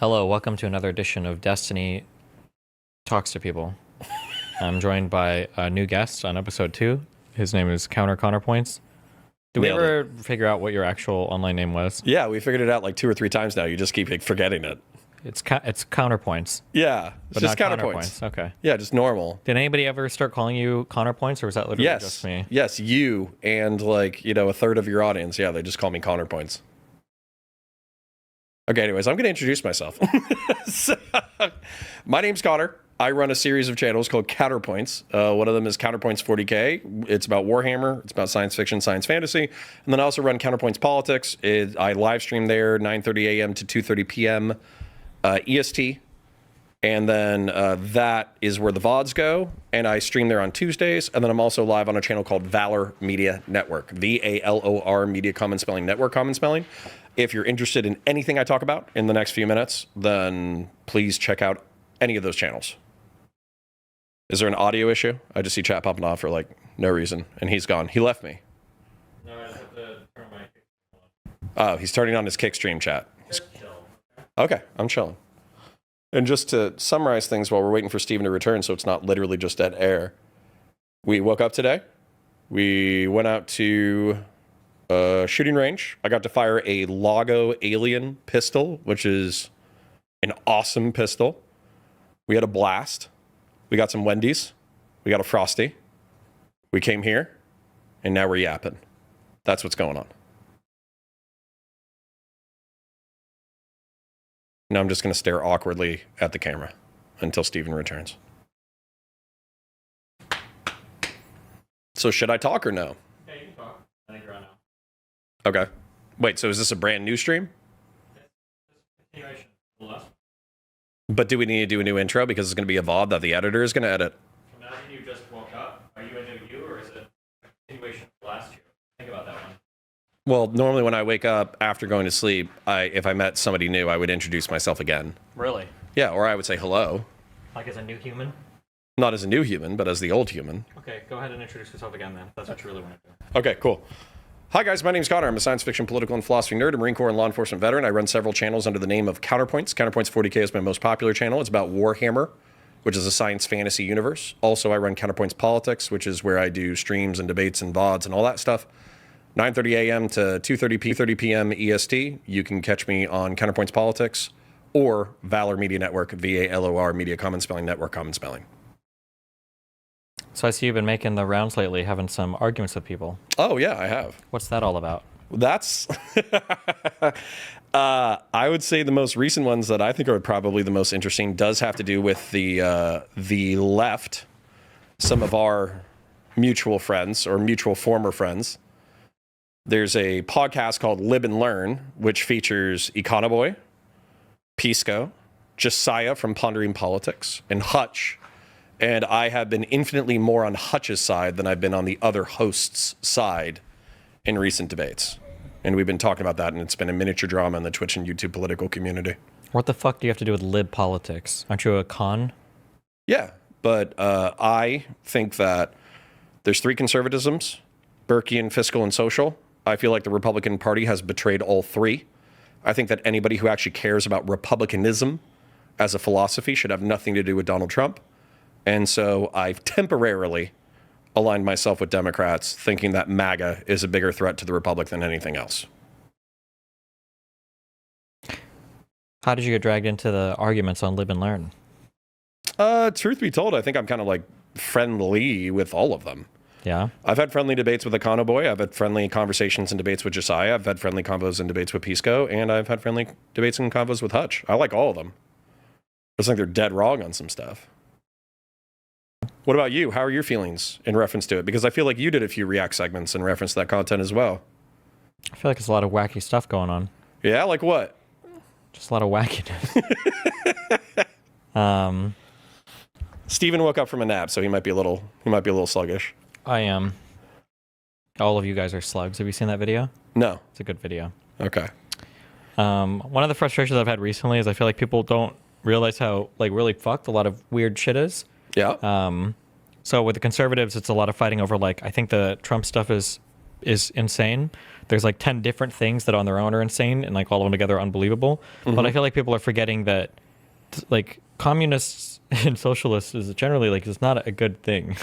Hello, welcome to another edition of Destiny Talks to People. I'm joined by a new guest on episode 2. His name is Counterpoints. Did we Nailed ever figure out what your actual online name was? Yeah, we figured it out like 2 or 3 times now. You just keep forgetting it. It's Counterpoints. Yeah, it's But just not counterpoints. Okay. Yeah, just normal. Did anybody ever start calling you Counterpoints, or was that literally Yes, just me? yes, you and a third of your audience. Yeah, they just call me counterpoints. Okay, anyways, I'm going to introduce myself. So, my name's Connor. I run a series of channels called Counterpoints. One of them is Counterpoints 40K. It's about Warhammer. It's about science fiction, science fantasy. And then I also run Counterpoints Politics. I live stream there 9:30 a.m. to 2:30 p.m. EST. And then that is where the VODs go. And I stream there on Tuesdays. And then I'm also live on a channel called Valor Media Network. VALOR Media Common Spelling Network Common Spelling. If you're interested in anything I talk about in the next few minutes, then please check out any of those channels. Is there an audio issue? I just see chat popping off for like no reason. And he's gone. He left me. No, I just have to turn my kick on. Oh, he's turning on his Kickstream chat. Okay, I'm chilling. And just to summarize things while we're waiting for Steven to return so it's not literally just dead air. We woke up today. We went out to a shooting range. I got to fire a Lago Alien pistol, which is an awesome pistol. We had a blast. We got some Wendy's. We got a Frosty. We came here, and now we're yapping. That's what's going on. Now I'm just going to stare awkwardly at the camera until Steven returns. So should I talk or no? Yeah, you can talk. I think you're on now. Okay. Wait, so is this a brand new stream? Continuation. Left. But do we need to do a new intro because it's going to be a VOD that the editor is going to edit? Imagine you just woke up. Are you a new you, or is it a continuation of last year? Think about that one. Well, normally when I wake up after going to sleep, if I met somebody new, I would introduce myself again. Really? Yeah, or I would say hello. Like as a new human? Not as a new human, but as the old human. Okay, go ahead and introduce yourself again then. That's what you really want to do. Okay, cool. Hi guys, my name's Connor. I'm a science fiction, political, and philosophy nerd, a Marine Corps and law enforcement veteran. I run several channels under the name of Counterpoints. Counterpoints 40K is my most popular channel. It's about Warhammer, which is a science fantasy universe. Also, I run Counterpoints Politics, which is where I do streams and debates and VODs and all that stuff. 9:30 a.m. to 2:30 p.m. EST. You can catch me on Counterpoints Politics or Valor Media Network, VALOR Media Common Spelling Network Common Spelling. So I see you've been making the rounds lately, having some arguments with people. Oh, yeah, I have. What's that all about? That's, I would say the most recent ones that I think are probably the most interesting does have to do with the left, some of our mutual friends or mutual former friends. There's a podcast called Live and Learn, which features Econoboy, Pisco, Josiah from Pondering Politics, and Hutch. And I have been infinitely more on Hutch's side than I've been on the other host's side in recent debates. And we've been talking about that, and it's been a miniature drama in the Twitch and YouTube political community. What the fuck do you have to do with lib politics? Aren't you a con? Yeah, but I think that there's 3 conservatisms, Burkean, fiscal, and social. I feel like the Republican Party has betrayed all 3. I think that anybody who actually cares about republicanism as a philosophy should have nothing to do with Donald Trump. And so I've temporarily aligned myself with Democrats, thinking that MAGA is a bigger threat to the Republic than anything else. How did you get dragged into the arguments on Live and Learn? Truth be told, I think I'm kind of like friendly with all of them. Yeah? I've had friendly debates with Econoboy. I've had friendly conversations and debates with Josiah. I've had friendly combos and debates with Pisco. And I've had friendly debates and combos with Hutch. I like all of them. I just think they're dead wrong on some stuff. What about you? How are your feelings in reference to it? Because I feel like you did a few React segments in reference to that content as well. I feel like there's a lot of wacky stuff going on. Yeah, like what? Just a lot of wackiness. Steven woke up from a nap, so he might be a little sluggish. I am. All of you guys are slugs. Have you seen that video? No. It's a good video. Okay. One of the frustrations I've had recently is I feel like people don't realize how like really fucked a lot of weird shit is. Yeah. So with the conservatives, it's a lot of fighting over like I think the Trump stuff is insane. there's like 10 different things that on their own are insane and like all of them together are unbelievable. But I feel like people are forgetting that like communists and socialists is generally like it's not a good thing.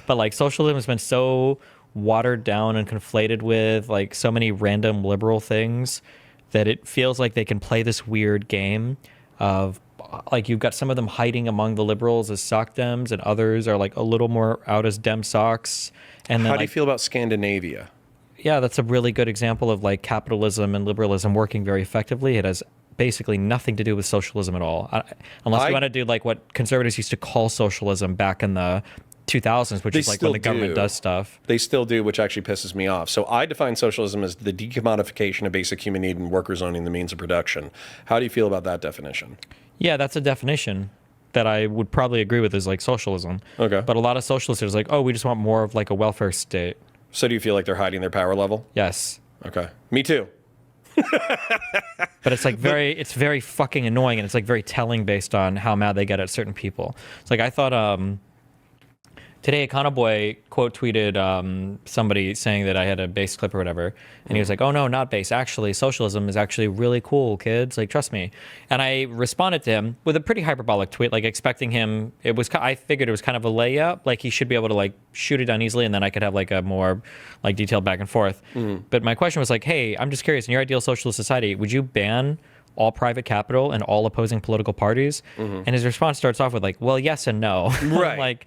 But like socialism has been so watered down and conflated with like so many random liberal things that it feels like they can play this weird game of like you've got some of them hiding among the liberals as sock dems and others are like a little more out as dem socks. And then How do you feel about Scandinavia? yeah, that's a really good example of like capitalism and liberalism working very effectively. It has basically nothing to do with socialism at all. Unless you want to do like what conservatives used to call socialism back in the 2000s, which is like when the government does stuff. They still do, which actually pisses me off. So I define socialism as the decommodification of basic human need and workers owning the means of production. How do you feel about that definition? Yeah, that's a definition that I would probably agree with is like socialism. Okay. But a lot of socialists are like, oh, we just want more of like a welfare state. So do you feel like they're hiding their power level? Yes. Okay. Me too. But it's like it's very fucking annoying, and it's like very telling based on how mad they get at certain people. It's like I thought today Econoboy quote tweeted somebody saying that I had a base clip or whatever, and he was like, oh no, not base, actually socialism is actually really cool, kids, like trust me. And I responded to him with a pretty hyperbolic tweet, like expecting him, I figured it was kind of a layup, like he should be able to like shoot it down easily and then I could have like a more like detailed back and forth. But my question was like, hey, I'm just curious, in your ideal socialist society, would you ban all private capital and all opposing political parties? And his response starts off with like, well, yes and no. Right. Like,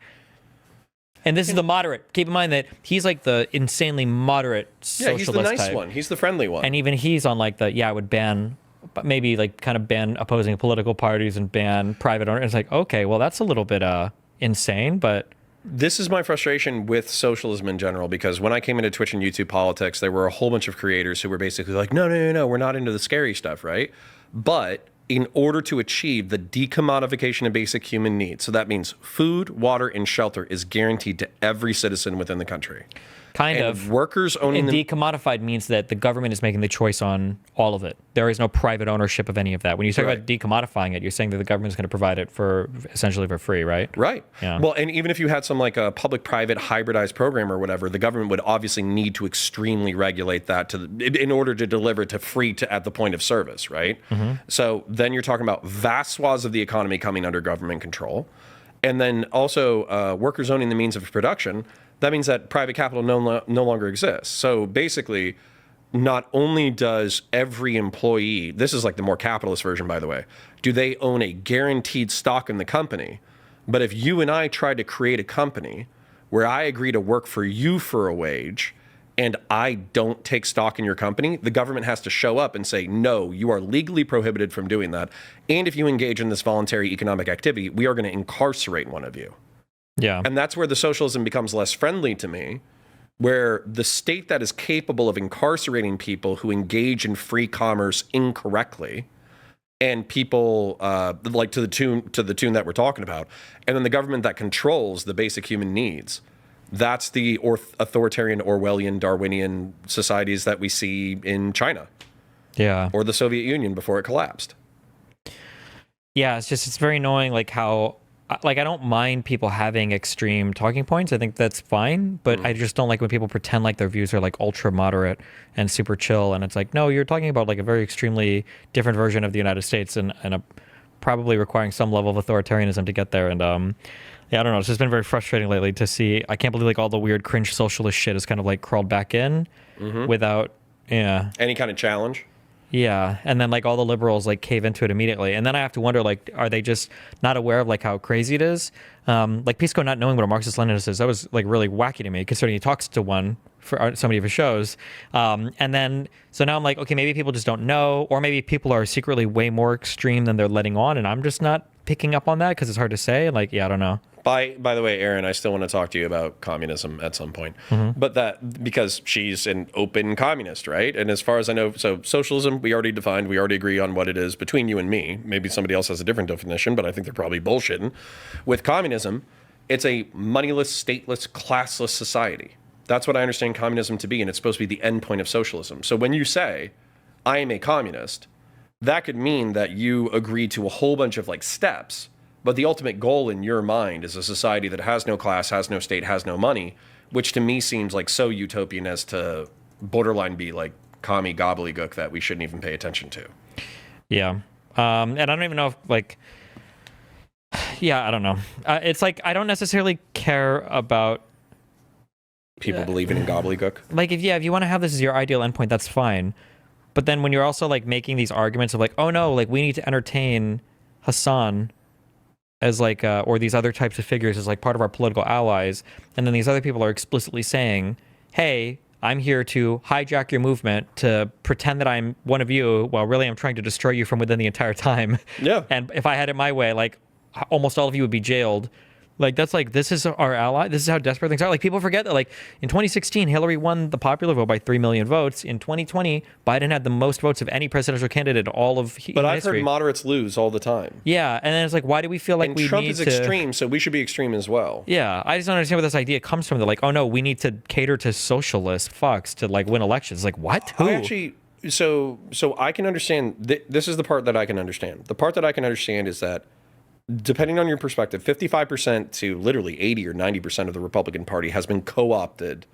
and this is the moderate. Keep in mind that he's like the insanely moderate socialist he's the nice type. one. He's the friendly one. And even he's on like I would ban, but maybe like kind of ban opposing political parties and ban private owners. It's like, okay, well, that's a little bit insane, but this is my frustration with socialism in general, because when I came into Twitch and YouTube politics, there were a whole bunch of creators who were basically like, no, we're not into the scary stuff, right? But in order to achieve the decommodification of basic human needs, so that means food, water, and shelter is guaranteed to every citizen within the country. kind and of. Workers owning And decommodified means that the government is making the choice on all of it. There is no private ownership of any of that. When you talk about decommodifying it, you're saying that the government is going to provide it for essentially for free, right? Right. Yeah. Well, and even if you had some like a public-private hybridized program or whatever, the government would obviously need to extremely regulate that in order to deliver to free to at the point of service, right? Mm-hmm. So then you're talking about vast swaths of the economy coming under government control. And then also workers owning the means of production. That means that private capital no longer exists. So basically, not only does every employee, this is like the more capitalist version, by the way, do they own a guaranteed stock in the company, but if you and I tried to create a company where I agree to work for you for a wage and I don't take stock in your company, the government has to show up and say, no, you are legally prohibited from doing that. And if you engage in this voluntary economic activity, we are going to incarcerate one of you. Yeah. And that's where the socialism becomes less friendly to me, where the state that is capable of incarcerating people who engage in free commerce incorrectly, and people like to the tune that we're talking about, and then the government that controls the basic human needs. That's the authoritarian, Orwellian, Darwinian societies that we see in China. Yeah. Or the Soviet Union before it collapsed. Yeah, it's very annoying, like how, like I don't mind people having extreme talking points. I think that's fine, but I just don't like when people pretend like their views are like ultra moderate and super chill. And it's like, no, you're talking about like a very extremely different version of the United States and probably requiring some level of authoritarianism to get there. And yeah, I don't know. It's just been very frustrating lately to see. I can't believe like all the weird cringe socialist shit has kind of like crawled back in without, any kind of challenge. Yeah, and then like all the liberals like cave into it immediately, and then I have to wonder like, are they just not aware of like how crazy it is? Like Pisco not knowing what a Marxist-Leninist is, that was like really wacky to me, considering he talks to one for so many of his shows. And then so now I'm like, okay, maybe people just don't know, or maybe people are secretly way more extreme than they're letting on, and I'm just not picking up on that because it's hard to say. Like, yeah, I don't know. By the way, Aaron, I still want to talk to you about communism at some point, but that because she's an open communist, right? And as far as I know, so socialism, we already defined, we already agree on what it is between you and me. Maybe somebody else has a different definition, but I think they're probably bullshitting. With communism, it's a moneyless, stateless, classless society. That's what I understand communism to be, and it's supposed to be the end point of socialism. So when you say, I am a communist, that could mean that you agree to a whole bunch of like steps. But the ultimate goal in your mind is a society that has no class, has no state, has no money, which to me seems like so utopian as to borderline be like commie gobbledygook that we shouldn't even pay attention to. Yeah. And I don't even know if like, yeah, I don't know. It's like, I don't necessarily care about people believing in gobbledygook. Like, if you want to have this as your ideal endpoint, that's fine. But then when you're also like making these arguments of like, oh no, like we need to entertain Hassan as like, or these other types of figures as like part of our political allies. And then these other people are explicitly saying, hey, I'm here to hijack your movement to pretend that I'm one of you, while really I'm trying to destroy you from within the entire time. Yeah. And if I had it my way, like almost all of you would be jailed. Like, that's like, this is our ally. This is how desperate things are. Like, people forget that, like, in 2016, Hillary won the popular vote by 3 million votes. In 2020, Biden had the most votes of any presidential candidate in all of history. But I've heard moderates lose all the time. Yeah, and then it's like, why do we feel like we Trump need is to... extreme, so we should be extreme as well. Yeah, I just don't understand where this idea comes from. They're like, oh no, we need to cater to socialist fucks to, like, win elections. Like, what? Who? I actually... So I can understand... This is the part that I can understand. The part that I can understand is that depending on your perspective, 55% to literally 80 or 90% of the Republican Party has been co-opted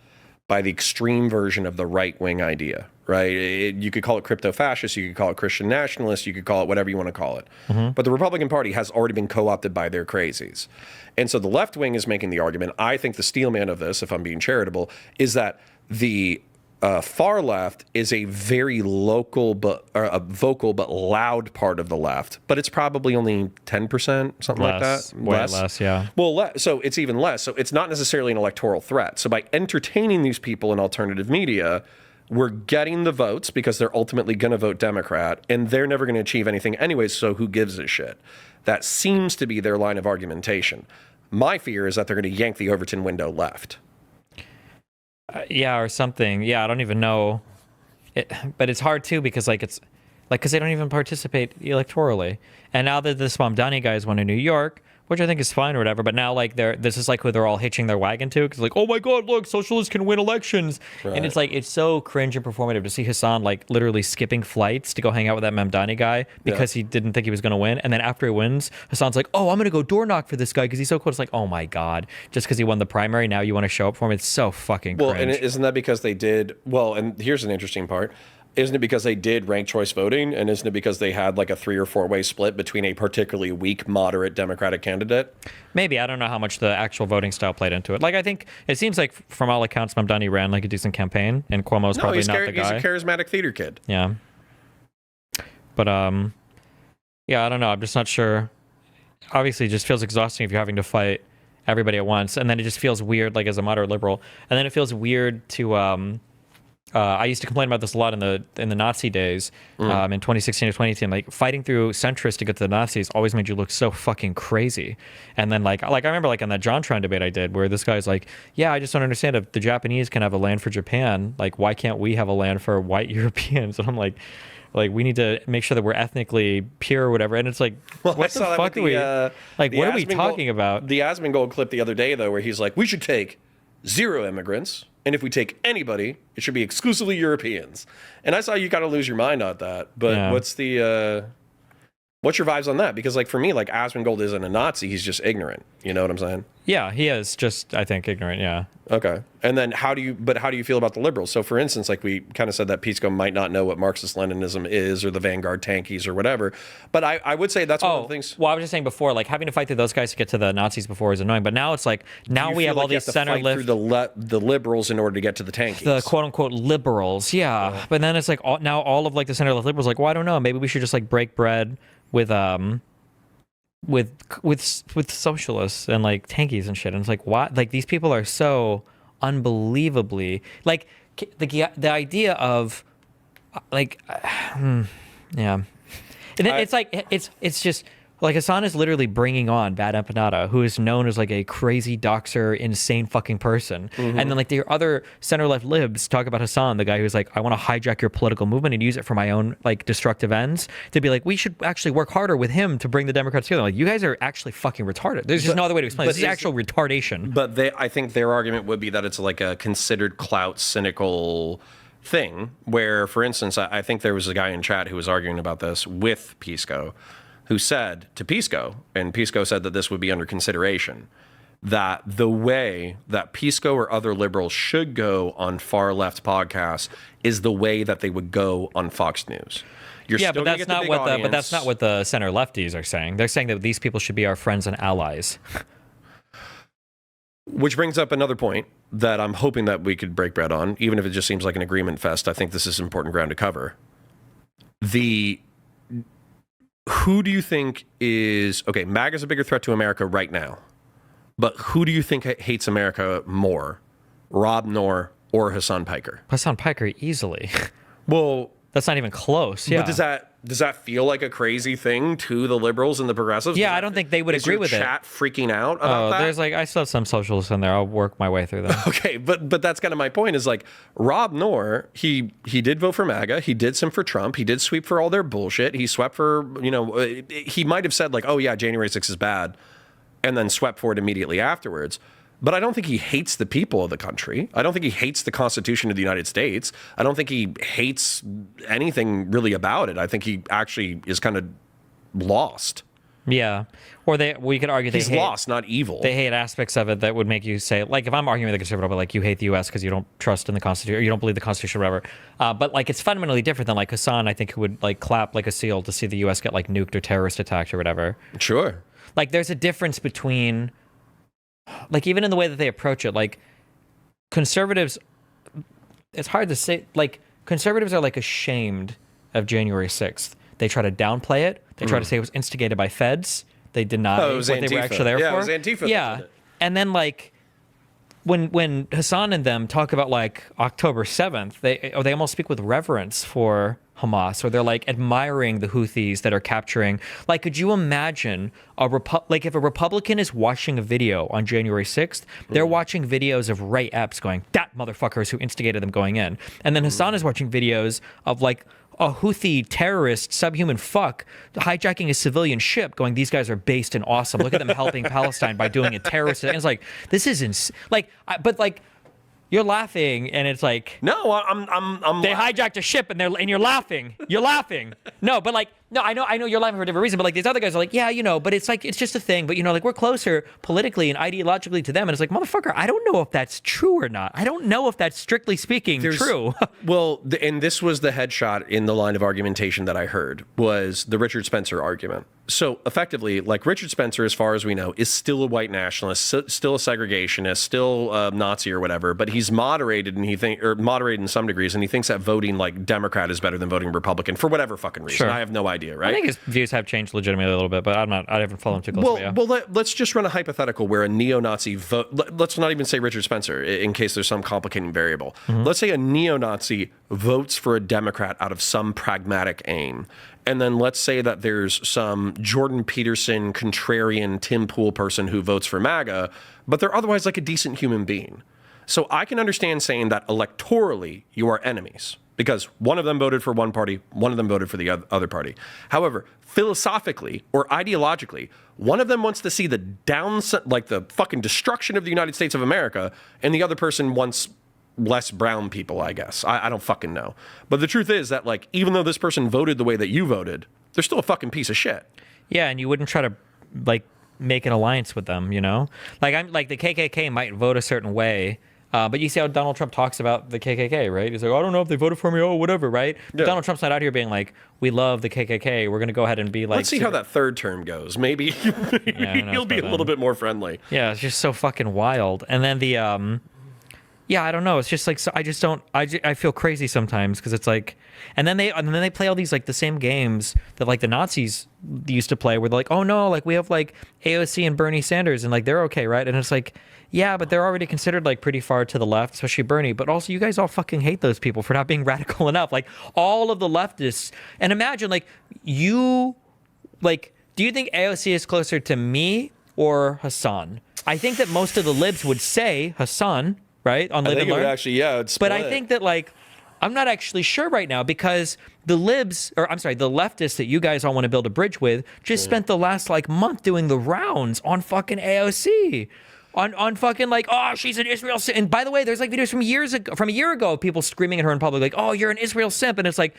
by the extreme version of the right-wing idea, right? You could call it crypto-fascist, you could call it Christian nationalist, you could call it whatever you want to call it. Mm-hmm. But the Republican Party has already been co-opted by their crazies. And so the left wing is making the argument, I think the steelman of this, if I'm being charitable, is that the far left is a very vocal but loud part of the left, but it's probably only 10%, something like that. Less, yeah. Well, so it's even less. So it's not necessarily an electoral threat. So by entertaining these people in alternative media, we're getting the votes because they're ultimately going to vote Democrat, and they're never going to achieve anything anyway, so who gives a shit? That seems to be their line of argumentation. My fear is that they're going to yank the Overton window left. Yeah, or something. Yeah, I don't even know. But it's hard too because like it's like because they don't even participate electorally. And now that this Mamdani guys won in New York, which I think is fine or whatever, but now like this is like who they're all hitching their wagon to because like, oh my god, look, socialists can win elections. Right. And it's like it's so cringe and performative to see Hassan like literally skipping flights to go hang out with that Mamdani guy because he didn't think he was going to win. And then after he wins, Hassan's like, oh, I'm going to go door knock for this guy because he's so cool. It's like, oh my god, just because he won the primary, now you want to show up for him? It's so fucking cringe. Well, and isn't that because they did well? And here's an interesting part. Isn't it because they did ranked choice voting? And isn't it because they had like a 3 or 4 way split between a particularly weak, moderate Democratic candidate? Maybe. I don't know how much the actual voting style played into it. Like, I think it seems like from all accounts, Mamdani ran like a decent campaign, and Cuomo's probably not the guy. He's a charismatic theater kid. Yeah. But, yeah, I don't know. I'm just not sure. Obviously, it just feels exhausting if you're having to fight everybody at once. And then it just feels weird, like as a moderate liberal. And then it feels weird to... I used to complain about this a lot in the Nazi days, in 2016 to 2018. Like fighting through centrists to get to the Nazis always made you look so fucking crazy. And then like I remember like on that JonTron debate I did where this guy's like, yeah, I just don't understand if the Japanese can have a land for Japan, like why can't we have a land for white Europeans? And I'm like we need to make sure that we're ethnically pure or whatever. And it's like, what the fuck are we like? What are we talking about? The Asmongold clip the other day though, where he's like, we should take 0 immigrants. And if we take anybody, it should be exclusively Europeans. And I saw you got to lose your mind on that. But yeah. What's your vibes on that? Because like for me, like Asmongold isn't a Nazi. He's just ignorant. You know what I'm saying? Yeah, he is just, I think, ignorant. Yeah. Okay. And then how do you feel about the liberals? So for instance, like we kind of said that Pisco might not know what Marxist-Leninism is or the Vanguard tankies or whatever. But I would say that's one of the things. Well, I was just saying before, like having to fight through those guys to get to the Nazis before is annoying. But now it's like, now we have all these center left. Through the liberals in order to get to the tankies. The quote unquote liberals. Yeah. But then it's like now all of like the center left liberals like, well, I don't know. Maybe we should just like break bread with socialists and like tankies and shit. And it's like, what? Like these people are so unbelievably like the idea of like yeah. And it's like it's just like Hassan is literally bringing on Bad Empanada, who is known as like a crazy doxer, insane fucking person. Mm-hmm. And then like the other center left libs talk about Hassan, the guy who's like, I want to hijack your political movement and use it for my own like destructive ends. To be like, we should actually work harder with him to bring the Democrats together. Like, you guys are actually fucking retarded. There's just no other way to explain it. This is actual retardation. But I think their argument would be that it's like a considered clout, cynical thing. Where, for instance, I think there was a guy in chat who was arguing about this with Pisco, who said to Pisco, and Pisco said that this would be under consideration, that the way that Pisco or other liberals should go on far left podcasts is the way that they would go on Fox News. You're Yeah, still but gonna that's get the not big what audience. but that's not what the center lefties are saying. They're saying that these people should be our friends and allies. Which brings up another point that I'm hoping that we could break bread on, even if it just seems like an agreement fest. I think this is important ground to cover. Who do you think is okay? MAGA's a bigger threat to America right now, but who do you think hates America more, Rob Noor or Hassan Piker? Hassan Piker easily. Well, That's not even close. Yeah. but does that feel like a crazy thing to the liberals and the progressives? Yeah, I don't think they would agree with it. Is your chat freaking out about that? There's I still have some socialists in there. I'll work my way through them. Okay, but that's kind of my point is Rob Noor, he did vote for MAGA, he did some for Trump, he did sweep for all their bullshit, he swept for, he might have said oh yeah, January 6th is bad, and then swept for it immediately afterwards. But I don't think he hates the people of the country. I don't think he hates the Constitution of the United States. I don't think he hates anything really about it. I think he actually is kind of lost. Yeah. Or we could argue He's lost, not evil. They hate aspects of it that would make you say, if I'm arguing with a conservative, you hate the U.S. because you don't trust in the Constitution, or you don't believe the Constitution, or whatever. But it's fundamentally different than Hassan, I think, who would clap like a seal to see the U.S. get nuked or terrorist attacked or whatever. Sure. There's a difference between, even in the way that they approach it, conservatives, it's hard to say, conservatives are ashamed of January 6th. They try to downplay it. They try to say it was instigated by feds. They deny what they were actually there for. Yeah, it was Antifa. Yeah. And then when Hassan and them talk about October 7th, they almost speak with reverence for Hamas, or they're admiring the Houthis that are capturing. Could you imagine if a Republican is watching a video on January 6th, they're watching videos of Ray Epps going, that motherfucker is who instigated them going in. And then Hassan is watching videos of a Houthi terrorist subhuman fuck hijacking a civilian ship going, these guys are based and awesome. Look at them helping Palestine by doing a terrorist. And it's this is but you're laughing, and it's no, I'm they hijacked a ship, and you're laughing. You're laughing. No, but no, I know you're laughing for a different reason, but these other guys are yeah, but it's it's just a thing, but we're closer politically and ideologically to them, and it's motherfucker, I don't know if that's true or not. I don't know if that's strictly speaking true. Well, and this was the headshot in the line of argumentation that I heard was the Richard Spencer argument. So effectively, Richard Spencer, as far as we know, is still a white nationalist, still a segregationist, still a Nazi or whatever, but he's moderated, and moderated in some degrees, and he thinks that voting Democrat is better than voting Republican for whatever fucking reason. Sure. I have no idea, right? I think his views have changed legitimately a little bit, but I haven't followed him too closely. Well, let's just run a hypothetical where a neo-Nazi vote. Let's not even say Richard Spencer, in case there's some complicating variable. Mm-hmm. Let's say a neo-Nazi votes for a Democrat out of some pragmatic aim. And then let's say that there's some Jordan Peterson, contrarian Tim Pool person who votes for MAGA, but they're otherwise a decent human being. So I can understand saying that electorally you are enemies because one of them voted for one party, one of them voted for the other party. However, philosophically or ideologically, one of them wants to see the downside, the fucking destruction of the United States of America, and the other person wants less brown people, I guess. I don't fucking know. But the truth is that, even though this person voted the way that you voted, they're still a fucking piece of shit. Yeah, and you wouldn't try to, make an alliance with them, the KKK might vote a certain way, but you see how Donald Trump talks about the KKK, right? He's I don't know if they voted for me, whatever, right? But Donald Trump's not out here being we love the KKK. We're going to go ahead and be Let's see how that third term goes. Maybe he'll be a little bit more friendly. Yeah, it's just so fucking wild. And then yeah, I don't know. It's just so I just don't. I feel crazy sometimes because it's and then they play all these the same games that the Nazis used to play, where they're oh no, we have AOC and Bernie Sanders and they're okay, right? And it's yeah, but they're already considered pretty far to the left, especially Bernie. But also, you guys all fucking hate those people for not being radical enough. All of the leftists, and imagine you, do you think AOC is closer to me or Hassan? I think that most of the libs would say Hassan. Right? On Live and Learn. It's split. But I think that I'm not actually sure right now because the libs, or I'm sorry, the leftists that you guys all want to build a bridge with just spent the last month doing the rounds on fucking AOC. on fucking like, oh, she's an Israel simp. And by the way, there's like videos from a year ago, people screaming at her in public like, oh, you're an Israel simp. And it's like,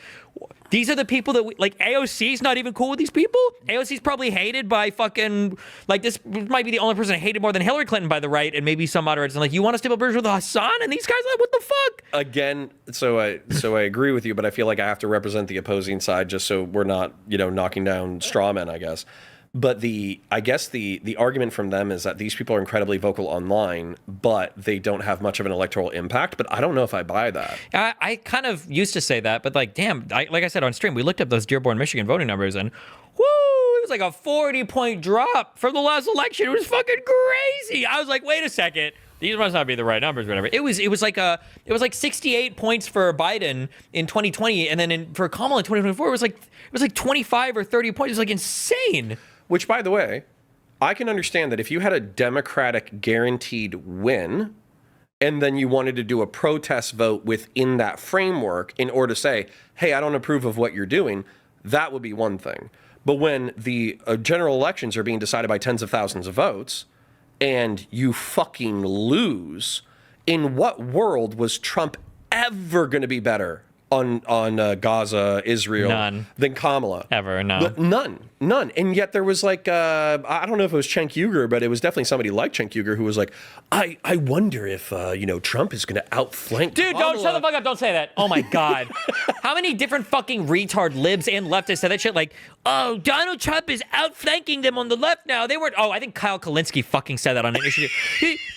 these are the people that like AOC's not even cool with these people. AOC's probably hated by fucking like this might be the only person hated more than Hillary Clinton by the right and maybe some moderates. And like, you want to stable bridge with Hassan? And these guys like, what the fuck? Again, so I agree with you, but I feel like I have to represent the opposing side just so we're not, knocking down straw men, I guess. But I guess the argument from them is that these people are incredibly vocal online, but they don't have much of an electoral impact. But I don't know if I buy that. I kind of used to say that, but like, damn, like I said on stream, we looked up those Dearborn, Michigan voting numbers, and whoo, it was like a 40-point drop from the last election. It was fucking crazy. I was like, wait a second. These must not be the right numbers, whatever. It was like 68 points for Biden in 2020, and then for Kamala in 2024, it was like 25 or 30 points. It was like insane. Which, by the way, I can understand that if you had a Democratic guaranteed win, and then you wanted to do a protest vote within that framework in order to say, hey, I don't approve of what you're doing, that would be one thing. But when the general elections are being decided by tens of thousands of votes, and you fucking lose, in what world was Trump ever going to be better on Gaza, Israel, than Kamala? Ever, no. None. And yet there was like, I don't know if it was Cenk Uygur, but it was definitely somebody like Cenk Uygur who was like, I wonder if, Trump is going to outflank Dude, Kamala. don't shut the fuck up. Don't say that. Oh my God. How many different fucking retard libs and leftists said that shit? Like, oh, Donald Trump is outflanking them on the left now. They weren't. Oh, I think Kyle Kalinske fucking said that on an issue.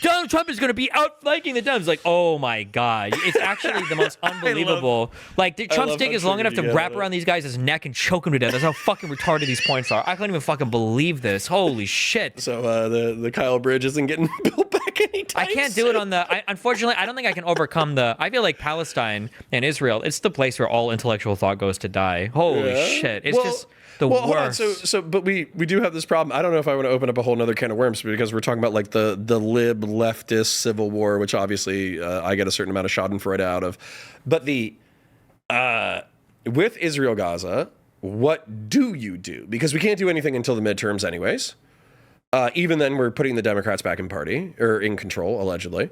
Donald Trump is going to be outflanking the Dems. Like, oh my God. It's actually the most unbelievable. Like, Trump's dick is long enough to wrap around these guys' neck and choke them to death. That's how fucking retarded these points are. I couldn't even fucking believe this. Holy shit. So the Kyle Bridge isn't getting built back anytime I can't do it on the... unfortunately, I don't think I can overcome the... I feel like Palestine and Israel, it's the place where all intellectual thought goes to die. Holy shit. It's just the worst. Hold on. But we do have this problem. I don't know if I want to open up a whole nother can of worms because we're talking about like the lib leftist civil war, which obviously I get a certain amount of schadenfreude out of. But with Israel Gaza, what do you do? Because we can't do anything until the midterms anyways. Even then, we're putting the Democrats back in control, allegedly.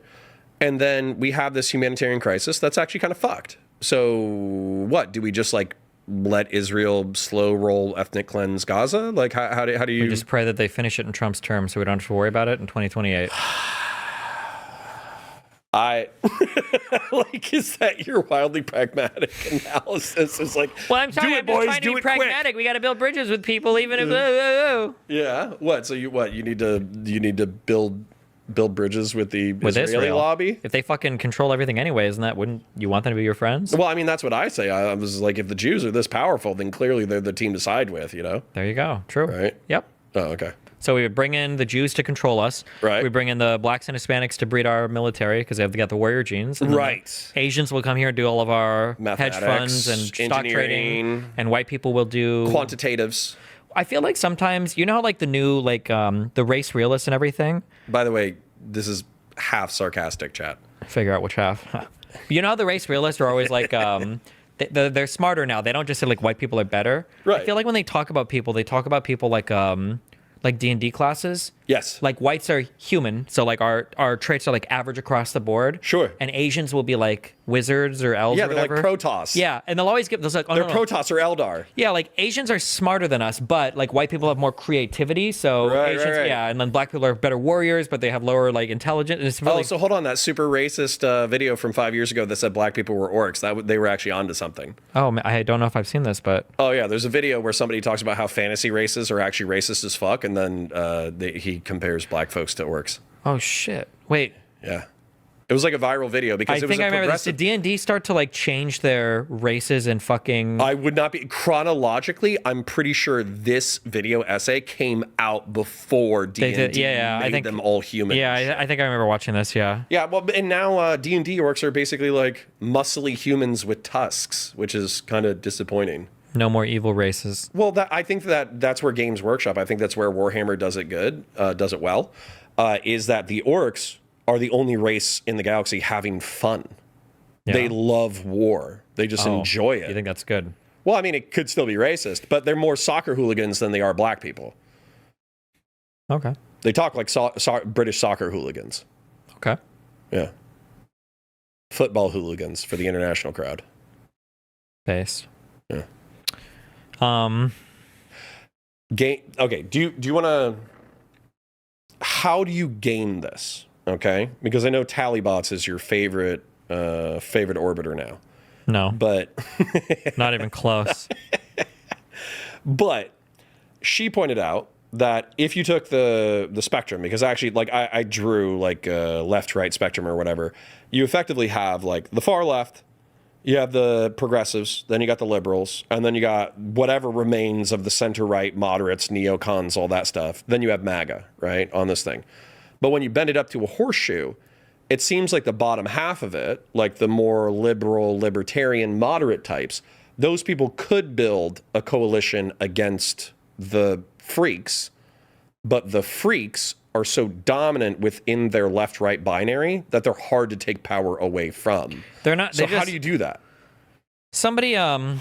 And then we have this humanitarian crisis that's actually kind of fucked. So what? Do we just like let Israel slow roll ethnic cleanse Gaza? Like how do you... We just pray that they finish it in Trump's term so we don't have to worry about it in 2028. like, is that your wildly pragmatic analysis? It's like, well, I'm sorry, I'm just trying to be pragmatic. Quick. We got to build bridges with people, even if. Yeah. What? So you need to build bridges with the Israeli lobby? If they fucking control everything anyways, wouldn't you want them to be your friends? Well, I mean, that's what I say. I was like, if the Jews are this powerful, then clearly they're the team to side with. There you go. True. Right. Yep. Oh, okay. So we would bring in the Jews to control us. Right. We bring in the blacks and Hispanics to breed our military because they've got the warrior genes. And right. Asians will come here and do all of our hedge funds and stock trading. And white people will do quantitatives. I feel like sometimes, you know how like the new, like the race realists and everything? By the way, this is half sarcastic, chat. Figure out which half. You know how the race realists are always like... they're smarter now. They don't just say like white people are better. Right. I feel like when they talk about people like D&D classes. Yes. Like whites are human, so like our traits are like average across the board. Sure. And Asians will be like wizards or elves or whatever. They're like Protoss. Yeah, and they'll always give those like they're Protoss or Eldar. Yeah, like Asians are smarter than us, but like white people have more creativity, so Asians, yeah, and then black people are better warriors, but they have lower like intelligence. And it's really... so hold on, that super racist video from 5 years ago that said black people were orcs, they were actually onto something. Oh, I don't know if I've seen this, but... Oh yeah, there's a video where somebody talks about how fantasy races are actually racist as fuck, and then he compares black folks to orcs. Oh shit! Wait. Yeah, it was like a viral video because it was a progressive... I remember this. Did D&D start to like change their races and fucking... I would not be chronologically. I'm pretty sure this video essay came out before D&D made them all human. Yeah, I think I remember watching this. Yeah. Yeah. Well, and now D&D orcs are basically like muscly humans with tusks, which is kind of disappointing. No more evil races. Well, I think that's where Games Workshop, I think that's where Warhammer does it well, is that the orcs are the only race in the galaxy having fun. Yeah. They love war. They just enjoy it. You think that's good? Well, I mean, it could still be racist, but they're more soccer hooligans than they are black people. Okay. They talk like British soccer hooligans. Okay. Yeah. Football hooligans for the international crowd. Based. Yeah. Okay. Do you want to? How do you game this? Okay, because I know Tallybots is your favorite orbiter now. No, but not even close. But she pointed out that if you took the spectrum, because actually, like I drew like a left-right spectrum or whatever, you effectively have like the far left, you have the progressives, then you got the liberals, and then you got whatever remains of the center-right, moderates, neocons, all that stuff. Then you have MAGA, right, on this thing. But when you bend it up to a horseshoe, it seems like the bottom half of it, like the more liberal, libertarian, moderate types, those people could build a coalition against the freaks, but the freaks are so dominant within their left-right binary that they're hard to take power away from. They're not. So how do you do that? Somebody, I'm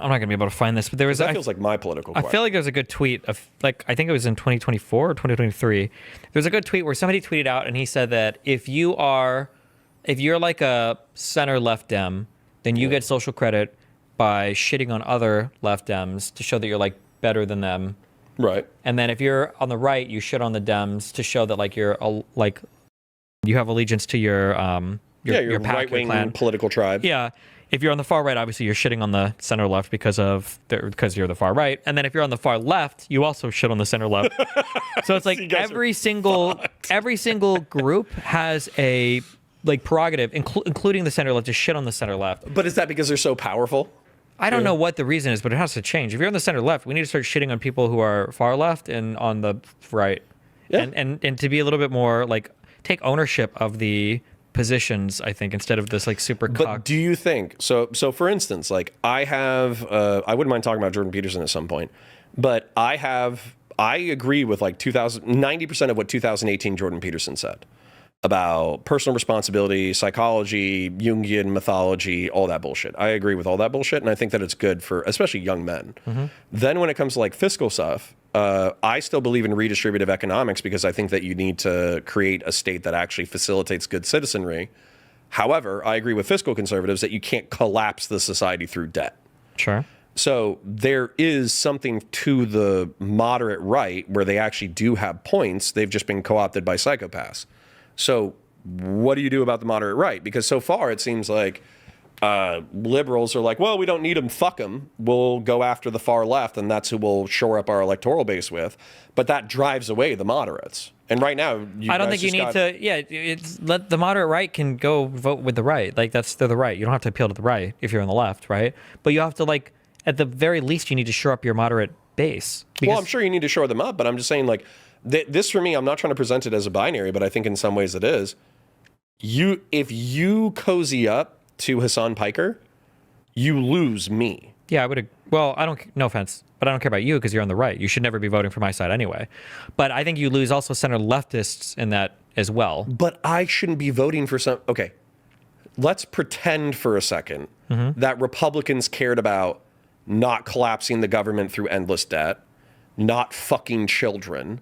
not gonna be able to find this, but there was. That feels like my political question. I feel like there's a good tweet of like I think it was in 2024 or 2023. There's a good tweet where somebody tweeted out and he said that if you're like a center left Dem, then you get social credit by shitting on other left Dems to show that you're like better than them. Right. And then if you're on the right, you shit on the Dems to show that like you're like you have allegiance to your right-wing political tribe. Yeah. If you're on the far right, obviously you're shitting on the center left because you're the far right. And then if you're on the far left, you also shit on the center left. So it's like every single group has a like prerogative, including the center left, to shit on the center left. But is that because they're so powerful? I don't know what the reason is, but it has to change. If you're on the center left, we need to start shitting on people who are far left and on the right. Yeah. And to be a little bit more like take ownership of the positions, I think, instead of this like super But do you think so for instance, like I wouldn't mind talking about Jordan Peterson at some point, but I agree with like 90% of what 2018 Jordan Peterson said about personal responsibility, psychology, Jungian mythology, all that bullshit. I agree with all that bullshit, and I think that it's good for especially young men. Mm-hmm. Then when it comes to like fiscal stuff, I still believe in redistributive economics because I think that you need to create a state that actually facilitates good citizenry. However, I agree with fiscal conservatives that you can't collapse the society through debt. Sure. So there is something to the moderate right where they actually do have points. They've just been co-opted by psychopaths. So what do you do about the moderate right? Because so far it seems like liberals are like, well, we don't need them, fuck them. We'll go after the far left, and that's who we'll shore up our electoral base with. But that drives away the moderates. And right now, I don't think you need to. Yeah, let the moderate right can go vote with the right. Like they're the right. You don't have to appeal to the right if you're on the left, right? But you have to like, at the very least, you need to shore up your moderate base. Well, I'm sure you need to shore them up, but I'm just saying like. This for me, I'm not trying to present it as a binary, but I think in some ways it is. If you cozy up to Hassan Piker, you lose me. Yeah, I would. Well, no offense, but I don't care about you because you're on the right. You should never be voting for my side anyway. But I think you lose also center leftists in that as well. But I shouldn't be voting for some. Okay, let's pretend for a second that Republicans cared about not collapsing the government through endless debt, not fucking children,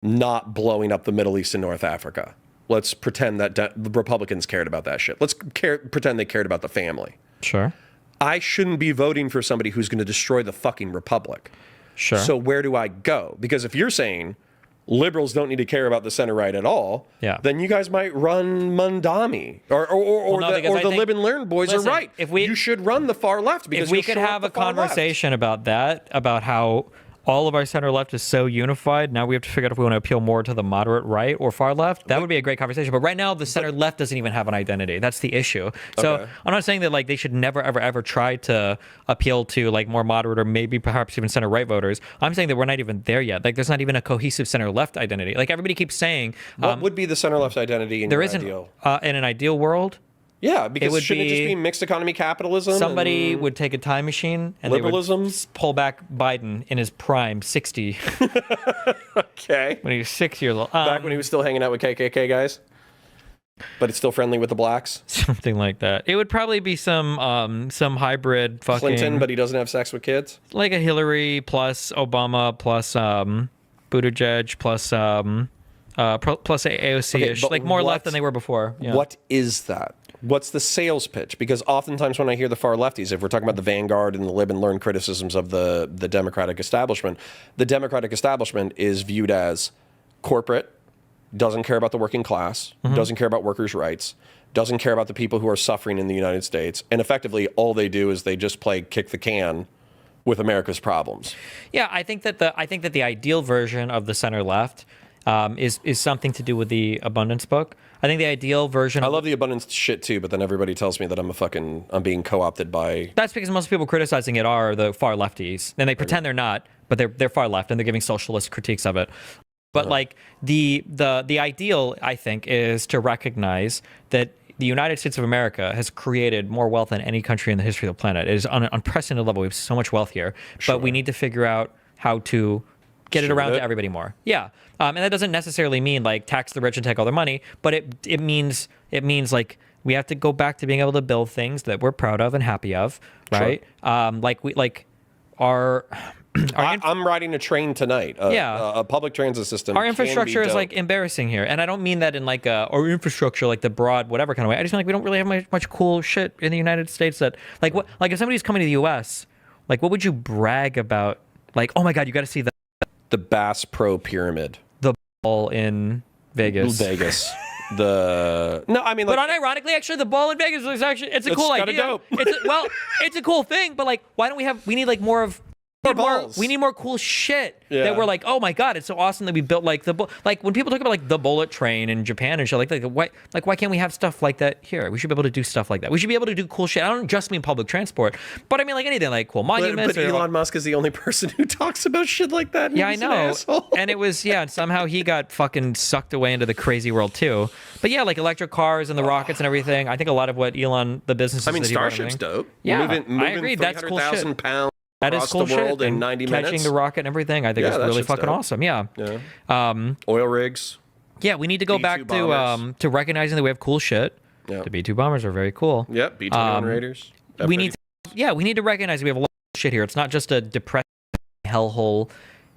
not blowing up the Middle East and North Africa. Let's pretend that the Republicans cared about that shit. Let's pretend they cared about the family. Sure. I shouldn't be voting for somebody who's going to destroy the fucking republic. Sure. So where do I go? Because if you're saying liberals don't need to care about the center right at all, then you guys might run Mundami or the Live and Learn boys are right. You should run the far left because if we could have a conversation about that, about how all of our center left is so unified. Now we have to figure out if we want to appeal more to the moderate right or far left. That would be a great conversation. But right now, the center left doesn't even have an identity. That's the issue. So I'm not saying that like they should never, ever, ever try to appeal to like more moderate or maybe perhaps even center right voters. I'm saying that we're not even there yet. Like there's not even a cohesive center left identity. Like everybody keeps saying. What would be the center left identity in your ideal? In an ideal world. Yeah, because shouldn't it just be mixed economy capitalism? Somebody would take a time machine and liberalism? They would pull back Biden in his prime, 60. Okay. When he was 6 years old. Back when he was still hanging out with KKK guys? But it's still friendly with the blacks? Something like that. It would probably be some hybrid fucking... Clinton, but he doesn't have sex with kids? Like a Hillary plus Obama plus Buttigieg plus... plus AOC-ish, but like more what- left than they were before. Yeah. What is that? What's the sales pitch? Because oftentimes when I hear the far lefties, if we're talking about the vanguard and the live and learn criticisms of the Democratic establishment, the Democratic establishment is viewed as corporate, doesn't care about the working class, doesn't care about workers' rights, doesn't care about the people who are suffering in the United States, and effectively all they do is they just play kick the can with America's problems. Yeah, I think that the ideal version of the center left is something to do with the abundance book. I think the ideal version. I love the abundance shit too, but then everybody tells me that I'm being co-opted by. That's because most people criticizing it are the far lefties, and they pretend they're not, but they're far left, and they're giving socialist critiques of it. But like the ideal, I think, is to recognize that the United States of America has created more wealth than any country in the history of the planet. It is on an unprecedented level. We have so much wealth here, but we need to figure out how to get it around to everybody more. Yeah. And that doesn't necessarily mean like tax the rich and take all their money, but it means like we have to go back to being able to build things that we're proud of and happy of, right? I'm riding a train tonight. A public transit system. Our infrastructure is like embarrassing here, and I don't mean that in like our infrastructure, like the broad whatever kind of way. I just feel like we don't really have much cool shit in the United States that like what like if somebody's coming to the U.S., like what would you brag about? Like, oh my God, you got to see the Bass Pro Pyramid. The ball in Vegas. No, I mean, like, but unironically, actually, the ball in Vegas is actually it's a cool idea. Dope. It's a cool thing, but like, why don't we need like more of. We need more cool shit that we're like, oh my God, it's so awesome that we built like like when people talk about like the bullet train in Japan and shit, why can't we have stuff like that here? We should be able to do stuff like that. We should be able to do cool shit. I don't just mean public transport, but I mean like anything like cool monuments. But Elon Musk is the only person who talks about shit like that. Yeah, I know. And it was somehow he got fucking sucked away into the crazy world too. But yeah, like electric cars and the rockets and everything. I think a lot of what Elon, the businesses. I mean, Starship's dope. Yeah, moving I agree. That's cool shit. Pounds. That is cool the world shit. in 90 minutes. Catching the rocket and everything, I think is really fucking awesome. Yeah. Oil rigs. Yeah, we need to go back to recognizing that we have cool shit. Yep. The B-2 bombers are very cool. Yep, B-21 Raiders. We need to recognize we have a lot of shit here. It's not just a depressing hellhole.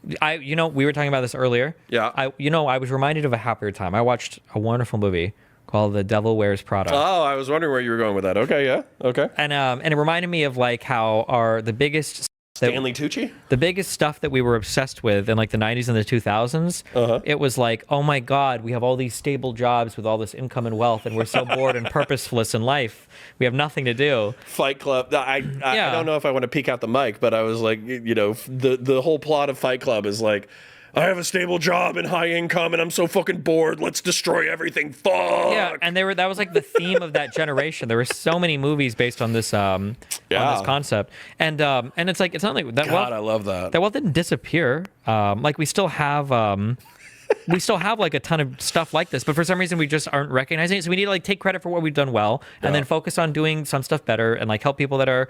We were talking about this earlier. Yeah. I was reminded of a happier time. I watched a wonderful movie called The Devil Wears Prada. Oh, I was wondering where you were going with that. Okay, yeah, okay. And it reminded me of like how the biggest Stanley Tucci? The biggest stuff that we were obsessed with in like the 90s and the 2000s, it was like, oh my God, we have all these stable jobs with all this income and wealth, and we're so bored and purposeless in life. We have nothing to do. Fight Club. I don't know if I want to peek out the mic, but I was like, the whole plot of Fight Club is like, I have a stable job and high income, and I'm so fucking bored. Let's destroy everything. Fuck. Yeah, and that was like the theme of that generation. There were so many movies based on this on this concept, and it's like it's not like that. God, I love that. That wealth didn't disappear. Like we still have like a ton of stuff like this, but for some reason we just aren't recognizing it. So we need to like take credit for what we've done well, and then focus on doing some stuff better, and like help people that are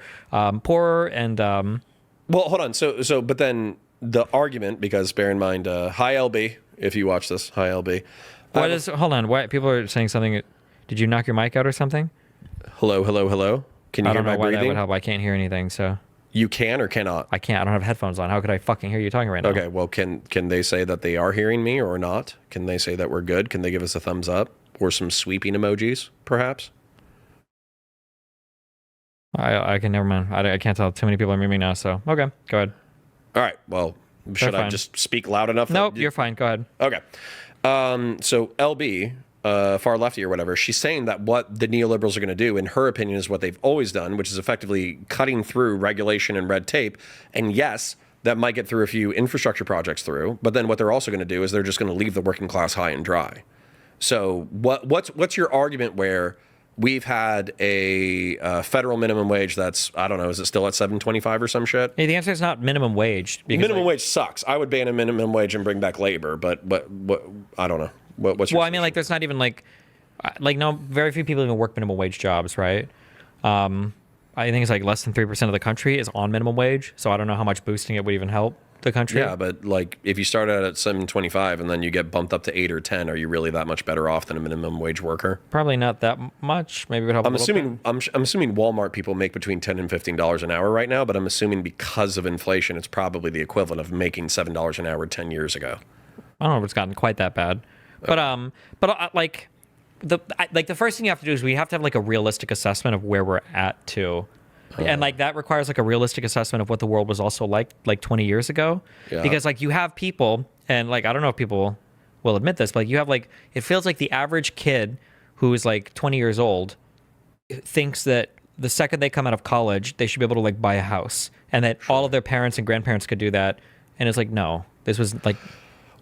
poorer and. Well, hold on. So, but then. The argument, because bear in mind, hi LB, if you watch this, hi LB. Hold on, why people are saying something? Did you knock your mic out or something? Hello. Can you hear my breathing? I don't know why that would help. I can't hear anything, so. You can or cannot? I can't. I don't have headphones on. How could I fucking hear you talking right now? Okay, well, can they say that they are hearing me or not? Can they say that we're good? Can they give us a thumbs up or some sweeping emojis, perhaps? I can never mind. I can't tell. Too many people are hearing me now, so okay, go ahead. All right. Well, should I just speak loud enough? Nope, you're fine. Go ahead. Okay. So LB, far lefty or whatever, she's saying that what the neoliberals are going to do, in her opinion, is what they've always done, which is effectively cutting through regulation and red tape. And yes, that might get through a few infrastructure projects through, but then what they're also going to do is they're just going to leave the working class high and dry. So what's your argument where we've had a federal minimum wage that's, I don't know, is it still at $7.25 or some shit? Hey, the answer is not minimum wage. Minimum wage sucks. I would ban a minimum wage and bring back labor, but I don't know. What's your I mean, like, there's not even no, very few people even work minimum wage jobs, right? I think it's like less than 3% of the country is on minimum wage, so I don't know how much boosting it would even help the country. Yeah, but like if you start out at $7.25 and then you get bumped up to 8 or 10, are you really that much better off than a minimum wage worker? Probably not that much. Maybe it would help. I'm assuming Walmart people make between $10 and $15 an hour right now, but I'm assuming because of inflation, it's probably the equivalent of making $7 an hour 10 years ago. I don't know if it's gotten quite that bad. Like the first thing you have to do is we have to have like a realistic assessment of where we're at too. And like that requires like a realistic assessment of what the world was also like 20 years ago. Yeah. Because like you have people, and like I don't know if people will admit this, but like, you have like, it feels like the average kid who is like 20 years old thinks that the second they come out of college, they should be able to like buy a house, and that all of their parents and grandparents could do that. And it's like, no, this was like,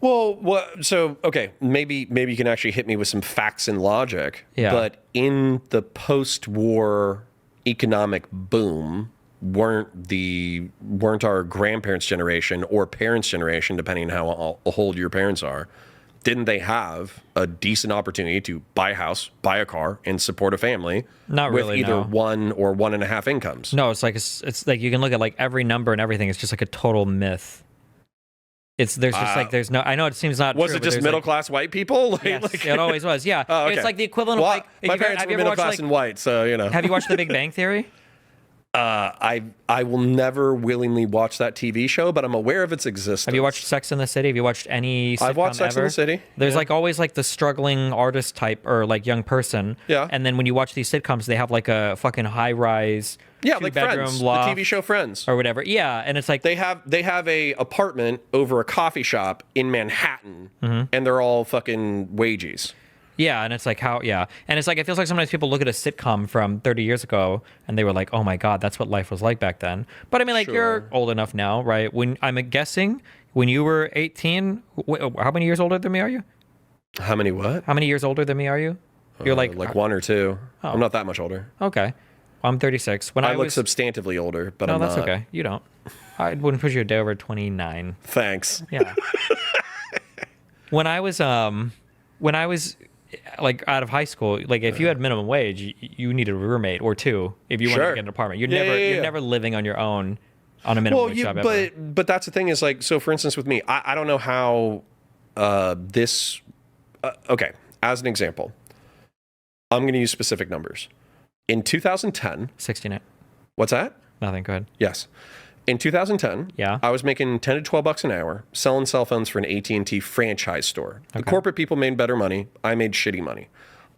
well, so okay, maybe you can actually hit me with some facts and logic. Yeah. But in the post-war economic boom, weren't our grandparents' generation or parents' generation, depending on how old your parents are, didn't they have a decent opportunity to buy a house, buy a car, and support a family? Not with really, either no. 1 or 1.5 incomes. no, it's like you can look at like every number and everything. It's just like a total myth. There's no. I know it seems not. Was true, it but just there's, middle like, class white people? Like, Yes, it always was. Yeah, Oh, okay. It's like the equivalent Well, of like. my parents were middle class and white, so you know. Have you watched The Big Bang Theory? I will never willingly watch that TV show, but I'm aware of its existence. Have you watched Sex and the City? Have you watched any sitcom I've watched Sex and ever? the City. There's Yeah. like always like the struggling artist type or like young person. Yeah. And then when you watch these sitcoms, they have like a fucking high rise, Yeah, like two-bedroom Friends, loft the TV show Friends. or whatever. Yeah, and it's like They have a apartment over a coffee shop in Manhattan, Mm-hmm. and they're all fucking wages. yeah, and it's like and it's like it feels like sometimes people look at a sitcom from 30 years ago and they were like, oh my god, that's what life was like back then. But I mean, like you're Sure. old enough now, right? When I'm guessing when you were 18, how many years older than me are you? How many what? How many years older than me are you? You're like 1 or 2. Oh. I'm not that much older. okay. I'm 36. When I I look was substantively older, but no, I'm that's not. okay. You don't. I wouldn't put you a day over 29. Thanks. Yeah. when I was like out of high school, like if you had minimum wage, you needed a roommate or two if you wanted to Sure. get an apartment. You're Yeah, never yeah, you're yeah. never living on your own on a minimum wage job ever. but that's the thing is like, so for instance with me, I don't know how this okay, as an example, I'm going to use specific numbers. In 2010, 69. what's that? Nothing. Go ahead. Yes. In 2010, Yeah. I was making 10 to $12 an hour selling cell phones for an AT&T franchise store. The corporate people made better money. I made shitty money.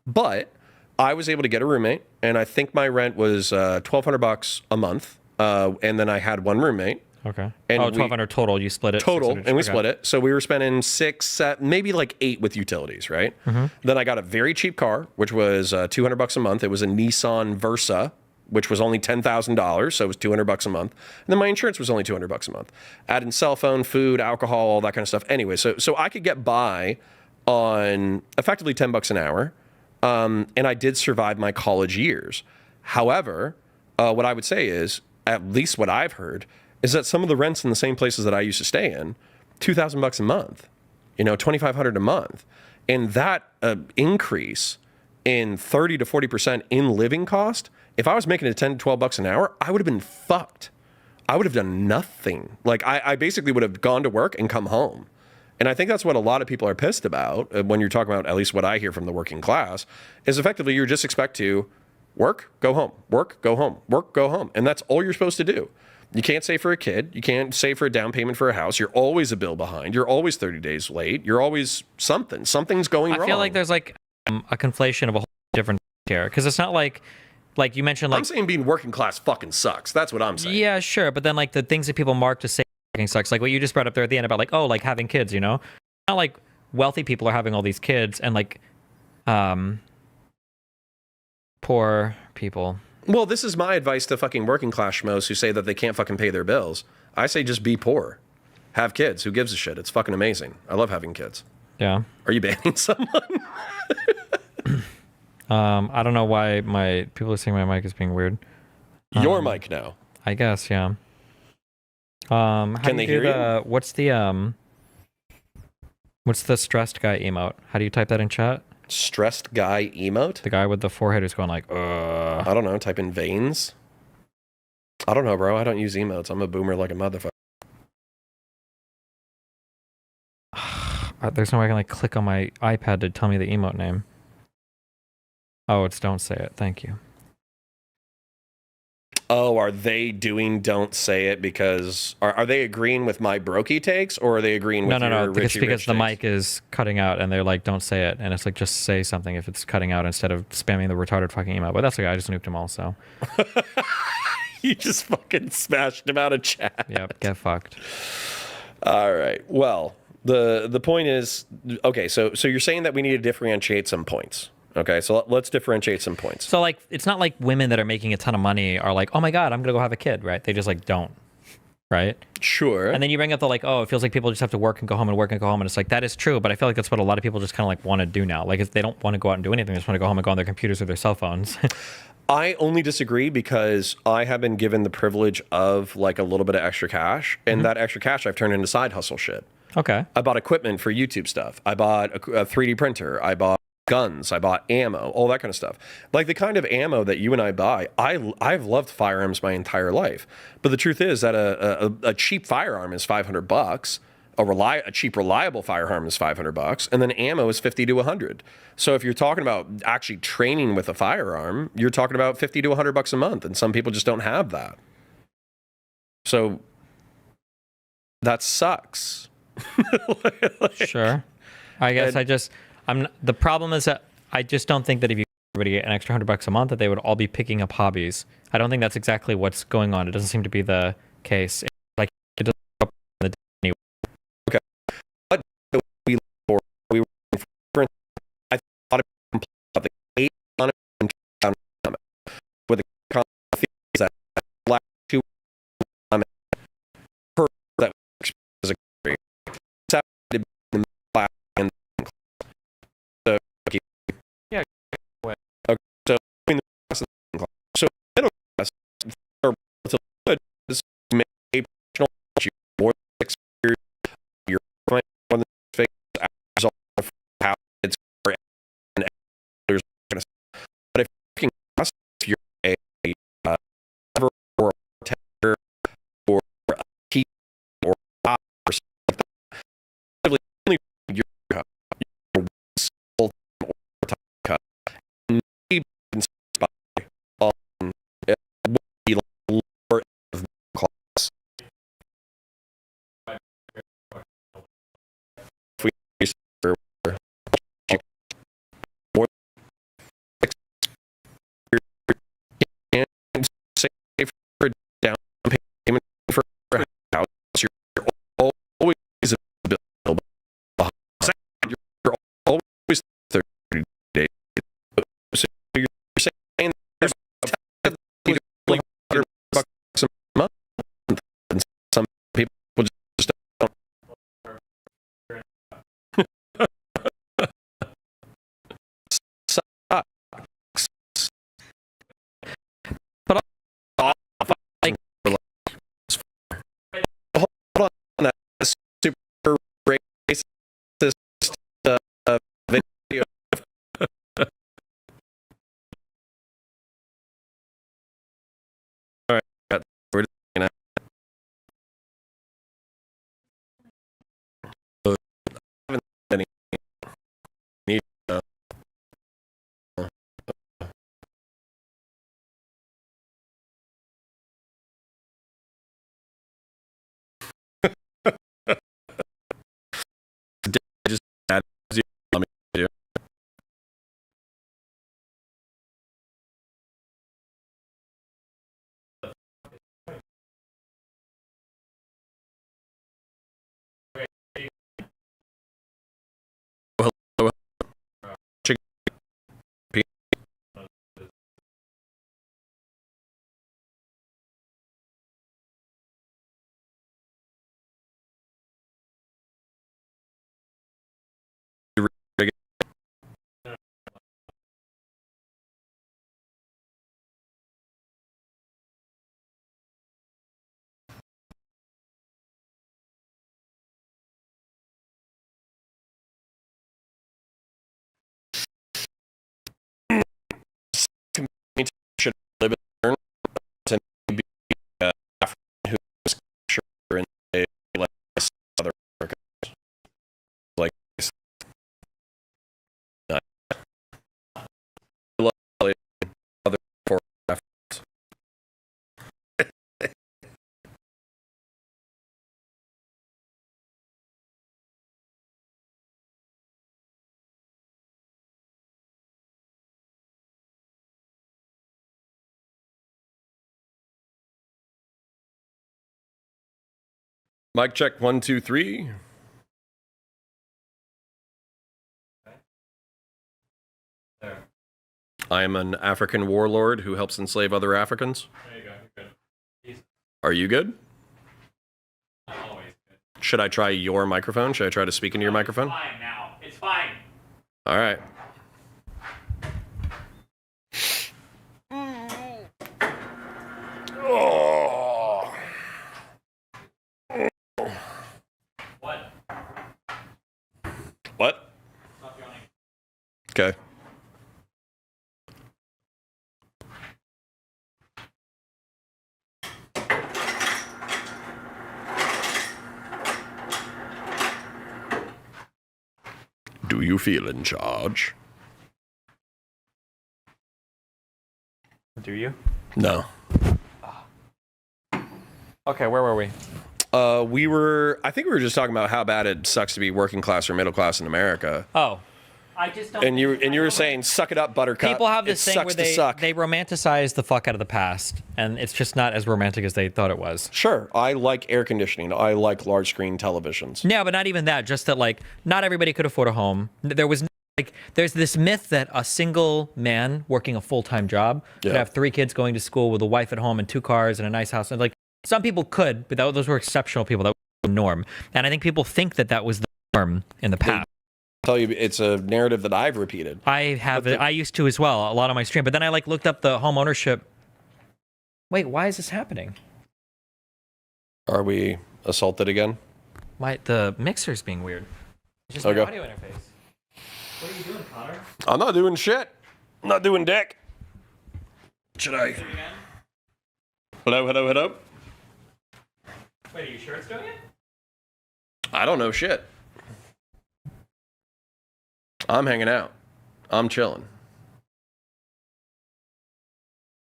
But I was able to get a roommate, and I think my rent was $1,200 a month. And then I had one roommate. Okay. And 1,200 total. You split it. Total, 600. and we Okay. split it. So we were spending 6, 7, maybe like 8 with utilities, right? Mm-hmm. Then I got a very cheap car, which was $200 a month. It was a Nissan Versa, which was only $10,000, so it was $200 a month. And then my insurance was only $200 a month. Add in cell phone, food, alcohol, all that kind of stuff. Anyway, so I could get by on effectively $10 an hour, and I did survive my college years. However, what I would say is, at least what I've heard, is that some of the rents in the same places that I used to stay in, $2,000 a month, $2,500 a month, and that increase in 30 to 40% in living cost. If I was making it 10 to $12 an hour, I would have been fucked. I would have done nothing. Like I basically would have gone to work and come home. And I think that's what a lot of people are pissed about when you're talking about, at least what I hear from the working class, is effectively you're just expect to work, go home, work, go home, work, go home. And that's all you're supposed to do. You can't save for a kid. You can't save for a down payment for a house. You're always a bill behind. You're always 30 days late. You're always something. Something's going wrong. I feel like there's like a conflation of a whole different here because it's not like you mentioned like I'm saying being working class fucking sucks. That's what I'm saying. yeah, sure, but then like the things that people mark to say fucking sucks, like what you just brought up there at the end about like like having kids, Not like wealthy people are having all these kids and like poor people. Well, this is my advice to fucking working class schmoes who say that they can't fucking pay their bills. I say just be poor. Have kids. Who gives a shit? It's fucking amazing. I love having kids. Yeah. Are you banning someone? I don't know why people are saying my mic is being weird. Your mic now. I guess, yeah. How Can do they you do hear you? What's the stressed guy emote? How do you type that in chat? Stressed guy emote? The guy with the forehead who's going like, I don't know. Type in veins. I don't know, bro. I don't use emotes. I'm a boomer like a motherfucker. There's no way I can like click on my iPad to tell me the emote name. Oh, it's don't say it. Thank you. Oh, are they doing don't say it because are they agreeing with my brokey takes, or are they agreeing with No, your because Richie Rich the takes? mic is cutting out, and they're like, "Don't say it," and it's like, just say something if it's cutting out instead of spamming the retarded fucking email. But that's okay. I just nuked them all. So, You just fucking smashed him out of chat. yep, get fucked. All right. Well, the point is, okay, so you're saying that we need to differentiate some points. Okay, so let's differentiate some points. So like, it's not like women that are making a ton of money are like, "Oh my god, I'm gonna go have a kid," right? They just like don't, right? Sure. And then you bring up the like, "Oh, it feels like people just have to work and go home and work and go home," and it's like that is true, but I feel like that's what a lot of people just kind of like want to do now. Like, if they don't want to go out and do anything, they just want to go home and go on their computers or their cell phones. I only disagree because I have been given the privilege of like a little bit of extra cash, and that extra cash I've turned into side hustle shit. Okay. I bought equipment for YouTube stuff. I bought a 3D printer. I bought guns. I bought ammo, all that kind of stuff. Like the kind of ammo that you and I buy, I've loved firearms my entire life. But the truth is that a cheap firearm is $500. A cheap, reliable firearm is $500, and then ammo is 50 to 100. So if you're talking about actually training with a firearm, you're talking about 50 to 100 bucks a month, and some people just don't have that. So that sucks. Sure. I guess the problem is that I just don't think that if you everybody get an extra $100 a month that they would all be picking up hobbies. I don't think that's exactly what's going on. It doesn't seem to be the case. Like it doesn't go up in the day Okay. What do we look for? We were for instance, I thought about the 8 on it with the concept that black two per that is a country. It's happened to be in the black and so Yeah. okay. So between the class and the class. So middle class are relatively good. This may Mic check 1, 2, 3. There. I am an African warlord who helps enslave other Africans. There you go. You're good. Jesus. Are you good? I'm always good. Should I try your microphone? Should I try to speak into your microphone? It's fine now. It's fine. All right. Oh. What? What? Stop yawning. Okay. Do you feel in charge? Do you? No. Okay, where were we? I think we were just talking about how bad it sucks to be working class or middle class in America. Oh. I just don't. And you were saying, suck it up, buttercup. People have this it thing where sucks to suck. they romanticize the fuck out of the past, and it's just not as romantic as they thought it was. Sure, I like air conditioning. I like large screen televisions. Yeah, but not even that. Just that, like, not everybody could afford a home. There's this myth that a single man working a full-time job could have 3 kids going to school with a wife at home and 2 cars and a nice house. And like, some people could, but those were exceptional people. That was the norm. And I think people think that that was the norm in the past. Tell you, it's a narrative that I've repeated. I used to as well, a lot on my stream. But then I looked up the home ownership. Wait, why is this happening? Are we assaulted again? The mixer's being weird. It's just Okay. my audio interface. What are you doing, Connor? I'm not doing shit. I'm not doing dick. Should I? Hello, hello, hello. Wait, are you sure it's doing it? I don't know shit. I'm hanging out. I'm chilling.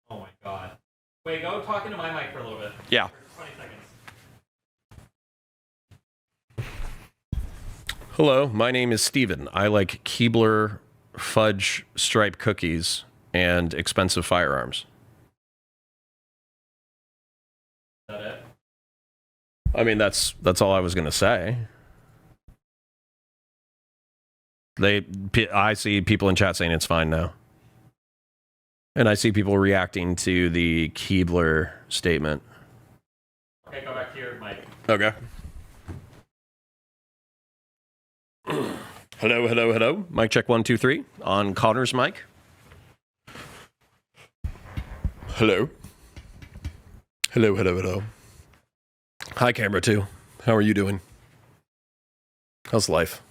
Oh my god. Wait, go talk into my mic for a little bit. Yeah. 20 seconds. Hello, my name is Steven. I like Keebler fudge stripe cookies and expensive firearms. Is that it? I mean, that's all I was going to say. I see people in chat saying it's fine now. And I see people reacting to the Keebler statement. Okay, go back to your mic. Okay. Hello, hello, hello. Mic check 1, 2, 3 on Connor's mic. Hello. Hello, hello, hello. Hi, camera 2. How are you doing? How's life?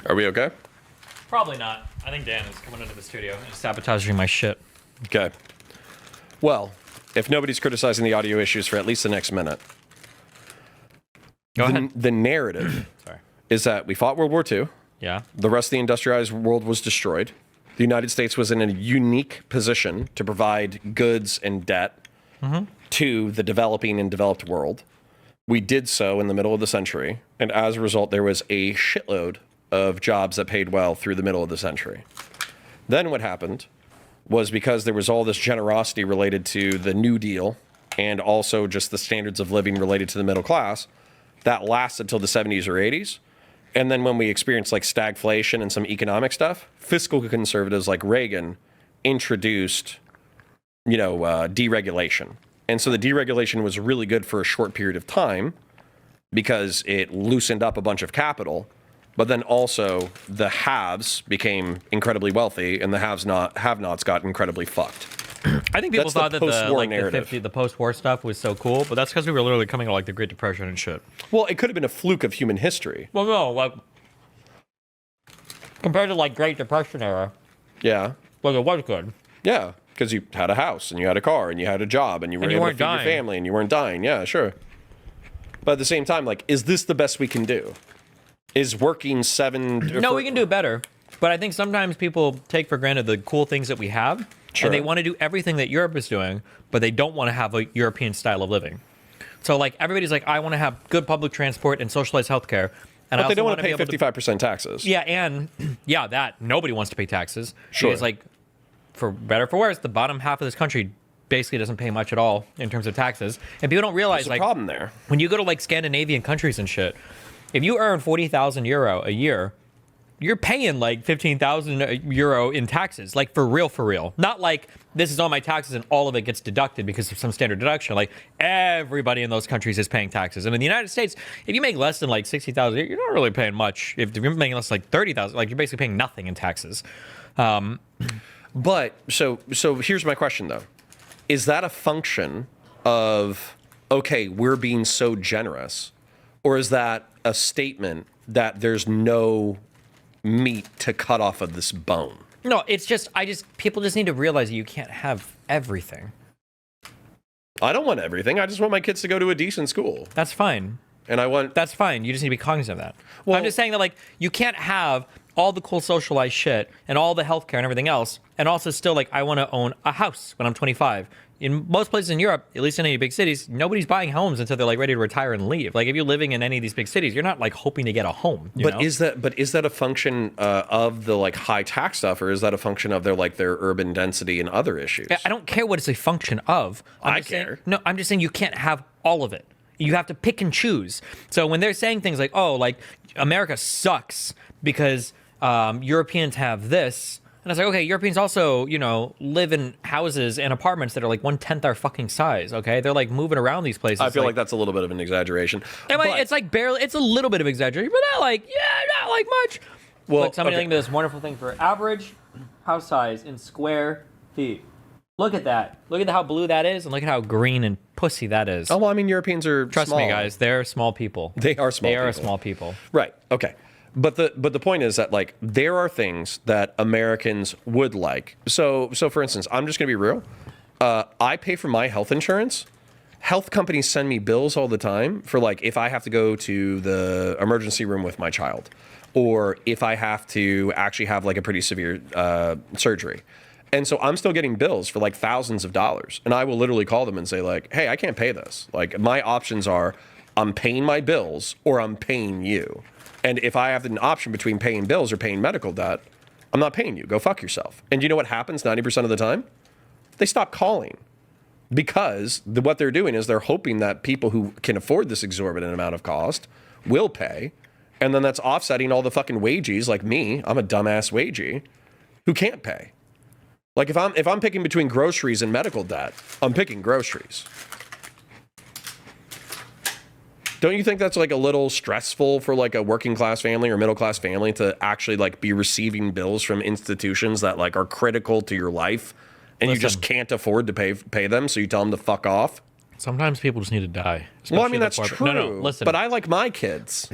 Are we okay? Probably not. I think Dan is coming into the studio and sabotaging my shit. Okay. Well, if nobody's criticizing the audio issues for at least the next minute, Go ahead. the narrative Sorry. is that we fought World War II. Yeah. The rest of the industrialized world was destroyed. The United States was in a unique position to provide goods and debt to the developing and developed world. We did so in the middle of the century, and as a result, there was a shitload of jobs that paid well through the middle of the century. Then what happened was, because there was all this generosity related to the New Deal and also just the standards of living related to the middle class, that lasted till the 70s or 80s. And then when we experienced like stagflation and some economic stuff, fiscal conservatives like Reagan introduced, deregulation. And so the deregulation was really good for a short period of time because it loosened up a bunch of capital. But then also the haves became incredibly wealthy, and the have-nots got incredibly fucked. I think people That's thought the that post-war narrative. the post-war stuff was so cool, but that's because we were literally coming out of like the Great Depression and shit. Well, it could have been a fluke of human history. Well, no, like compared to like Great Depression era, Yeah. well, it was good. Yeah, because you had a house, and you had a car, and you had a job, and you were And you able to weren't feed your dying. family, and you weren't dying. Yeah, sure. But at the same time, like, is this the best we can do? Is working No, we can do better. But I think sometimes people take for granted the cool things that we have, Sure. and they want to do everything that Europe is doing, but they don't want to have a European style of living. So like everybody's like, I want to have good public transport and socialized healthcare, And But I they don't also want to pay be able 55% taxes. Yeah, and yeah, that nobody wants to pay taxes. Sure. Because, like, for better or for worse, the bottom half of this country basically doesn't pay much at all in terms of taxes. And people don't realize, There's a problem there. when you go to like Scandinavian countries and shit, if you earn 40,000 euro a year, you're paying like 15,000 euro in taxes, like for real. Not like this is all my taxes and all of it gets deducted because of some standard deduction. Like everybody in those countries is paying taxes. And in the United States, if you make less than like 60,000, you're not really paying much. If you're making less like 30,000, like you're basically paying nothing in taxes. But so here's my question though. Is that a function of, okay, we're being so generous, or is that a statement that there's no meat to cut off of this bone? No, it's just, people just need to realize that you can't have everything. I don't want everything. I just want my kids to go to a decent school. That's fine. And I want... That's fine. You just need to be cognizant of that. Well, I'm just saying that, like, you can't have all the cool socialized shit and all the healthcare and everything else, and also still, like, I want to own a house when I'm 25. In most places in Europe, at least in any big cities, nobody's buying homes until they're like ready to retire and leave. Like if you're living in any of these big cities, you're not like hoping to get a home. You know? Is that a function of the like high tax stuff, or is that a function of their urban density and other issues? I don't care what it's a function of. I care. I'm just saying you can't have all of it. You have to pick and choose. So when they're saying things like, oh, like America sucks because Europeans have this. And I was like, okay, Europeans also, live in houses and apartments that are like 1/10 our fucking size, okay? They're like moving around these places. I feel like that's a little bit of an exaggeration. It's like barely, it's a little bit of exaggeration, but not like much. Well, Look, somebody think of this wonderful thing for average house size in square feet. Look at that. Look at how blue that is, and look at how green and pussy that is. Oh, well, I mean, Europeans are Trust small. me, guys, they're small people. They are small people. They are small people. Right, okay. But the point is that like there are things that Americans would like. So for instance, I'm just gonna be real. I pay for my health insurance. Health companies send me bills all the time for like if I have to go to the emergency room with my child, or if I have to actually have like a pretty severe surgery. And so I'm still getting bills for like thousands of dollars. And I will literally call them and say like, hey, I can't pay this. Like my options are I'm paying my bills or I'm paying you. And if I have an option between paying bills or paying medical debt, I'm not paying you. Go fuck yourself. And you know what happens 90% of the time? They stop calling. Because what they're doing is they're hoping that people who can afford this exorbitant amount of cost will pay. And then that's offsetting all the fucking wages like me. I'm a dumbass wagey who can't pay. Like if I'm picking between groceries and medical debt, I'm picking groceries. Don't you think that's like a little stressful for like a working class family or middle class family to actually like be receiving bills from institutions that like are critical to your life and you just can't afford to pay them, so you tell them to fuck off? Sometimes people just need to die. Well, I mean, that's true. No, listen. But I like my kids.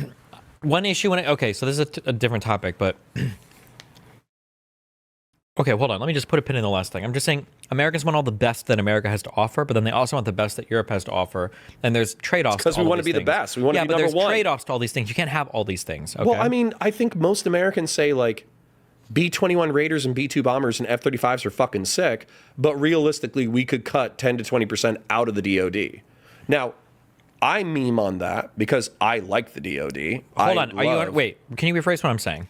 One issue okay, so this is a different topic, but okay, hold on. Let me just put a pin in the last thing. I'm just saying Americans want all the best that America has to offer, but then they also want the best that Europe has to offer. And there's trade-offs. Because we want to be the best. We want to be number one. Yeah, but there's trade-offs to all these things. You can't have all these things. Okay? Well, I mean, I think most Americans say like B-21 Raiders and B-2 bombers and F-35s are fucking sick, but realistically, we could cut 10 to 20% out of the DoD. Now, I meme on that because I like the DoD. Hold on. Wait, can you rephrase what I'm saying?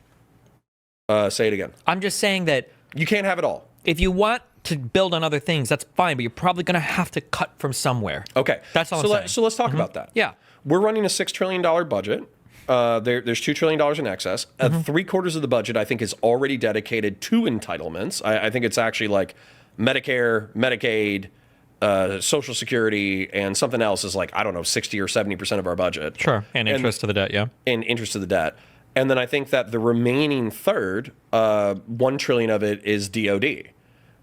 Say it again. I'm just saying that you can't have it all. If you want to build on other things, that's fine, but you're probably going to have to cut from somewhere. Okay. That's all I'm saying. So let's talk about that. Yeah. We're running a $6 trillion budget. There's $2 trillion in excess. 3/4 of the budget, I think, is already dedicated to entitlements. I think it's actually like Medicare, Medicaid, Social Security, and something else is like, I don't know, 60 or 70% of our budget. Sure. And interest to the debt, yeah. And interest to the debt. And then I think that the remaining third, $1 trillion of it is DoD.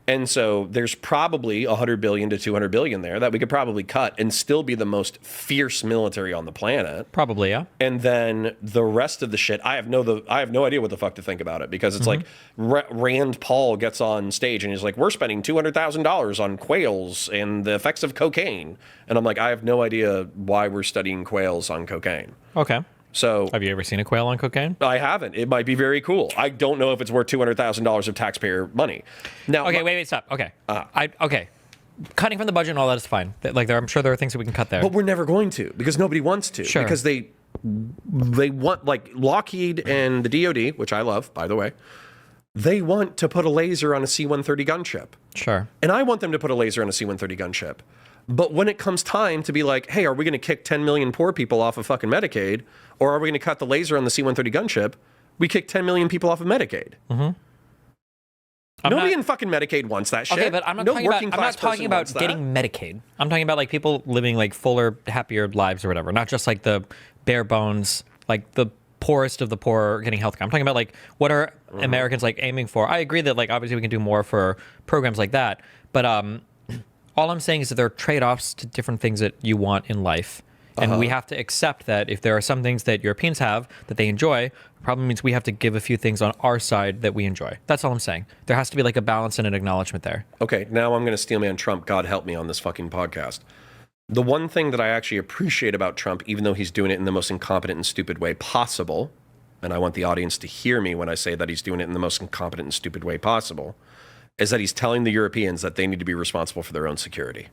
And so there's probably $100 billion to $200 billion there that we could probably cut and still be the most fierce military on the planet. Probably, yeah. And then the rest of the shit, I have no idea what the fuck to think about it, because it's like Rand Paul gets on stage and he's like, we're spending $200,000 on quails and the effects of cocaine. And I'm like, I have no idea why we're studying quails on cocaine. Okay. So, have you ever seen a quail on cocaine? I haven't. It might be very cool. I don't know if it's worth $200,000 of taxpayer money. Now, okay, wait, stop. Okay, okay, cutting from the budget and all that is fine. Like, I'm sure there are things that we can cut there. But we're never going to, because nobody wants to. Sure. Because they want, like Lockheed and the DoD, which I love, by the way, they want to put a laser on a C-130 gunship. Sure. And I want them to put a laser on a C-130 gunship. But when it comes time to be like, hey, are we going to kick 10 million poor people off of fucking Medicaid? Or are we going to cut the laser on the C-130 gunship? We kick 10 million people off of Medicaid. Mm-hmm. Nobody in fucking Medicaid wants that shit. Okay, but I'm not talking about getting Medicaid. I'm talking about like people living like fuller, happier lives or whatever. Not just like the bare bones, like the poorest of the poor getting healthcare. I'm talking about like what are Americans like aiming for. I agree that like obviously we can do more for programs like that, but all I'm saying is that there are trade-offs to different things that you want in life. And we have to accept that if there are some things that Europeans have that they enjoy, probably means we have to give a few things on our side that we enjoy. That's all I'm saying. There has to be like a balance and an acknowledgement there. Okay, now I'm going to steelman Trump. God help me on this fucking podcast. The one thing that I actually appreciate about Trump, even though he's doing it in the most incompetent and stupid way possible, and I want the audience to hear me when I say that he's doing it in the most incompetent and stupid way possible, is that he's telling the Europeans that they need to be responsible for their own security.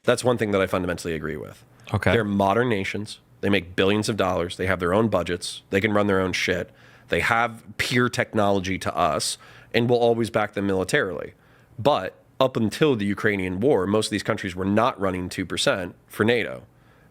That's one thing that I fundamentally agree with. Okay. They're modern nations. They make billions of dollars. They have their own budgets. They can run their own shit. They have peer technology to us, and we'll always back them militarily. But up until the Ukrainian war, most of these countries were not running 2% for NATO.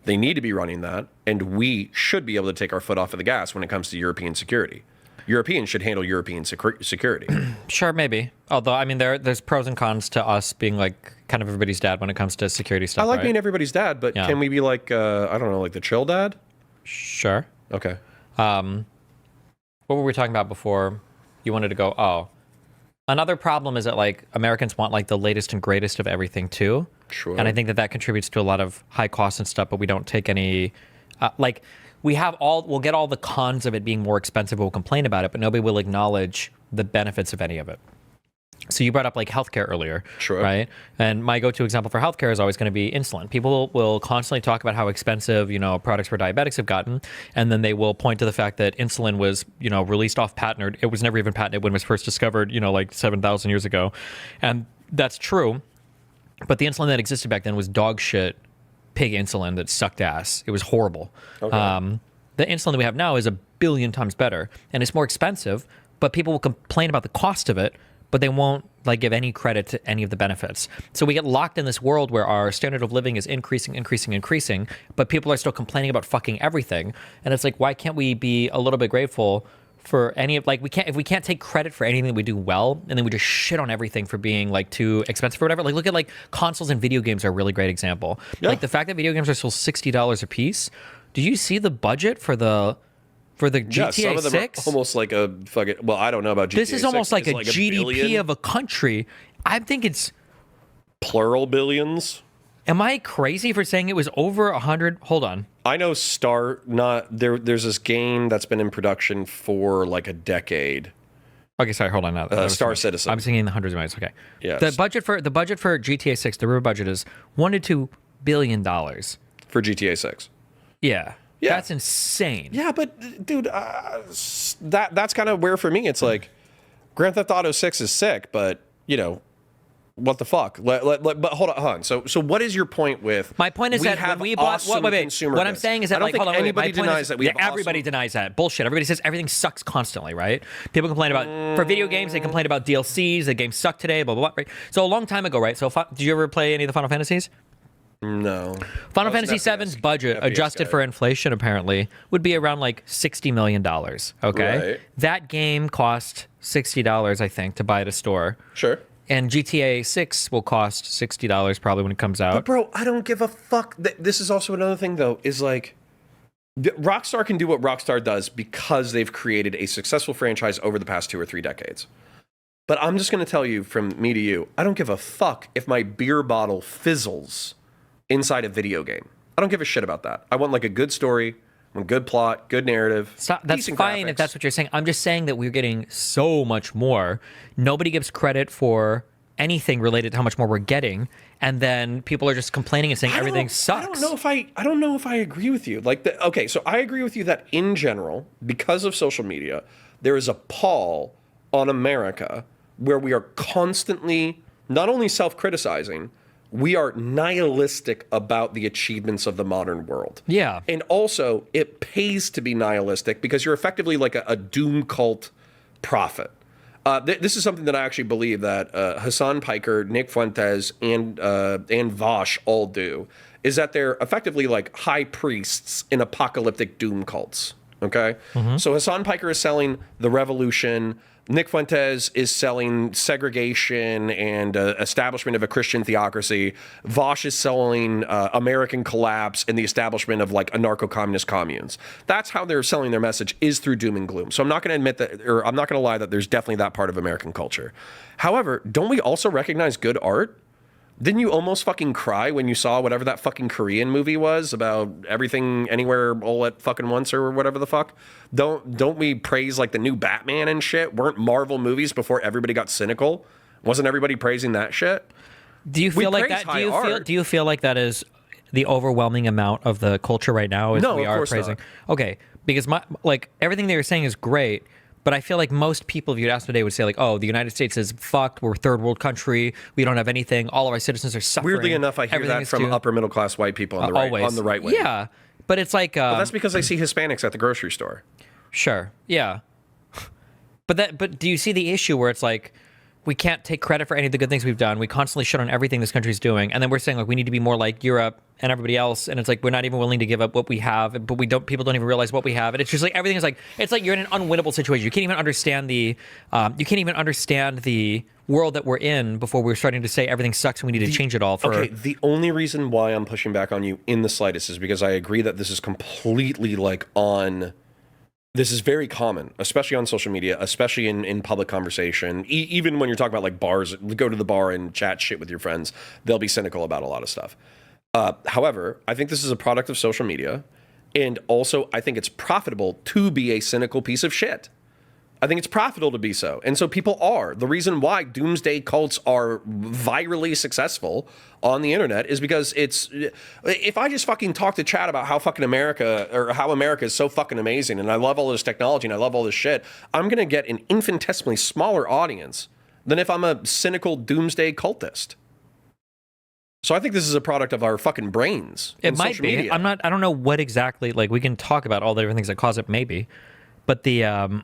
They need to be running that, and we should be able to take our foot off of the gas when it comes to European security. Europeans should handle European security. Sure, maybe. Although, I mean, there's pros and cons to us being like kind of everybody's dad when it comes to security stuff. I like right? being everybody's dad, but can we be like, I don't know, like the chill dad? Sure. Okay. What were we talking about before? You wanted to go, another problem is that like Americans want like the latest and greatest of everything too. Sure. And I think that contributes to a lot of high costs and stuff, but we don't take any, we'll get all the cons of it being more expensive. We'll complain about it, but nobody will acknowledge the benefits of any of it. So you brought up like healthcare earlier, sure, right? And my go-to example for healthcare is always going to be insulin. People will constantly talk about how expensive, products for diabetics have gotten, and then they will point to the fact that insulin was, released off patent, or it was never even patented when it was first discovered, like 7,000 years ago, and that's true. But the insulin that existed back then was dog shit, pig insulin that sucked ass. It was horrible. Okay. The insulin that we have now is 1 billion times better, and it's more expensive. But people will complain about the cost of it, but they won't give any credit to any of the benefits. So we get locked in this world where our standard of living is increasing, but people are still complaining about fucking everything. And it's like, why can't we be a little bit grateful for any of if we can't take credit for anything that we do well, and then we just shit on everything for being too expensive or whatever. Look at consoles and video games are a really great example. Yeah. The fact that video games are still $60 a piece. Do you see the budget for the GTA some of them 6? Are almost like a fucking. Well, I don't know about GTA 6. This is almost like a GDP of a country. I think it's plural billions. Am I crazy for saying it was over 100? Hold on. I know there's this game that's been in production for like a decade. Okay, sorry, hold on. Star Citizen. I'm thinking the hundreds of millions. Okay. Yes. The budget for GTA 6, the real budget is $1 to $2 billion for GTA 6. Yeah. That's insane. Yeah, but dude, that's kind of where for me it's like Grand Theft Auto 6 is sick, but what the fuck? But hold on. So what is your point with? My point is that when we bought awesome what I'm saying is that anybody denies that we have everybody denies that bullshit. Everybody says everything sucks constantly, right? People complain about for video games. They complain about DLCs. The game sucked today. Blah blah blah. Right? So a long time ago, right? So did you ever play any of the Final Fantasies? No. Final Fantasy VII's budget, adjusted for inflation, apparently, would be around $60 million. Okay, right. That game cost $60, I think, to buy at a store. Sure. And GTA 6 will cost $60 probably when it comes out. But bro, I don't give a fuck. This is also another thing, though, is Rockstar can do what Rockstar does because they've created a successful franchise over the past 2 or 3 decades. But I'm just going to tell you from me to you, I don't give a fuck if my beer bottle fizzles inside a video game. I don't give a shit about that. I want a good story, a good plot, good narrative. That's fine if that's what you're saying. I'm just saying that we're getting so much more. Nobody gives credit for anything related to how much more we're getting, and then people are just complaining and saying everything sucks. I don't know if I agree with you. Okay, so I agree with you that in general, because of social media, there is a pall on America where we are constantly not only self-criticizing, we are nihilistic about the achievements of the modern world. Yeah. And also, it pays to be nihilistic because you're effectively like a doom cult prophet. This is something that I actually believe that Hassan Piker, Nick Fuentes, and Vosh all do, is that they're effectively like high priests in apocalyptic doom cults. Okay? So Hassan Piker is selling the revolution. Nick Fuentes is selling segregation and establishment of a Christian theocracy. Vosh is selling American collapse and the establishment of like anarcho-communist communes. That's how they're selling their message, is through doom and gloom. So I'm not going to admit that, or I'm not going to lie that there's definitely that part of American culture. However, don't we also recognize good art? Didn't you almost fucking cry when you saw whatever that fucking Korean movie was about everything, anywhere, all at fucking once, or whatever the fuck? Don't we praise like the new Batman and shit? Weren't Marvel movies before everybody got cynical? Wasn't everybody praising that shit? Do you feel like that? Do you feel like that is the overwhelming amount of the culture right now? Is No, we of are course praising. not. Okay, because everything they were saying is great. But I feel like most people, if you'd ask today, would say like, "Oh, the United States is fucked. We're a third world country. We don't have anything. All of our citizens are suffering." Weirdly enough, I hear that from upper middle class white people on the right, always. on the right wing. Yeah, but it's like Well, that's because they see Hispanics at the grocery store. sure, yeah. But do you see the issue where it's like we can't take credit for any of the good things we've done? We constantly shit on everything this country's doing, and then we're saying like we need to be more like Europe and everybody else, and it's like we're not even willing to give up what we have, but people don't even realize what we have, and it's just like everything is like it's like you're in an unwinnable situation. You can't even understand the world that we're in before we're starting to say everything sucks and we need to change it all. Okay, the only reason why I'm pushing back on you in the slightest is because I agree that this is completely like on. This is very common, especially on social media, especially in public conversation. Even when you're talking about like bars, go to the bar and chat shit with your friends, they'll be cynical about a lot of stuff. However, I think this is a product of social media, and also I think it's profitable to be a cynical piece of shit. I think it's profitable to be so. And so people are. The reason why doomsday cults are virally successful on the internet is because it's, if I just fucking talk to Chad about how fucking America, or how America is so fucking amazing, and I love all this technology and I love all this shit, I'm going to get an infinitesimally smaller audience than if I'm a cynical doomsday cultist. So I think this is a product of our fucking brains. It might be. Media. I don't know what exactly, like we can talk about all the different things that cause it, maybe. But the,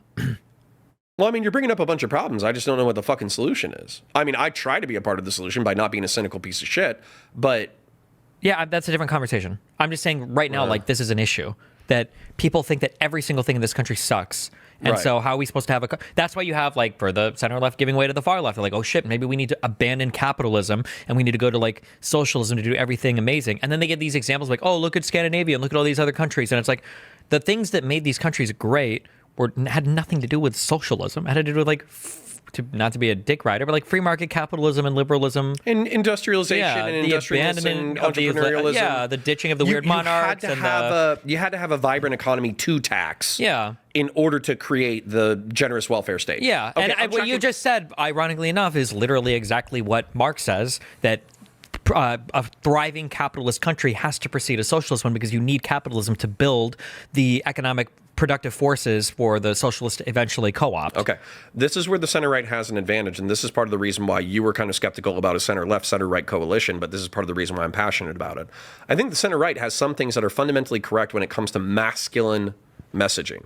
Well, I mean, you're bringing up a bunch of problems. I just don't know what the fucking solution is. I mean, I try to be a part of the solution by not being a cynical piece of shit, but... Yeah, that's a different conversation. I'm just saying right now, like, this is an issue. That people think that every single thing in this country sucks. And so how are we supposed to have a... That's why you have, like, for the center left giving way to the far left. They're like, oh, shit, maybe we need to abandon capitalism and we need to go to, like, socialism to do everything amazing. And then they get these examples like, oh, look at Scandinavia and look at all these other countries. And it's like, the things that made these countries great had nothing to do with socialism. It had to do with like, not to be a dick rider, but like free market capitalism and liberalism. And industrialization and industrialism and entrepreneurialism. The ditching of the weird monarchs. You had to have a vibrant economy to tax in order to create the generous welfare state. Yeah, okay, and what you just said, ironically enough, is literally exactly what Marx says, that a thriving capitalist country has to precede a socialist one because you need capitalism to build the economic productive forces for the socialist to eventually co-opt. Okay. This is where the center-right has an advantage, and this is part of the reason why you were kind of skeptical about a center-left, center-right coalition, but this is part of the reason why I'm passionate about it. I think the center-right has some things that are fundamentally correct when it comes to masculine messaging.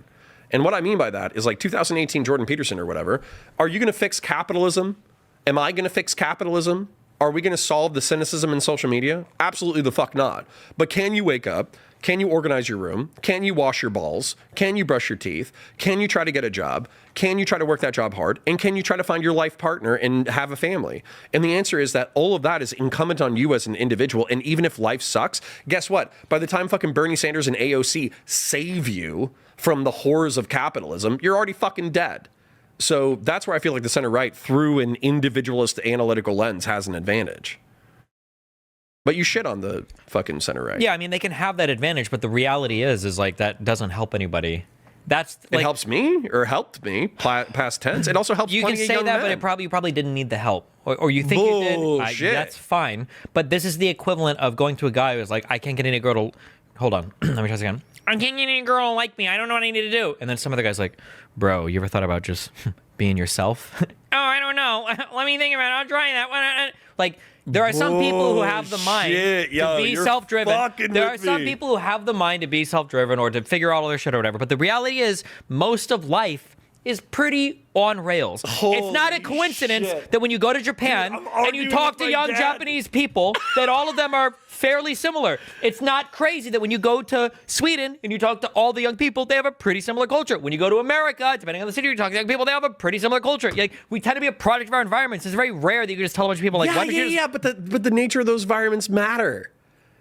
And what I mean by that is like 2018 Jordan Peterson or whatever. Are you going to fix capitalism? Am I going to fix capitalism? Are we going to solve the cynicism in social media? Absolutely the fuck not. But can you wake up? Can you organize your room? Can you wash your balls? Can you brush your teeth? Can you try to get a job? Can you try to work that job hard? And can you try to find your life partner and have a family? And the answer is that all of that is incumbent on you as an individual. And even if life sucks, guess what? By the time fucking Bernie Sanders and AOC save you from the horrors of capitalism, you're already fucking dead. So that's where I feel like the center-right, through an individualist analytical lens, has an advantage. But you shit on the fucking center-right. Yeah, I mean, they can have that advantage, but the reality is like that doesn't help anybody. That's like, it helps me, or helped me, past tense. It also helps you plenty can of say young that, men. but you probably didn't need the help. Or you think you did. That's fine. But this is the equivalent of going to a guy who's like, I can't get any girl to... Hold on. Let me try this again. I can't get any girl to like me. I don't know what I need to do. And then some other guy's like, bro, you ever thought about just being yourself? I don't know. Let me think about it. I'll try that one. Like, there are some people who have the mind to be self-driven. There are some people who have the mind to be self-driven or to figure out all their shit or whatever. But the reality is, most of life is pretty on rails. It's not a coincidence that when you go to Japan and you talk to young Japanese people, that all of them are fairly similar. It's not crazy that when you go to Sweden and you talk to all the young people, they have a pretty similar culture. When you go to America, depending on the city you talk to young people, they have a pretty similar culture. Like, we tend to be a product of our environments. It's very rare that you can just tell a bunch of people, like, but the nature of those environments matter.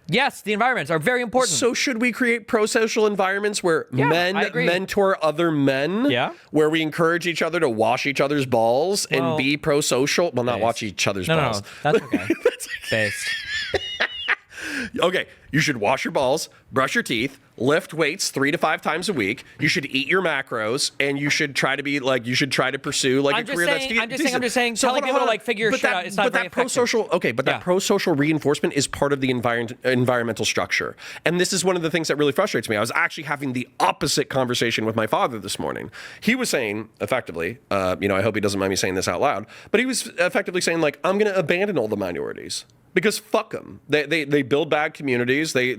Yes, the environments are very important. So should we create pro-social environments where men mentor other men? Yeah. Where we encourage each other to wash each other's balls and be pro-social? Well, not wash each other's balls. No, that's okay. Based. Okay, you should wash your balls, brush your teeth, lift weights 3 to 5 times a week. You should eat your macros, and you should try to be like, you should try to pursue like a career that's decent. I'm just saying, telling people to like figure shit out. It's not very pro-social. Okay, but that pro-social reinforcement is part of the environmental structure, and this is one of the things that really frustrates me. I was actually having the opposite conversation with my father this morning. He was saying, effectively, I hope he doesn't mind me saying this out loud, but he was effectively saying, like, I'm going to abandon all the minorities. Because fuck them. They build bad communities. They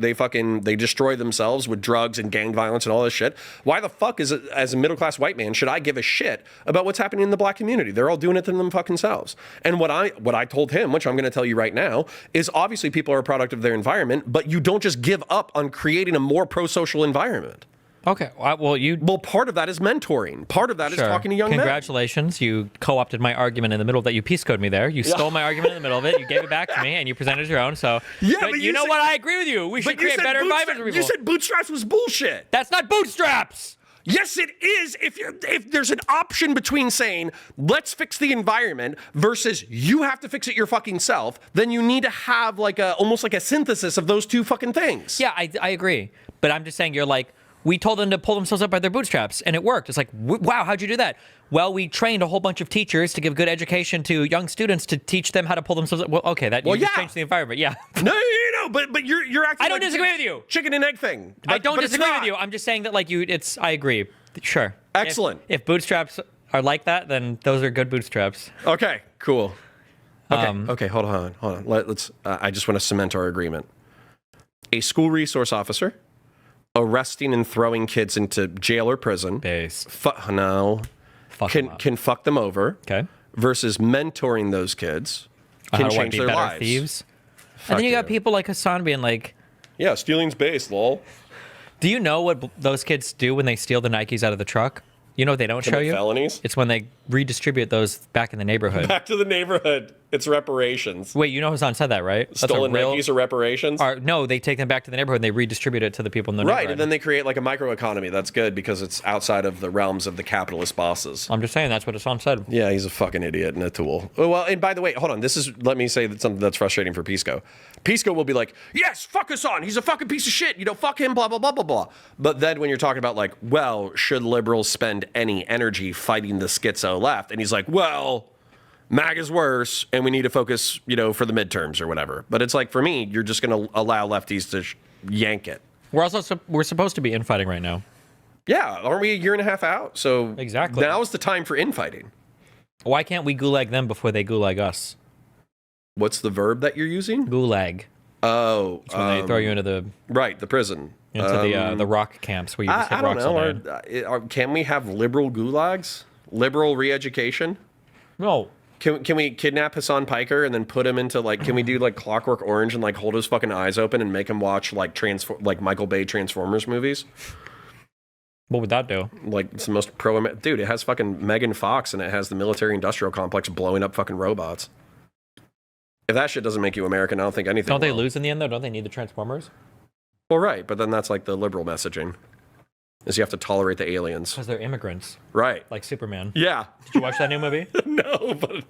destroy themselves with drugs and gang violence and all this shit. Why the fuck as a middle class white man should I give a shit about what's happening in the black community? They're all doing it to them fucking selves. And what I told him, which I'm going to tell you right now, is obviously people are a product of their environment, but you don't just give up on creating a more pro-social environment. Okay. Well, part of that is mentoring. Part of that is talking to young men. Congratulations. You co-opted my argument in the middle of that. You peace code me there. You stole my argument in the middle of it. You gave it back to me, and you presented your own. So, but you know what? I agree with you. We should create better environments for people. You said bootstraps was bullshit. That's not bootstraps. Yes, it is. If there's an option between saying, let's fix the environment versus you have to fix it your fucking self, then you need to have almost like a synthesis of those two fucking things. Yeah, I agree. But I'm just saying, you're like, we told them to pull themselves up by their bootstraps, and it worked. It's like, wow, how'd you do that? Well, we trained a whole bunch of teachers to give good education to young students to teach them how to pull themselves up. Well, okay, just changed the environment. Yeah. No, but you're acting. I don't disagree with you. Chicken and egg thing. I don't disagree with you. I'm just saying that I agray. Sure. Excellent. If bootstraps are like that, then those are good bootstraps. Okay, cool. Okay, hold on. Let's. I just want to cement our agreement. A school resource officer arresting and throwing kids into jail or prison. Base. Can fuck them over. Okay. Versus mentoring those kids can change their lives. Thieves. And then you got people like Hassan being like, yeah, stealing's base, lol. Do you know what those kids do when they steal the Nikes out of the truck? You know what they don't show you? Felonies? It's when they redistribute those back in the neighborhood. Back to the neighborhood. It's reparations. Wait, you know Hassan said that, right? Stolen Nikes are reparations? No, they take them back to the neighborhood and they redistribute it to the people in the neighborhood. Right, and then they create like a microeconomy. That's good because it's outside of the realms of the capitalist bosses. I'm just saying that's what Hassan said. Yeah, he's a fucking idiot and a tool. Well, and by the way, hold on. Let me say that something that's frustrating for Pisco. Pisco will be like, yes, fuck Hassan. He's a fucking piece of shit. Fuck him, blah, blah, blah, blah, blah. But then when you're talking about like, well, should liberals spend any energy fighting the schizo left? And he's like, well, MAGA's worse, and we need to focus, for the midterms or whatever. But it's like, for me, you're just going to allow lefties to yank it. We're supposed to be infighting right now. Yeah, aren't we a year and a half out? So exactly. Now is the time for infighting. Why can't we gulag them before they gulag us? What's the verb that you're using? Gulag. Oh. It's when they throw you into the prison. Into the rock camps where you just hit rocks all day. Can we have liberal gulags? Liberal re-education? No. Can we kidnap Hassan Piker and then put him into can we do Clockwork Orange and hold his fucking eyes open and make him watch Michael Bay Transformers movies? What would that do? It's the most dude, it has fucking Megan Fox and it has the military industrial complex blowing up fucking robots. If that shit doesn't make you American, I don't think anything. Don't they lose in the end though? Don't they need the Transformers? Well, right, but then that's the liberal messaging. Is you have to tolerate the aliens. Because they're immigrants. Right. Like Superman. Yeah. Did you watch that new movie? No, but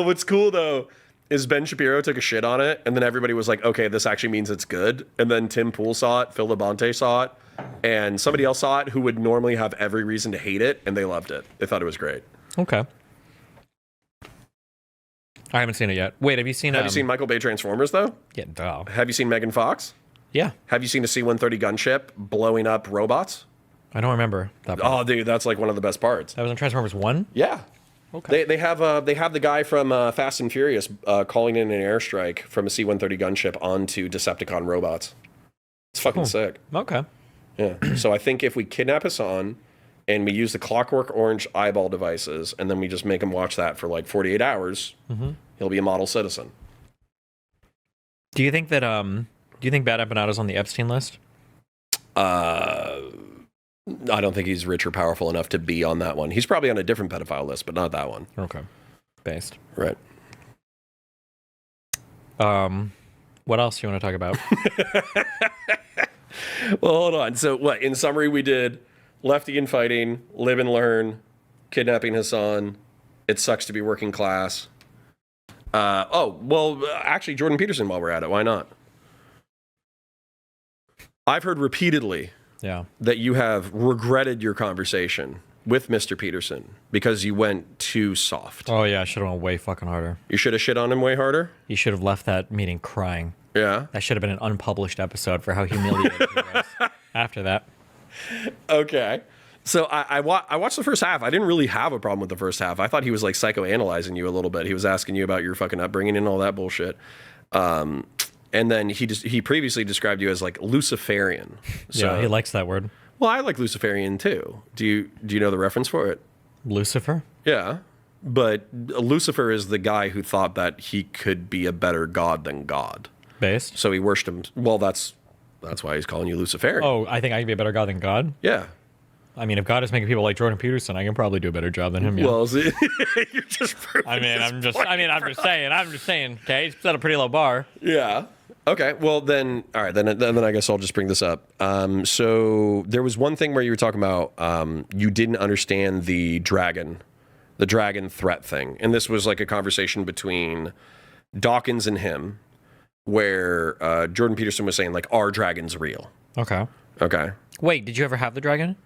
what's cool though is Ben Shapiro took a shit on it, and then everybody was like, okay, this actually means it's good. And then Tim Pool saw it, Phil Labonte saw it, and somebody else saw it who would normally have every reason to hate it, and they loved it. They thought it was great. Okay. I haven't seen it yet. Wait, have you seen Michael Bay Transformers though? Yeah, duh. Have you seen Megan Fox? Yeah. Have you seen a C-130 gunship blowing up robots? I don't remember that part. Oh, dude, that's one of the best parts. That was in Transformers 1? Yeah. They have the guy from Fast and Furious calling in an airstrike from a C-130 gunship onto Decepticon robots. It's fucking sick. Okay. Yeah. So I think if we kidnap Hassan and we use the Clockwork Orange eyeball devices, and then we just make him watch that for like 48 hours, he'll be a model citizen. Do you think that Bad Empanada's on the Epstein list? I don't think he's rich or powerful enough to be on that one. He's probably on a different pedophile list, but not that one. Okay. Based. Right. What else do you want to talk about? Well, hold on. So what, in summary, we did lefty infighting, live and learn, kidnapping Hassan, it sucks to be working class. Actually, Jordan Peterson, while we're at it, why not? I've heard repeatedly that you have regretted your conversation with Mr. Peterson because you went too soft. Oh, yeah, I should have went way fucking harder. You should have shit on him way harder? You should have left that meeting crying. Yeah? That should have been an unpublished episode for how humiliated he was after that. Okay. So I watched the first half. I didn't really have a problem with the first half. I thought he was like psychoanalyzing you a little bit. He was asking you about your fucking upbringing and all that bullshit. And then he previously described you as like Luciferian. So, yeah, he likes that word. Well, I like Luciferian too. Do you know the reference for it? Lucifer? Yeah. But Lucifer is the guy who thought that he could be a better god than God. Based? So he worshipped him. Well, that's why he's calling you Luciferian. Oh, I think I can be a better God than God? Yeah. I mean, if God is making people like Jordan Peterson, I can probably do a better job than him. Yeah. Well, see, you're just. I'm just saying. Okay, he's set a pretty low bar. Yeah. Okay. Well, then, all right. Then I guess I'll just bring this up. So there was one thing where you were talking about you didn't understand the dragon threat thing, and this was like a conversation between Dawkins and him, where Jordan Peterson was saying like, "Are dragons real?" Okay. Okay. Wait, did you ever have the dragon?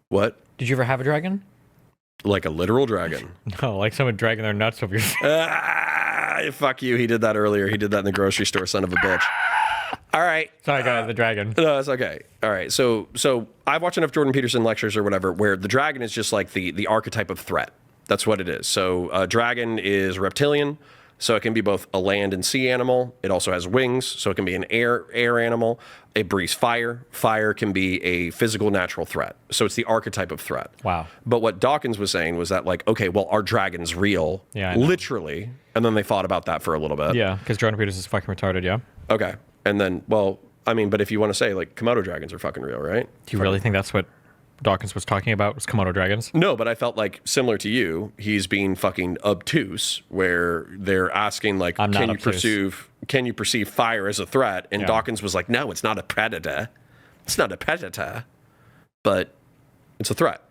What? Did you ever have a dragon? Like a literal dragon? No, like someone dragging their nuts over your face. Fuck you. He did that earlier. He did that in the grocery store, son of a bitch. All right. Sorry, guys, the dragon. No, it's okay. All right. So I've watched enough Jordan Peterson lectures or whatever where the dragon is just like the archetype of threat. That's what it is. So a dragon is reptilian. So it can be both a land and sea animal. It also has wings, so it can be an air animal. It breathes fire. Fire can be a physical, natural threat. So it's the archetype of threat. Wow. But what Dawkins was saying was that, like, okay, well, are dragons real? Yeah, literally. And then they thought about that for a little bit. Yeah, because Jordan Peterson's fucking retarded, yeah? Okay. And then, well, I mean, but if you want to say, like, Komodo dragons are fucking real, right? Do you really think that's what Dawkins was talking about, was Komodo dragons? No, but I felt like, similar to you, he's being fucking obtuse, where they're asking, like, can you perceive fire as a threat? And Dawkins was like, no, it's not a predator. It's not a predator, but it's a threat,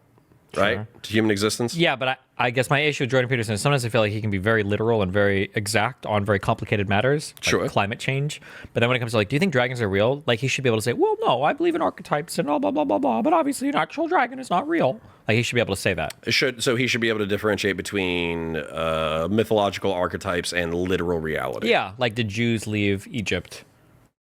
right? To human existence. Yeah, but I guess my issue with Jordan Peterson is sometimes I feel like he can be very literal and very exact on very complicated matters, like climate change. But then when it comes to, like, do you think dragons are real? Like, he should be able to say, well, no, I believe in archetypes and blah, blah, blah, blah, blah, but obviously an actual dragon is not real. Like, he should be able to say that. So he should be able to differentiate between mythological archetypes and literal reality. Yeah, like, did Jews leave Egypt?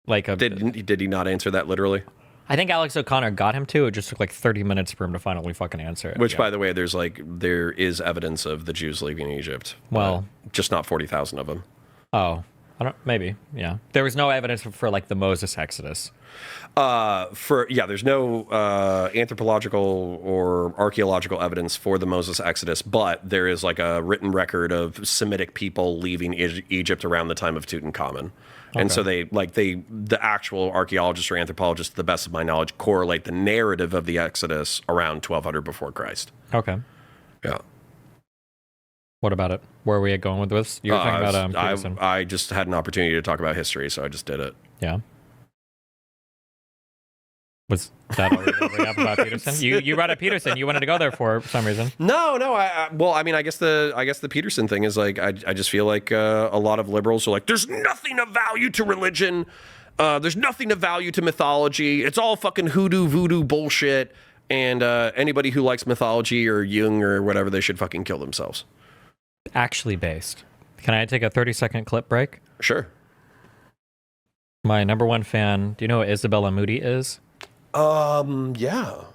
Like, did he not answer that literally? I think Alex O'Connor got him to. It just took like 30 minutes for him to finally fucking answer it. Which, by the way, there is evidence of the Jews leaving Egypt. Well, just not 40,000 of them. Oh, maybe. Yeah. There was no evidence for like the Moses Exodus. There's no anthropological or archaeological evidence for the Moses Exodus, but there is like a written record of Semitic people leaving Egypt around the time of Tutankhamun. And so the actual archaeologists or anthropologists, to the best of my knowledge, correlate the narrative of the Exodus around 1200 before Christ. Okay. Yeah. What about it? Where are we going with this? You were talking about Peterson. I just had an opportunity to talk about history, so I just did it. Yeah. Was that all we were bringing up about Peterson? You brought up Peterson. You wanted to go there for some reason. No. I guess the Peterson thing is like I just feel like a lot of liberals are like, there's nothing of value to religion. There's nothing of value to mythology. It's all fucking hoodoo voodoo bullshit. And anybody who likes mythology or Jung or whatever, they should fucking kill themselves. Actually based. Can I take a 30-second clip break? Sure. My number one fan. Do you know who Isabella Moody is? Yeah.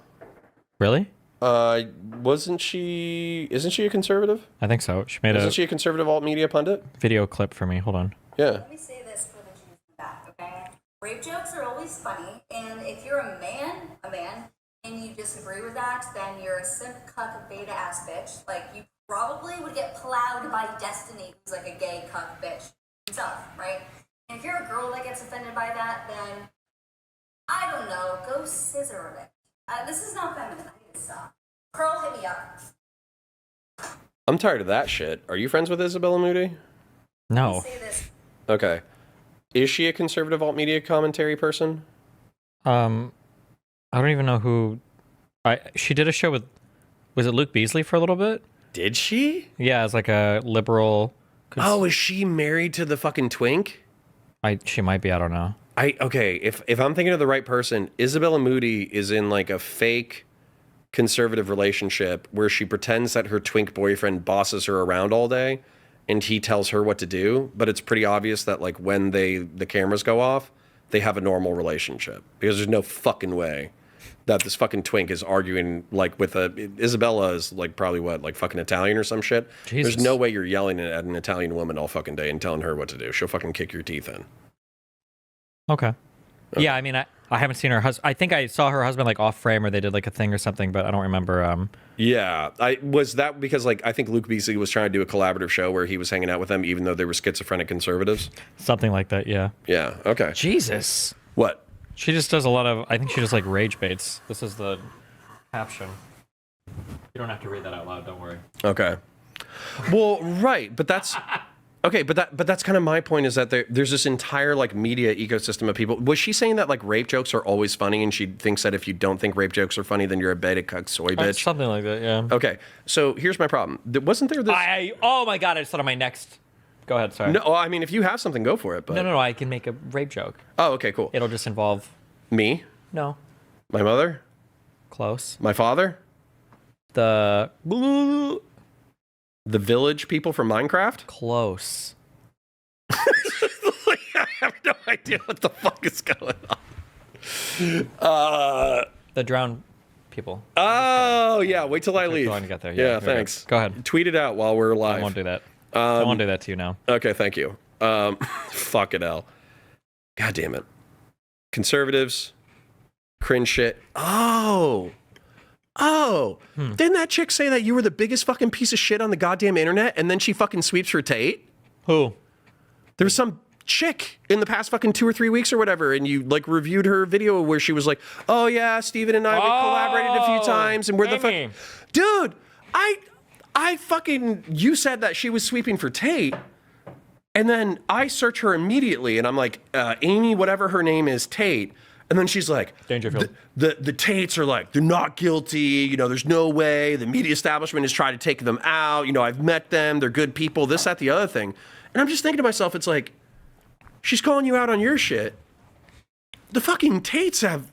Really? Wasn't she? Isn't she a conservative? I think so. She made Isn't she a conservative alt media pundit? video clip for me. Hold on. Yeah. Let me say this for the Jews in the back, okay? Rape jokes are always funny, and if you're a man, and you disagree with that, then you're a simp cuck beta ass bitch. Like, you probably would get plowed by Destiny, who's like a gay cuck bitch himself, right? And if you're a girl that gets offended by that, then I don't know, go scissor a bit. This is not feminine. I need to stop. Curl, hit me up. I'm tired of that shit. Are you friends with Isabella Moody? No. Say this. Okay. Is she a conservative alt media commentary person? I don't even know who. She did a show with, was it Luke Beasley for a little bit? Did she? Yeah, as like a liberal. Oh, is she married to the fucking twink? She might be. I don't know. Okay, if I'm thinking of the right person, Isabella Moody is in like a fake conservative relationship where she pretends that her twink boyfriend bosses her around all day and he tells her what to do, but it's pretty obvious that like when the cameras go off, they have a normal relationship because there's no fucking way that this fucking twink is arguing like with Isabella is like probably what, like fucking Italian or some shit. Jesus. There's no way you're yelling at an Italian woman all fucking day and telling her what to do. She'll fucking kick your teeth in. Okay. Yeah, I mean, I haven't seen her husband. I think I saw her husband like off frame or they did like a thing or something, but I don't remember. Yeah, was that because like I think Luke Beasley was trying to do a collaborative show where he was hanging out with them, even though they were schizophrenic conservatives. Something like that. Yeah. Yeah. Okay. Jesus. What? She just does a lot of. I think she just like rage baits. This is the caption. You don't have to read that out loud. Don't worry. Okay. Well, right, but that's. Okay, but that's kind of my point is that there's this entire like media ecosystem of people. Was she saying that like rape jokes are always funny and she thinks that if you don't think rape jokes are funny, then you're a beta cuck soy bitch? Something like that, yeah. Okay, so here's my problem. Wasn't there this... Oh my god, I just thought of my next... Go ahead, sorry. No, I mean, if you have something, go for it. But... No, I can make a rape joke. Oh, okay, cool. It'll just involve... Me? No. My mother? Close. My father? The village people from Minecraft? Close. I have no idea what the fuck is going on. The drowned people. Oh, yeah. Wait till I leave. Going to get there. Yeah, thanks. Go ahead. Tweet it out while we're live. I won't do that. I won't do that to you now. Okay, thank you. Fucking hell. God damn it. Conservatives. Cringe shit. Oh. Didn't that chick say that you were the biggest fucking piece of shit on the goddamn internet and then she fucking sweeps for Tate? Who? There was some chick in the past fucking 2 or 3 weeks or whatever, and you like reviewed her video where she was like, "Oh yeah, Steven and I we collaborated a few times, and we're the fuck." Dude, I fucking you said that she was sweeping for Tate, and then I search her immediately, and I'm like, Amy, whatever her name is, Tate. And then she's like, Dangerfield. The Tates are like, they're not guilty. You know, there's no way. The media establishment has tried to take them out. You know, I've met them. They're good people. This, that, the other thing. And I'm just thinking to myself, it's like, she's calling you out on your shit. The fucking Tates have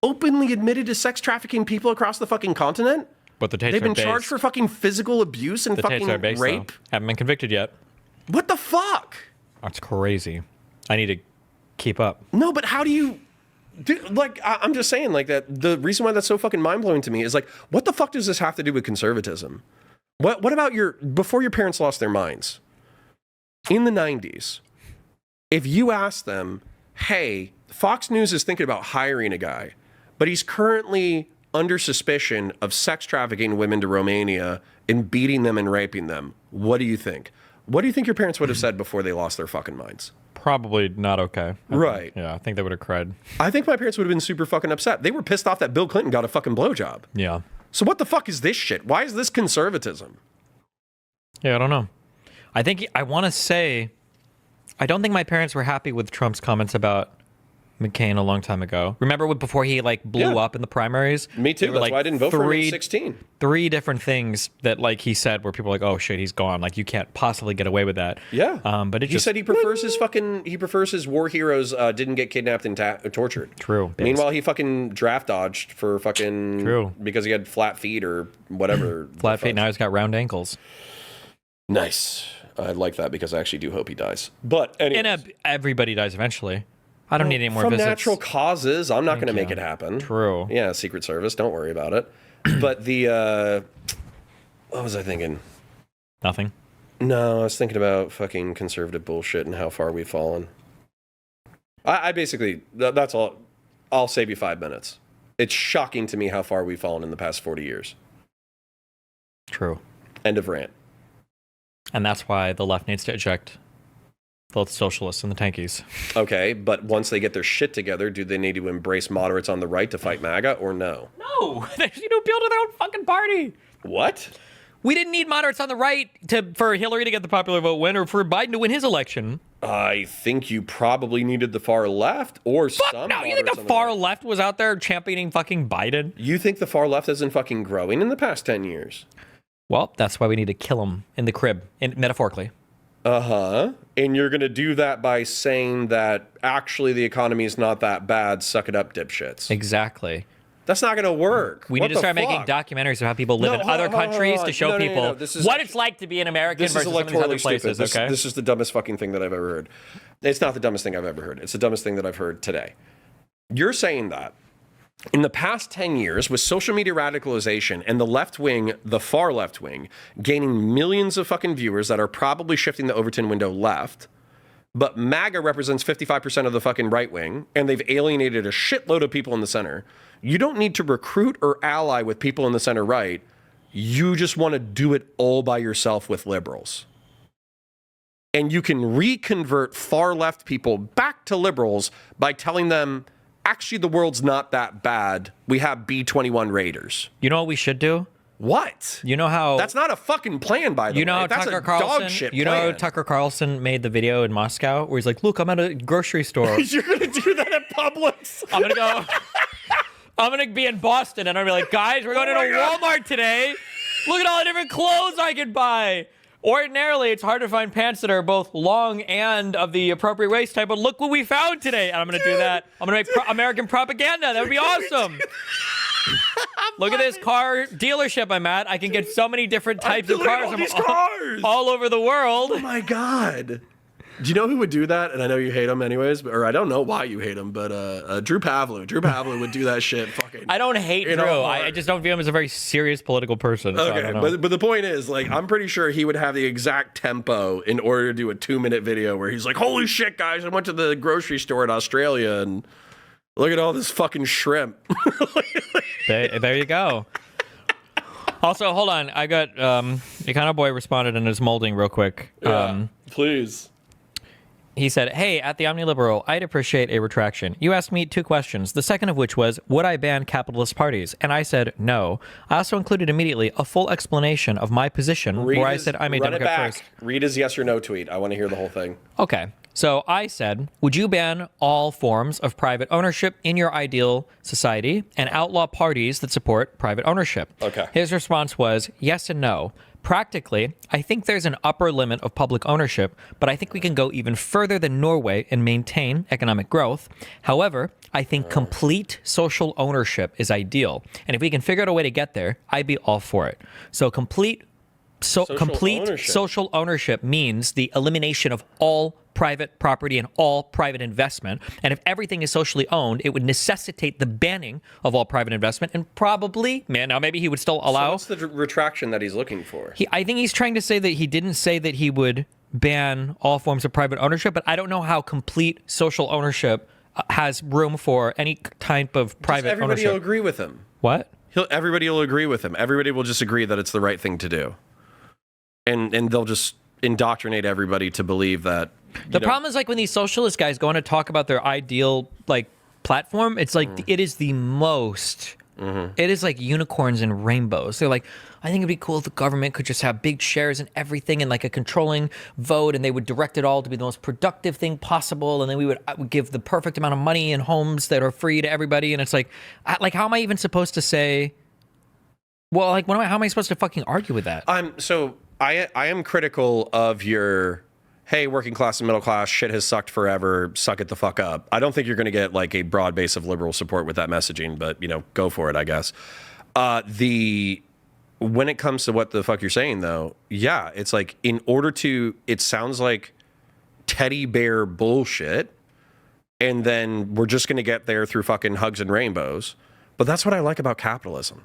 openly admitted to sex trafficking people across the fucking continent. But the Tates They've been are based. charged for fucking physical abuse and The fucking Tates are based, rape. though. Haven't been convicted yet. What the fuck? That's crazy. I need to keep up. No, but how do you... Dude, like, I'm just saying, like, that the reason why that's so fucking mind-blowing to me is, like, what the fuck does this have to do with conservatism? What about before your parents lost their minds? In the 90s, if you asked them, hey, Fox News is thinking about hiring a guy, but he's currently under suspicion of sex trafficking women to Romania and beating them and raping them, what do you think? What do you think your parents would have said before they lost their fucking minds? Probably not okay. Right. Yeah, I think they would have cried. I think my parents would have been super fucking upset. They were pissed off that Bill Clinton got a fucking blowjob. Yeah. So what the fuck is this shit? Why is this conservatism? Yeah, I don't know. I want to say, I don't think my parents were happy with Trump's comments about McCain a long time ago. Remember before he like blew up in the primaries? Me too. There were, That's like, why I didn't vote for him in 16. 3 different things that like he said where people were like, oh shit, he's gone. Like you can't possibly get away with that. Yeah. But he said he prefers his war heroes didn't get kidnapped and tortured. True. Meanwhile, he fucking draft dodged for fucking True. because he had flat feet or whatever. Flat feet. Now he's got round ankles. Nice. I like that because I actually do hope he dies. But anyways. Everybody dies eventually. I don't need any more from visits. natural causes. I'm not going to make it happen. True. Yeah, Secret Service. Don't worry about it. But the what was I thinking? Nothing. No, I was thinking about fucking conservative bullshit and how far we've fallen. I basically, that's all. I'll save you 5 minutes. It's shocking to me how far we've fallen in the past 40 years. True. End of rant. And that's why the left needs to eject both socialists and the tankies. Okay, but once they get their shit together, do they need to embrace moderates on the right to fight MAGA or no? No, they need to build their own fucking party. What? We didn't need moderates on the right for Hillary to get the popular vote win or for Biden to win his election. I think you probably needed the far left or some. No, you think the far left was out there championing fucking Biden? You think the far left isn't fucking growing in the past 10 years? Well, that's why we need to kill him in the crib, metaphorically. Uh-huh. And you're going to do that by saying that actually the economy is not that bad, suck it up, dipshits. Exactly. That's not going to work. We need to start making documentaries of how people live in other countries to show people what it's like to be an American versus some of these other places, okay? This is the dumbest fucking thing that I've ever heard. It's not the dumbest thing I've ever heard. It's the dumbest thing that I've heard today. You're saying that in the past 10 years, with social media radicalization and the left wing, the far left wing, gaining millions of fucking viewers that are probably shifting the Overton window left, but MAGA represents 55% of the fucking right wing, and they've alienated a shitload of people in the center. You don't need to recruit or ally with people in the center right. You just want to do it all by yourself with liberals. And you can reconvert far left people back to liberals by telling them, actually, the world's not that bad. We have B-21 Raiders. You know what we should do? What? You know how... That's not a fucking plan, by the way. You know how That's Tucker a Carlson... dog shit You know how Tucker Carlson made the video in Moscow where he's like, look, I'm at a grocery store. You're going to do that at Publix? I'm going to go... I'm going to be in Boston and I'm going to be like, guys, we're going to Walmart today. Look at all the different clothes I could buy. Ordinarily, it's hard to find pants that are both long and of the appropriate waist type, but look what we found today. And I'm going to do that. I'm going to make American propaganda. That would be awesome. Look at this car dealership I'm at. I can get so many different types of cars all over the world. Oh my God. Do you know who would do that? And I know you hate him anyways, or I don't know why you hate him, but Drew Pavlou. Drew Pavlou would do that shit fucking. I don't hate Drew. I just don't view him as a very serious political person. So okay, but the point is, like, I'm pretty sure he would have the exact tempo in order to do a 2-minute video where he's like, holy shit, guys, I went to the grocery store in Australia and look at all this fucking shrimp. There you go. Also, hold on. I got Econo Boy responded in his molding real quick. Yeah, please. He said, hey, at the OmniLiberal, I'd appreciate a retraction. You asked me 2 questions, the second of which was, would I ban capitalist parties? And I said, no. I also included immediately a full explanation of my position where I said I'm a Democrat first. Read his yes or no tweet. I want to hear the whole thing. Okay. So I said, would you ban all forms of private ownership in your ideal society and outlaw parties that support private ownership? Okay. His response was yes and no. Practically, I think there's an upper limit of public ownership, but I think we can go even further than Norway and maintain economic growth. However, I think complete social ownership is ideal. And if we can figure out a way to get there, I'd be all for it. So complete social ownership means the elimination of all private property and all private investment. And if everything is socially owned, it would necessitate the banning of all private investment and probably, now maybe he would still allow... So what's the retraction that he's looking for? I think he's trying to say that he didn't say that he would ban all forms of private ownership, but I don't know how complete social ownership has room for any type of private ownership. Everybody will agree with him. What? Everybody will agree with him. Everybody will just agree that it's the right thing to do. And they'll just indoctrinate everybody to believe that. The problem is, like, when these socialist guys go on to talk about their ideal, like, platform, it's like it is the most. It is like unicorns and rainbows. They're like, I think it'd be cool if the government could just have big shares in everything and like a controlling vote, and they would direct it all to be the most productive thing possible, and then we would give the perfect amount of money and homes that are free to everybody. And it's like how am I even supposed to say? Well, like, how am I supposed to fucking argue with that? So I am critical of your, hey, working class and middle class, shit has sucked forever, suck it the fuck up. I don't think you're going to get like a broad base of liberal support with that messaging, but go for it, I guess. When it comes to what the fuck you're saying though, yeah, it's like it sounds like teddy bear bullshit, and then we're just going to get there through fucking hugs and rainbows. But that's what I like about capitalism.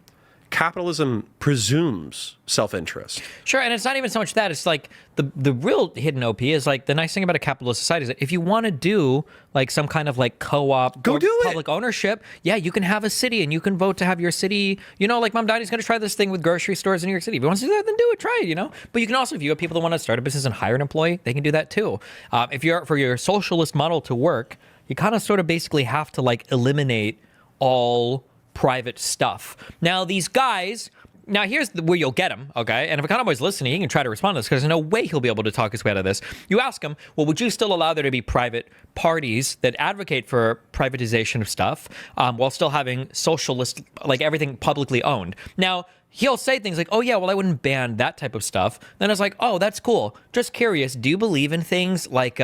capitalism presumes self-interest. Sure, and it's not even so much that. It's like the real hidden OP is like the nice thing about a capitalist society is that if you want to do like some kind of like co-op Go or do it. public ownership, yeah, you can have a city and you can vote to have your city, like Mom Daddy's going to try this thing with grocery stores in New York City. If you want to do that, then do it, try it, But you can also, if you have people that want to start a business and hire an employee, they can do that too. If you're for your socialist model to work, you kind of sort of basically have to like eliminate all private stuff. Now, these guys... Now, here's where you'll get him, okay? And if Econoboy's listening, he can try to respond to this because there's no way he'll be able to talk his way out of this. You ask him, well, would you still allow there to be private parties that advocate for privatization of stuff while still having socialist, like everything publicly owned? Now, he'll say things like, oh, yeah, well, I wouldn't ban that type of stuff. Then it's like, oh, that's cool. Just curious, do you believe in things like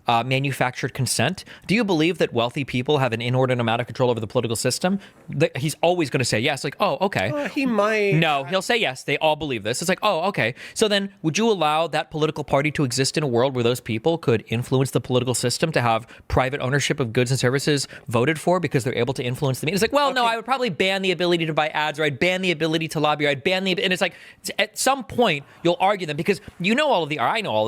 manufactured consent? Do you believe that wealthy people have an inordinate amount of control over the political system? He's always going to say yes. Like, oh, okay. He might. No, he'll say yes. They all believe this. It's like, oh, okay. So then would you allow that political party to exist in a world where those people could influence the political system to have private ownership of goods and services voted for because they're able to influence the media? It's like, well, no, I would probably ban the ability to buy ads, or I'd ban the ability to lobby, or I'd ban the... And it's like, at some point, you'll argue them because I know all of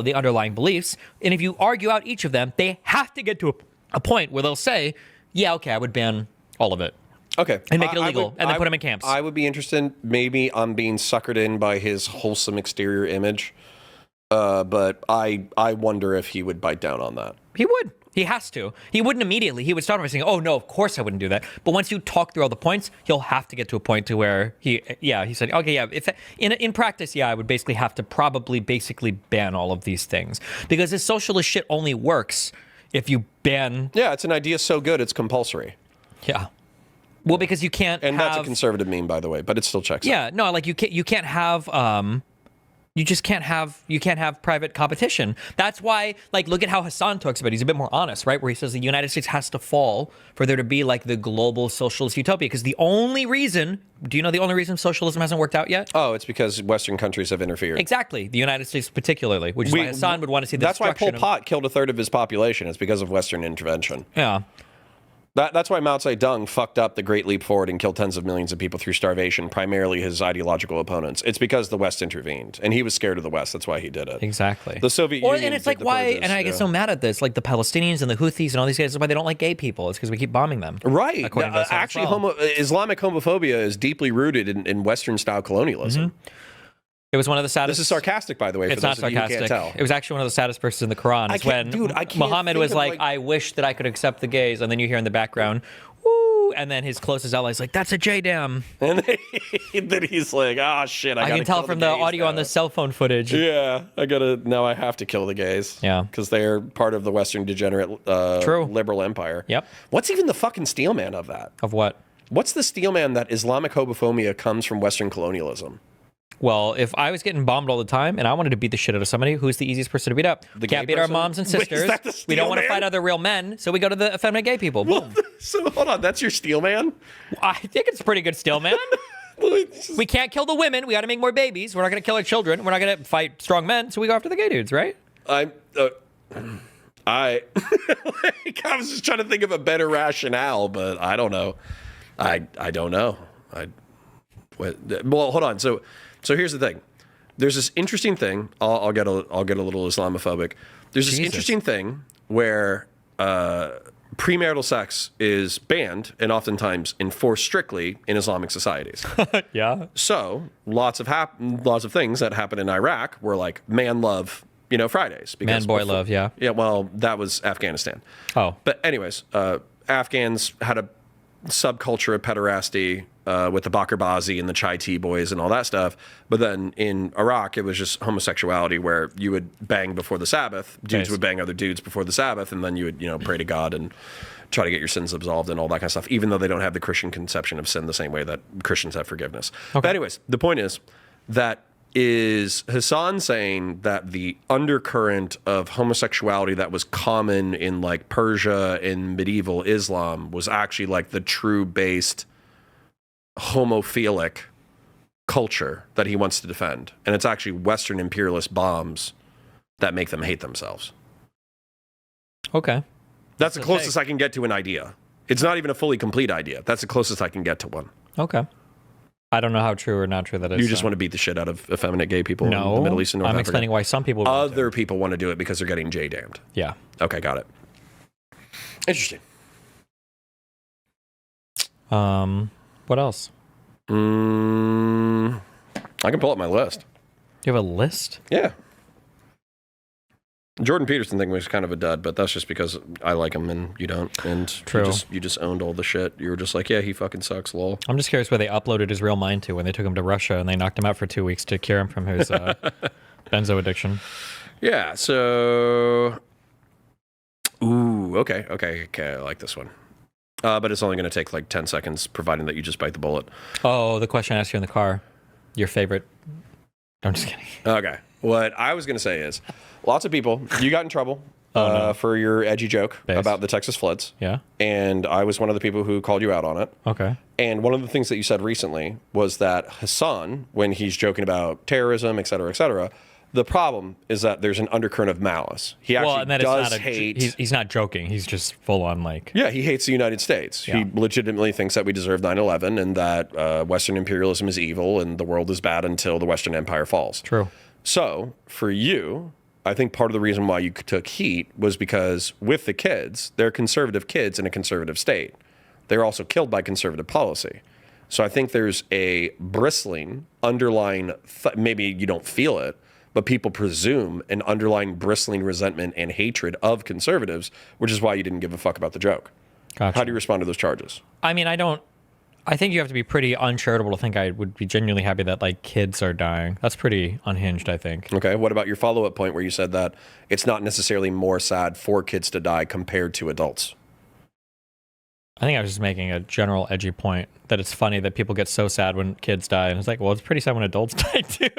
the underlying beliefs. And if you argue out each of them, they have to get to a point where they'll say, yeah, okay, I would ban all of it. Okay. And make it illegal, and then put them in camps. I would be interested, maybe I'm being suckered in by his wholesome exterior image, but I wonder if he would bite down on that. He would. He has to. He wouldn't immediately. He would start by saying, oh, no, of course I wouldn't do that. But once you talk through all the points, he'll have to get to a point to where he said, okay, yeah, if in practice, yeah, I would basically have to basically ban all of these things. Because this socialist shit only works if you ban... Yeah, it's an idea so good, it's compulsory. Yeah. Well, because you can't And that's a conservative meme, by the way, but it still checks out. Yeah, no, like you can't have... You just can't have private competition. That's why, like, look at how Hassan talks about it. He's a bit more honest, right? Where he says the United States has to fall for there to be, like, the global socialist utopia. Because the only reason, do you know the only reason socialism hasn't worked out yet? Oh, it's because Western countries have interfered. Exactly. The United States particularly, which is why Hassan would want to see the destruction. That's why Pol Pot killed a third of his population. It's because of Western intervention. Yeah. That's why Mao Zedong fucked up the Great Leap Forward and killed tens of millions of people through starvation, primarily his ideological opponents. It's because the West intervened, and he was scared of the West. That's why he did it. Exactly. The Soviet Union. And it's like why, and I get so mad at this, like the Palestinians and the Houthis and all these guys, is why they don't like gay people. It's because we keep bombing them. Right. Actually, Islamic homophobia is deeply rooted in Western-style colonialism. Mm-hmm. It was one of the saddest... This is sarcastic, by the way, it's not sarcastic. It was actually one of the saddest verses in the Quran. It's when Muhammad was like, I wish that I could accept the gays, and then you hear in the background, woo, and then his closest ally's like, that's a J-dam. And then he's like, oh, shit, I can tell from the audio on the cell phone footage. Yeah, now I have to kill the gays. Yeah. Because they're part of the Western degenerate liberal empire. Yep. What's even the fucking steelman of that? Of what? What's the steelman that Islamic homophobia comes from Western colonialism? Well, if I was getting bombed all the time and I wanted to beat the shit out of somebody, who's the easiest person to beat up? Can't beat our moms and sisters. Wait, we don't want to fight other real men, so we go to the effeminate gay people. Boom. So hold on, that's your steel man? I think it's a pretty good steel man. We can't kill the women. We got to make more babies. We're not going to kill our children. We're not going to fight strong men, so we go after the gay dudes, right? I was just trying to think of a better rationale, but I don't know. I don't know. Well, hold on. So here's the thing. There's this interesting thing. I'll get a little Islamophobic. There's this interesting thing where premarital sex is banned and oftentimes enforced strictly in Islamic societies. Yeah. So lots of things that happen in Iraq were like man love, Fridays. Man boy love. Yeah. Yeah. Well, that was Afghanistan. Oh. But anyways, Afghans had a subculture of pederasty with the Bakarbazi and the Chai Tea boys and all that stuff. But then in Iraq, it was just homosexuality where you would bang before the Sabbath. Dudes would bang other dudes before the Sabbath, and then you would, pray to God and try to get your sins absolved and all that kind of stuff, even though they don't have the Christian conception of sin the same way that Christians have forgiveness. Okay. But anyways, the point is that is Hassan saying that the undercurrent of homosexuality that was common in like Persia and medieval Islam was actually like the true based homophilic culture that he wants to defend. And it's actually Western imperialist bombs that make them hate themselves. Okay. That's the closest I can get to an idea. It's not even a fully complete idea. That's the closest I can get to one. Okay. I don't know how true or not true that is. You just want to beat the shit out of effeminate gay people in No, the Middle East and North I'm Africa? explaining why some people want to. Other people want to do it because they're getting J-damned. Yeah. Okay, got it. Interesting. What else? I can pull up my list. You have a list? Yeah. Jordan Peterson thing was kind of a dud, but that's just because I like him and you don't. And True. You just owned all the shit. You were just like, yeah, he fucking sucks, lol. I'm just curious where they uploaded his real mind to when they took him to Russia and they knocked him out for 2 weeks to cure him from his benzo addiction. Yeah, so... Ooh, okay, I like this one. But it's only going to take like 10 seconds, providing that you just bite the bullet. Oh, the question I asked you in the car. Your favorite... I'm just kidding. Okay. What I was going to say is, lots of people, you got in trouble no. for your edgy joke Base. about the Texas floods. Yeah? And I was one of the people who called you out on it. Okay. And one of the things that you said recently was that Hassan, when he's joking about terrorism, et cetera, the problem is that there's an undercurrent of malice. He actually does hate... He's not joking. He's just full on like... Yeah, he hates the United States. Yeah. He legitimately thinks that we deserve 9/11 and that Western imperialism is evil and the world is bad until the Western Empire falls. True. So, for you, I think part of the reason why you took heat was because with the kids, they're conservative kids in a conservative state. They're also killed by conservative policy. So I think there's a bristling underlying... maybe you don't feel it, but people presume an underlying bristling resentment and hatred of conservatives, which is why you didn't give a fuck about the joke. Gotcha. How do you respond to those charges? I mean, I think you have to be pretty uncharitable to think I would be genuinely happy that like kids are dying. That's pretty unhinged, I think. Okay, what about your follow-up point where you said that it's not necessarily more sad for kids to die compared to adults? I think I was just making a general edgy point that it's funny that people get so sad when kids die. And it's like, well, it's pretty sad when adults die too.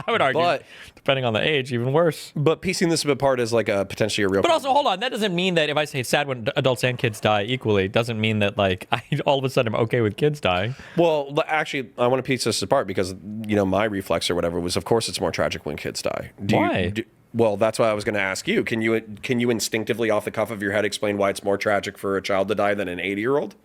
I would argue, depending on the age, even worse. But piecing this apart is like a potentially a real... But also, hold on. That doesn't mean that if I say it's sad when adults and kids die equally, it doesn't mean that like I all of a sudden I'm okay with kids dying. Well, actually, I want to piece this apart because, you know, my reflex or whatever was, of course, it's more tragic when kids die. Why? Well, that's why I was going to ask you. Can you instinctively, off the cuff of your head, explain why it's more tragic for a child to die than an 80-year-old?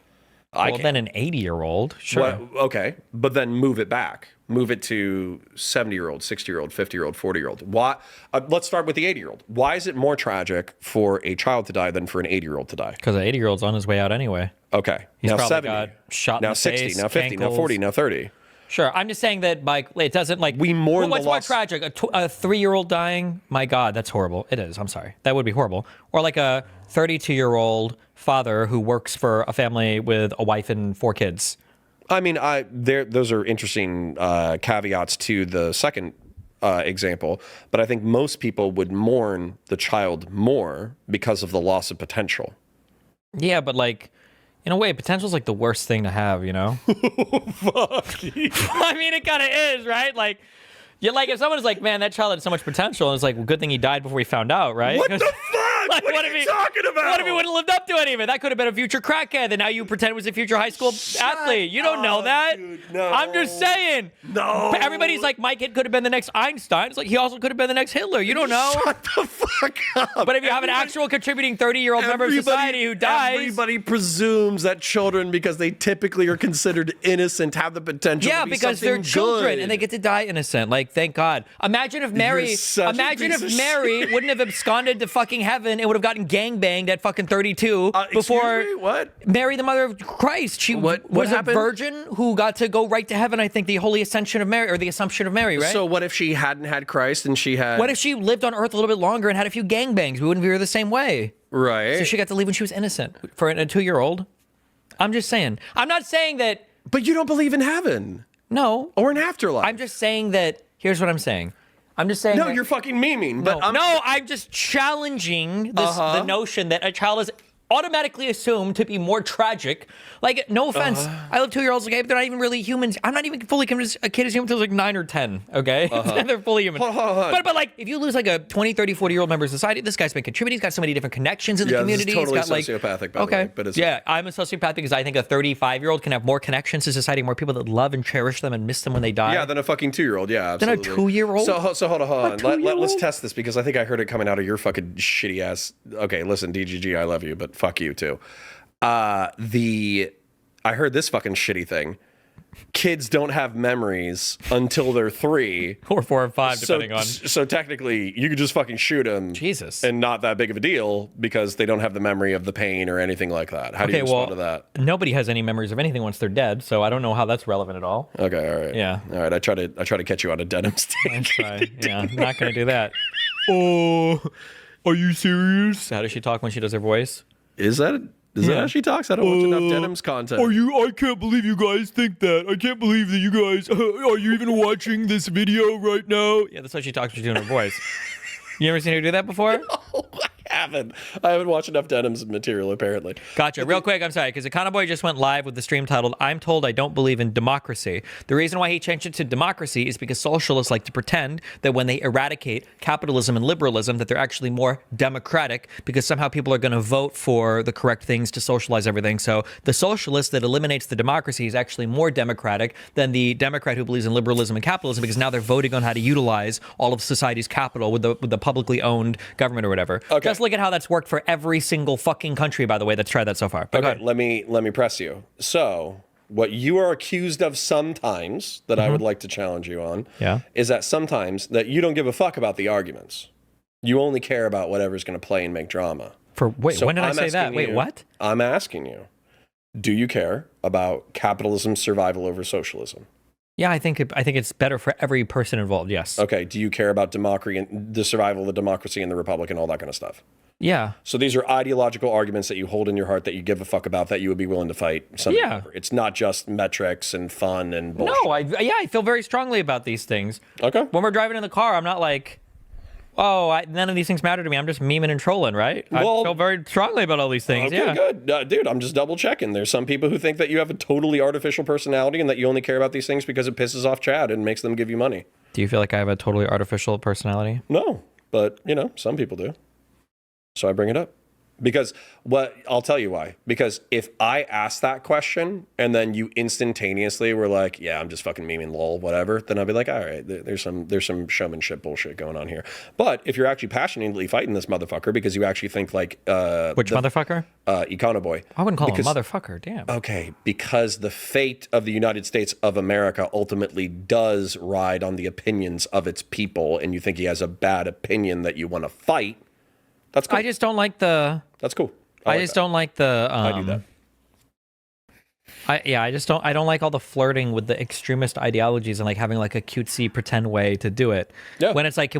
Well, then an 80-year-old, sure. Well, okay, but then move it back. Move it to 70-year-old, 60-year-old, 50-year-old, 40-year-old. Why? Let's start with the 80-year-old. Why is it more tragic for a child to die than for an 80-year-old to die? Because an 80-year-old's on his way out anyway. Okay. He's now probably 70. got shot in now the 60. face, Now 50. Now cankles. 40. Now 30. Sure, I'm just saying that like it doesn't like we mourn what's the more loss. tragic? A 3-year-old dying? My God, that's horrible. It is. I'm sorry. That would be horrible. Or like a 32-year-old father who works for a family with a wife and 4 kids. I mean, those are interesting caveats to the second example, but I think most people would mourn the child more because of the loss of potential. Yeah, but like. In a way, potential's like the worst thing to have, you know? Fuck. I mean, it kind of is, right? Like, you're like, if someone's like, man, that child had so much potential, and it's like, well, good thing he died before we found out, right? What the fuck? Like, what are you talking about? What if he wouldn't have lived up to any of it? That could have been a future crackhead, and now you pretend was a future high school athlete. You don't know that. Dude, no. I'm just saying. No. Everybody's like, my kid could have been the next Einstein. It's like, he also could have been the next Hitler. You don't know. Shut the fuck up. But if you have an actual contributing 30-year-old member of society who dies. Everybody presumes that children, because they typically are considered innocent, have the potential to be because they're something children good. and they get to die innocent. Like, thank God. Imagine if Mary, such a piece of Mary wouldn't have absconded to fucking heaven and would have gotten gangbanged at fucking 32 before excuse me? What? Mary, the mother of Christ. She What was happened? a virgin who got to go right to heaven. I think the Holy Ascension of Mary, or the Assumption of Mary, right? So what if she hadn't had Christ and she had... What if she lived on Earth a little bit longer and had a few gangbangs? We wouldn't view her the same way. Right. So she got to leave when she was innocent for a 2-year-old. I'm just saying. I'm not saying that. But you don't believe in heaven. No. Or an afterlife. I'm just saying that. Here's what I'm saying. I'm just saying. No, that, you're fucking memeing. But I'm just challenging this, the notion that a child is automatically assumed to be more tragic. Like, no offense, I love 2-year-olds, okay, but they're not even really humans. I'm not even fully convinced a kid is human until like 9 or 10, okay? They're fully human. Hold on. But like, if you lose like a 20, 30, 40-year-old member of society, this guy's been contributing. He's got so many different connections in the community. This is totally He's got sociopathic, by the way. But it's yeah, I'm a sociopath because I think a 35-year-old can have more connections to society, more people that love and cherish them and miss them when they die. Yeah, than a fucking 2-year-old. Yeah, absolutely. Than a 2-year-old? So hold on. Let's 2-year-old? test this because I think I heard it coming out of your fucking shitty ass. Okay, listen, DGG, I love you, but fuck you too. I heard this fucking shitty thing. kids don't have memories until they're 3. Or 4 or 5, depending on. So technically, you could just fucking shoot them. Jesus. And not that big of a deal because they don't have the memory of the pain or anything like that. How do you respond to that? Nobody has any memories of anything once they're dead, so I don't know how that's relevant at all. Okay, all right. Yeah. All right, I try to catch you on a denim stick. Yeah, I'm not going to do that. Oh, are you serious? How does she talk when she does her voice? Is that how she talks? I don't watch enough Denims content. I can't believe you guys think that. I can't believe that you guys... are you even watching this video right now? Yeah, that's how she talks when she's doing her voice. You ever seen her do that before? No, I haven't watched enough Denims material, apparently. Gotcha. Real quick, I'm sorry, because Econoboy just went live with the stream titled, I'm told I don't believe in democracy. The reason why he changed it to democracy is because socialists like to pretend that when they eradicate capitalism and liberalism, that they're actually more democratic, because somehow people are going to vote for the correct things to socialize everything. So the socialist that eliminates the democracy is actually more democratic than the Democrat who believes in liberalism and capitalism, because now they're voting on how to utilize all of society's capital with the publicly owned government or whatever. Okay. Just look at how that's worked for every single fucking country, by the way, that's tried that so far. But Okay, let me press you. So, what you are accused of sometimes that I would like to challenge you on is that sometimes that you don't give a fuck about the arguments. You only care about whatever's going to play and make drama. Wait, when did I say that? Wait, what? I'm asking you, do you care about capitalism's survival over socialism? Yeah, I think it's better for every person involved, yes. Okay, do you care about democracy and the survival of the democracy and the republic and all that kind of stuff? Yeah. So these are ideological arguments that you hold in your heart that you give a fuck about, that you would be willing to fight something over. It's not just metrics and fun and bullshit. No, I feel very strongly about these things. Okay. When we're driving in the car, I'm not like, none of these things matter to me. I'm just memeing and trolling, right? I feel very strongly about all these things. Okay, good. Dude, I'm just double checking. There's some people who think that you have a totally artificial personality and that you only care about these things because it pisses off Chad and makes them give you money. Do you feel like I have a totally artificial personality? No, but, some people do. So I bring it up. Because I'll tell you why. Because if I ask that question and then you instantaneously were like, yeah, I'm just fucking memeing, lol, whatever, then I'll be like, all right, there's some showmanship bullshit going on here. But if you're actually passionately fighting this motherfucker because you actually think like which motherfucker? Econoboy. I wouldn't call him a motherfucker, damn. Okay, because the fate of the United States of America ultimately does ride on the opinions of its people, and you think he has a bad opinion that you want to fight. That's cool. I just don't like the... That's cool. I just don't like the... I do that. I don't like all the flirting with the extremist ideologies and like having like a cutesy pretend way to do it. Yeah. When it's like,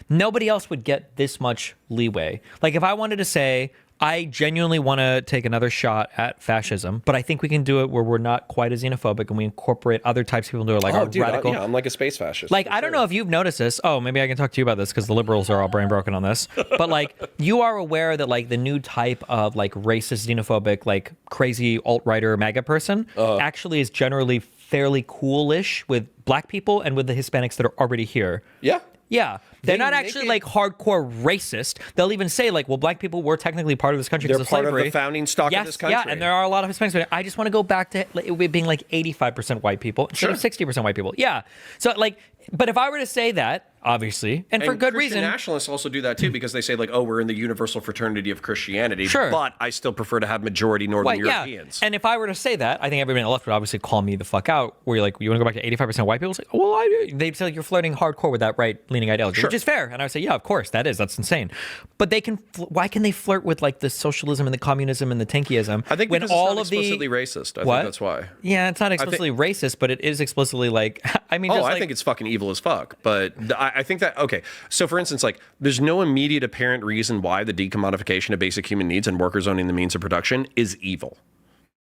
nobody else would get this much leeway. Like if I wanted to say, I genuinely want to take another shot at fascism, but I think we can do it where we're not quite as xenophobic and we incorporate other types of people into it, like radical. I'm like a space fascist. Like, I don't know if you've noticed this. Oh, maybe I can talk to you about this because the liberals are all brain broken on this. But like, you are aware that like the new type of like racist, xenophobic, like crazy alt-righter MAGA person actually is generally fairly coolish with black people and with the Hispanics that are already here. Yeah. Yeah, they're not actually like hardcore racist. They'll even say like, well, black people were technically part of this country because of slavery. They're part of the founding stock of this country. Yeah, and there are a lot of Hispanics. But I just want to go back to it being like 85% white people instead of 60% white people. Yeah. So like, but if I were to say that, obviously, and for good Christian reason. Nationalists also do that too because they say like, oh, we're in the universal fraternity of Christianity. Sure. But I still prefer to have majority Northern Europeans. And if I were to say that, I think everybody on the left would obviously call me the fuck out. Where you're like, you want to go back to 85% white people? It's like, well, I do. They'd say like, you're flirting hardcore with that right-leaning ideology, which is fair. And I would say, yeah, of course, that's insane. But they can. Why can they flirt with like the socialism and the communism and the tankyism? I think because all it's not explicitly racist. I think that's why. Yeah, it's not explicitly racist, but it is explicitly like. I mean, I think it's fucking evil as fuck. But I think that okay. So for instance, like there's no immediate apparent reason why the decommodification of basic human needs and workers owning the means of production is evil.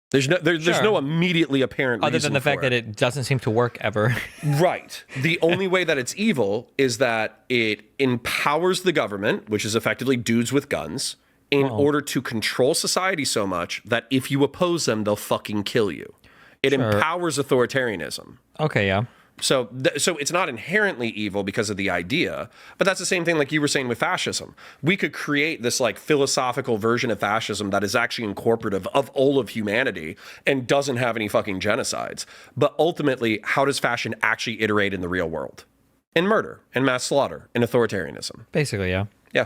There's no immediately apparent reason other than the fact that it doesn't seem to work ever. Right. The only way that it's evil is that it empowers the government, which is effectively dudes with guns, in order to control society so much that if you oppose them, they'll fucking kill you. It empowers authoritarianism. Okay, yeah. So it's not inherently evil because of the idea, but that's the same thing like you were saying with fascism. We could create this like philosophical version of fascism that is actually incorporative of all of humanity and doesn't have any fucking genocides. But ultimately, how does fashion actually iterate in the real world? In murder, in mass slaughter, in authoritarianism. Basically, yeah. Yeah.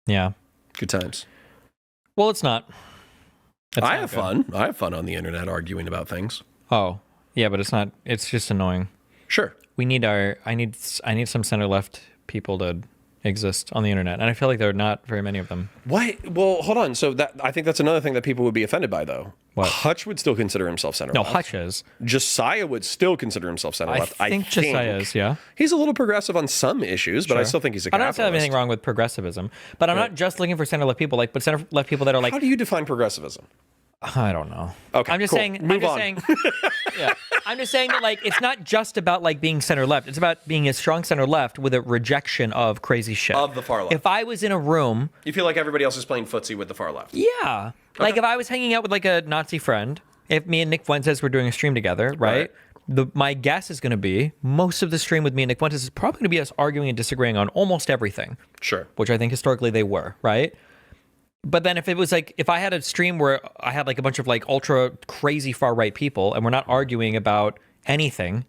Yeah. Good times. Well, it's not. It's I not have good. fun. I have fun on the internet arguing about things. Oh, yeah, but it's not. It's just annoying. Sure. We need I need some center left people to exist on the internet, and I feel like there are not very many of them. Why? Well, hold on. So I think that's another thing that people would be offended by, though. What? Hutch would still consider himself center No, left. Hutch is. Josiah would still consider himself center left. I think Josiah is. Yeah. He's a little progressive on some issues, but I still think he's a I don't capitalist. have anything wrong with progressivism, but I'm not just looking for center left people. But center left people that are like, How do you define progressivism? I don't know. Okay, I'm just cool. saying. Move on. Yeah. I'm just saying that like it's not just about like being center left. It's about being a strong center left with a rejection of crazy shit Of the far left. If I was in a room, You feel like everybody else is playing footsie with the far left. yeah, like if I was hanging out with like a Nazi friend, if me and Nick Fuentes were doing a stream together, right? My guess is going to be most of the stream with me and Nick Fuentes is probably going to be us arguing and disagreeing on almost everything. Sure. Which I think historically they were, right? But then if it was like, if I had a stream where I had like a bunch of like ultra crazy far right people and we're not arguing about anything,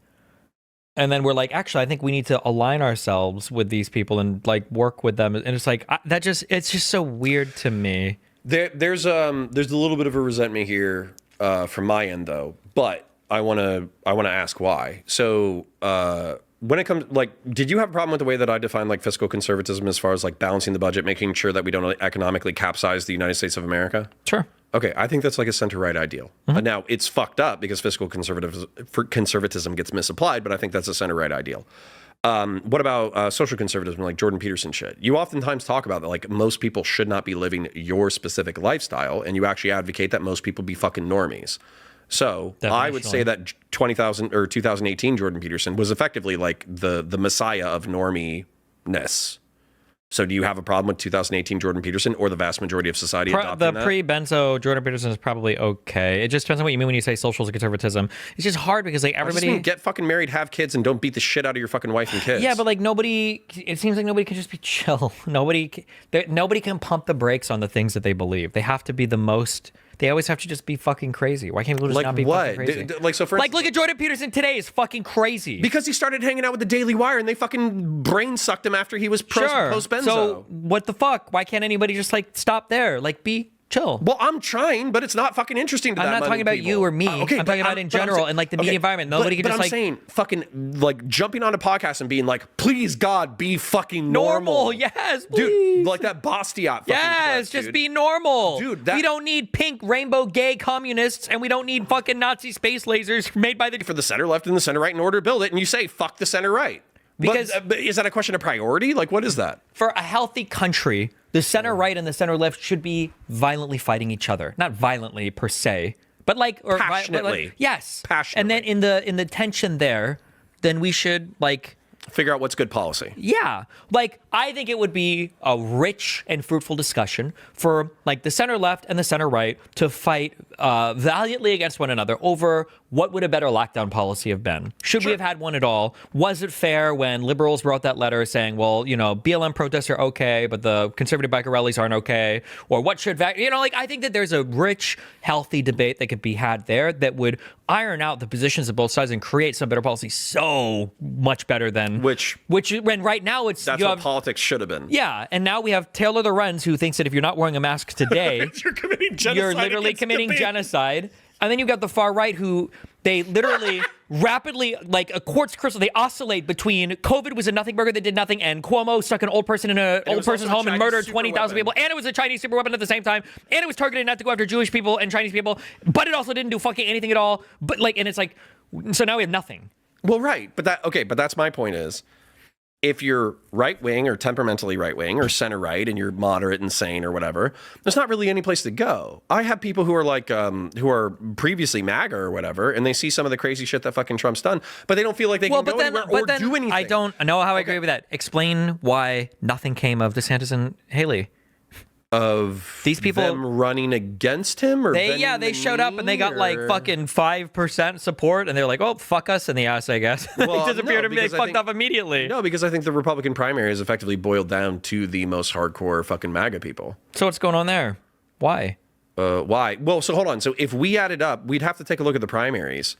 and then we're like, actually, I think we need to align ourselves with these people and like work with them. And it's like, it's just so weird to me. There's a little bit of a resentment here from my end, though, but I want to ask why. So when it comes, like, did you have a problem with the way that I define like fiscal conservatism as far as like balancing the budget, making sure that we don't economically capsize the United States of America? Sure. Okay, I think that's like a center-right ideal. Now, it's fucked up because fiscal conservatism gets misapplied, but I think that's a center-right ideal. What about social conservatism, like Jordan Peterson shit? You oftentimes talk about that, like most people should not be living your specific lifestyle, and you actually advocate that most people be fucking normies. So I would say that 2018 Jordan Peterson was effectively like the messiah of norminess. So do you have a problem with 2018 Jordan Peterson or the vast majority of society adopting that? Pre-Benzo Jordan Peterson is probably okay. It just depends on what you mean when you say social conservatism. It's just hard because like I just everybody mean get fucking married, have kids, and don't beat the shit out of your fucking wife and kids. Yeah, but like nobody. It seems like nobody can just be chill. Nobody can pump the brakes on the things that they believe. They have to be the most. They always have to just be fucking crazy. Why can't people just like not be what? fucking crazy? Like so for Like look at Jordan Peterson today is fucking crazy. because he started hanging out with the Daily Wire and they fucking brain sucked him after he was post Benzo. So what the fuck? Why can't anybody just like stop there? Like be chill. Well, I'm trying, but it's not fucking interesting to I'm that not many talking about people. you or me. Okay, I'm but talking about in but I'm general saying- and like the media okay, environment. Nobody can but just I'm like saying fucking like jumping on a podcast and being like, please God, be fucking normal. Yes, please. Dude, like that Bastiat fucking Yes, clip, just dude. be normal. Dude, we don't need pink rainbow gay communists and we don't need fucking Nazi space lasers made by the for the center left and the center right in order to build it, and you say fuck the center right. Because- but is that a question of priority? Like, what is that? for a healthy country, the center right and the center left should be violently fighting each other. Not violently per se, but like or Passionately. yes. Passionately. And then in the tension there, then we should like Figure out what's good policy. yeah, like I think it would be a rich and fruitful discussion for like the center left and the center right to fight valiantly against one another over what would a better lockdown policy have been. Should we have had one at all? Was it fair when liberals wrote that letter saying, well, you know, BLM protests are okay, but the conservative biker rallies aren't okay? Or what should, like I think that there's a rich, healthy debate that could be had there that would iron out the positions of both sides and create some better policy so much better than Which when right now it's that's you what have, politics should have been. yeah, and now we have Taylor Lorenz who thinks that if you're not wearing a mask today, You're committing genocide. you're literally against committing debate. genocide. And then you've got the far right who they literally rapidly, like a quartz crystal, they oscillate between COVID was a nothing burger that did nothing and Cuomo stuck an old person in an old was person's also a home and Chinese murdered super 20,000 people. weapon. And it was a Chinese super weapon at the same time. And it was targeted not to go after Jewish people and Chinese people. But it also didn't do fucking anything at all. But like, and it's like, so now we have nothing. Well, right, but that's my point is, if you're right wing or temperamentally right wing or center right and you're moderate and sane or whatever, there's not really any place to go. I have people who are like who are previously MAGA or whatever, and they see some of the crazy shit that fucking Trump's done, but they don't feel like they can go anywhere or do anything. I don't know how I agree with that. Explain why nothing came of DeSantis and Haley. Of These people them running against him, or they showed up and they got like or... fucking 5% support and they're like, oh, fuck us in the ass, I guess. Well, they disappeared no, and they because I fucked think- off immediately. No, because I think the Republican primary is effectively boiled down to the most hardcore fucking MAGA people. So what's going on there? Why? Why? Well, so hold on. So if we added up, we'd have to take a look at the primaries.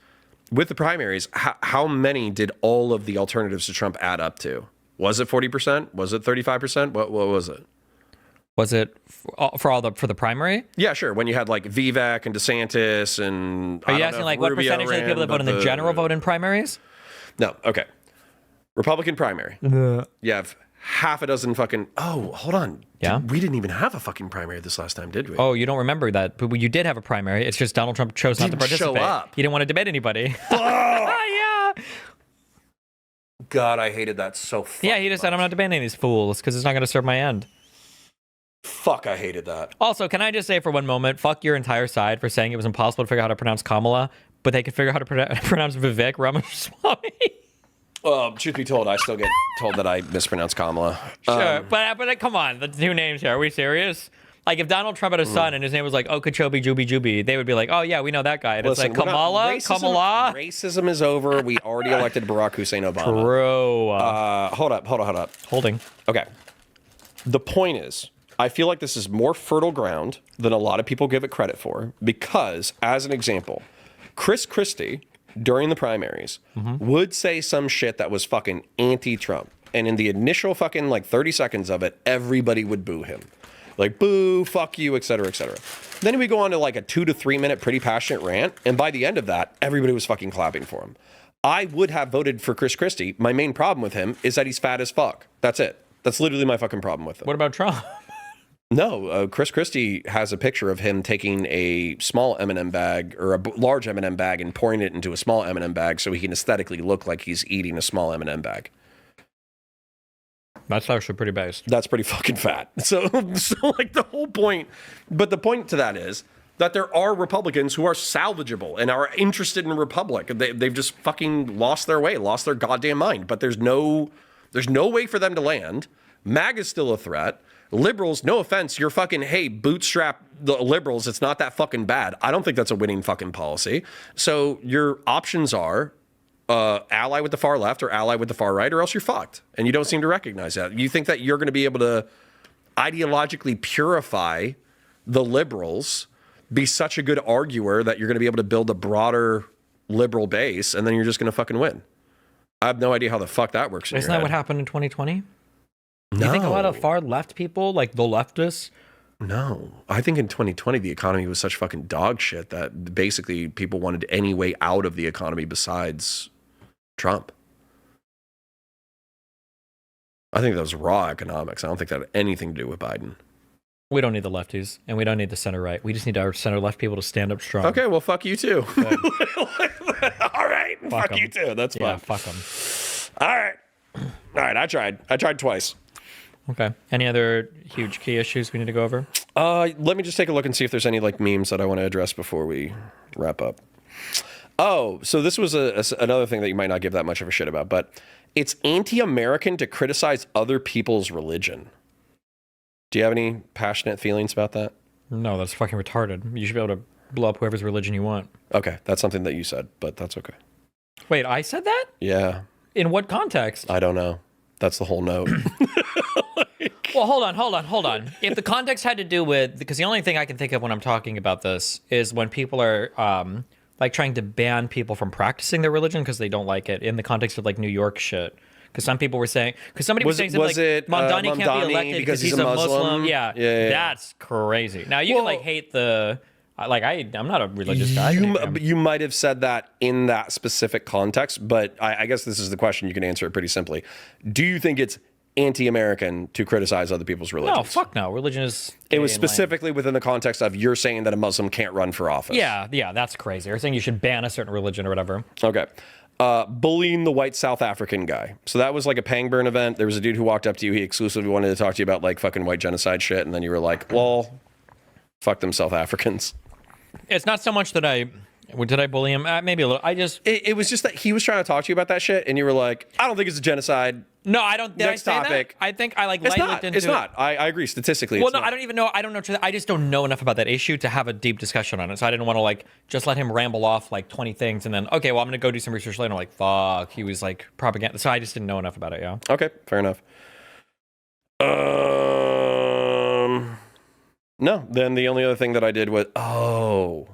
With the primaries, how many did all of the alternatives to Trump add up to? Was it 40%? Was it 35%? What was it? Was it for the primary? Yeah, sure. When you had like Vivek and DeSantis and Are you asking like what percentage of the people that vote in the general vote in primaries? No. Okay. Republican primary. You have half a dozen fucking. Oh, hold on. Yeah. We didn't even have a fucking primary this last time, did we? Oh, you don't remember that, but you did have a primary. It's just Donald Trump chose not to participate. Show up. He didn't want to debate anybody. Oh! Yeah. God, I hated that so. Yeah, he just said I'm not debating these fools because it's not going to serve my end. Fuck, I hated that. Also, can I just say for one moment, fuck your entire side for saying it was impossible to figure out how to pronounce Kamala, but they could figure out how to pronounce Vivek Ramaswamy. Truth be told, I still get told that I mispronounce Kamala. Sure, but come on, the two names here. Are we serious? Like if Donald Trump had a son and his name was like Okeechobee Juby Juby, they would be like, oh yeah, we know that guy. And Listen, it's like Kamala. Racism is over. We already elected Barack Hussein Obama. Bro. Hold up. Holding. Okay. The point is, I feel like this is more fertile ground than a lot of people give it credit for because, as an example, Chris Christie, during the primaries, would say some shit that was fucking anti-Trump. And in the initial fucking like 30 seconds of it, everybody would boo him. Like, boo, fuck you, et cetera, et cetera. Then we go on to like a 2 to 3 minute pretty passionate rant. And by the end of that, everybody was fucking clapping for him. I would have voted for Chris Christie. My main problem with him is that he's fat as fuck. That's it. That's literally my fucking problem with him. What about Trump? No, Chris Christie has a picture of him taking a small M&M bag or a large M&M bag and pouring it into a small M&M bag so he can aesthetically look like he's eating a small M&M bag. That's actually pretty based. That's pretty fucking fat. So like the whole point, but the point to that is that there are Republicans who are salvageable and are interested in Republic. They've just fucking lost their way, lost their goddamn mind. But there's no way for them to land. MAG is still a threat. Liberals, no offense, you're fucking, hey, bootstrap the liberals. It's not that fucking bad. I don't think that's a winning fucking policy. So your options are ally with the far left or ally with the far right, or else you're fucked. And you don't seem to recognize that. You think that you're going to be able to ideologically purify the liberals, be such a good arguer that you're going to be able to build a broader liberal base, and then you're just going to fucking win. I have no idea how the fuck that works. Isn't that what happened in 2020? No. You think a lot of far left people, like the leftists? No. I think in 2020, the economy was such fucking dog shit that basically people wanted any way out of the economy besides Trump. I think that was raw economics. I don't think that had anything to do with Biden. We don't need the lefties, and we don't need the center right. We just need our center left people to stand up strong. Okay, well, fuck you too. All right, fuck you too. That's fine. Yeah, fuck them. All right. I tried twice. Okay. Any other huge key issues we need to go over? Let me just take a look and see if there's any like memes that I want to address before we wrap up. Oh, so this was another thing that you might not give that much of a shit about, but it's anti-American to criticize other people's religion. Do you have any passionate feelings about that? No, that's fucking retarded. You should be able to blow up whoever's religion you want. Okay, that's something that you said, but that's okay. Wait, I said that? Yeah. In what context? I don't know. That's the whole note. Well, hold on. If the context had to do with, because the only thing I can think of when I'm talking about this is when people are like trying to ban people from practicing their religion because they don't like it in the context of like New York shit. Because some people were saying, because somebody was saying something like Mamdani can't be elected because he's a Muslim. Yeah, that's crazy. Now you can like hate the. Like I'm not a religious guy. You might have said that in that specific context, but I guess this is the question. You can answer it pretty simply. Do you think it's anti-American to criticize other people's religions? No, fuck no. Religion is. It was specifically within the context of you're saying that a Muslim can't run for office. Yeah, that's crazy. Or saying you should ban a certain religion or whatever. Okay. Bullying the white South African guy. So that was like a Pangburn event. There was a dude who walked up to you. He exclusively wanted to talk to you about like fucking white genocide shit. And then you were like, well, fuck them South Africans. It's not so much that did I bully him? Maybe a little. It was just that he was trying to talk to you about that shit. And you were like, I don't think it's a genocide. No, I don't. Did Next I say topic. That? I think I like it's lightly not. into It's not. I agree. Statistically, well, it's no, not. I don't even know. I don't know. I just don't know enough about that issue to have a deep discussion on it. So I didn't want to like just let him ramble off like 20 things and then okay, well I'm gonna go do some research later. I'm like, fuck, he was like propaganda. So I just didn't know enough about it. Yeah. Okay, fair enough. No. Then the only other thing that I did was hold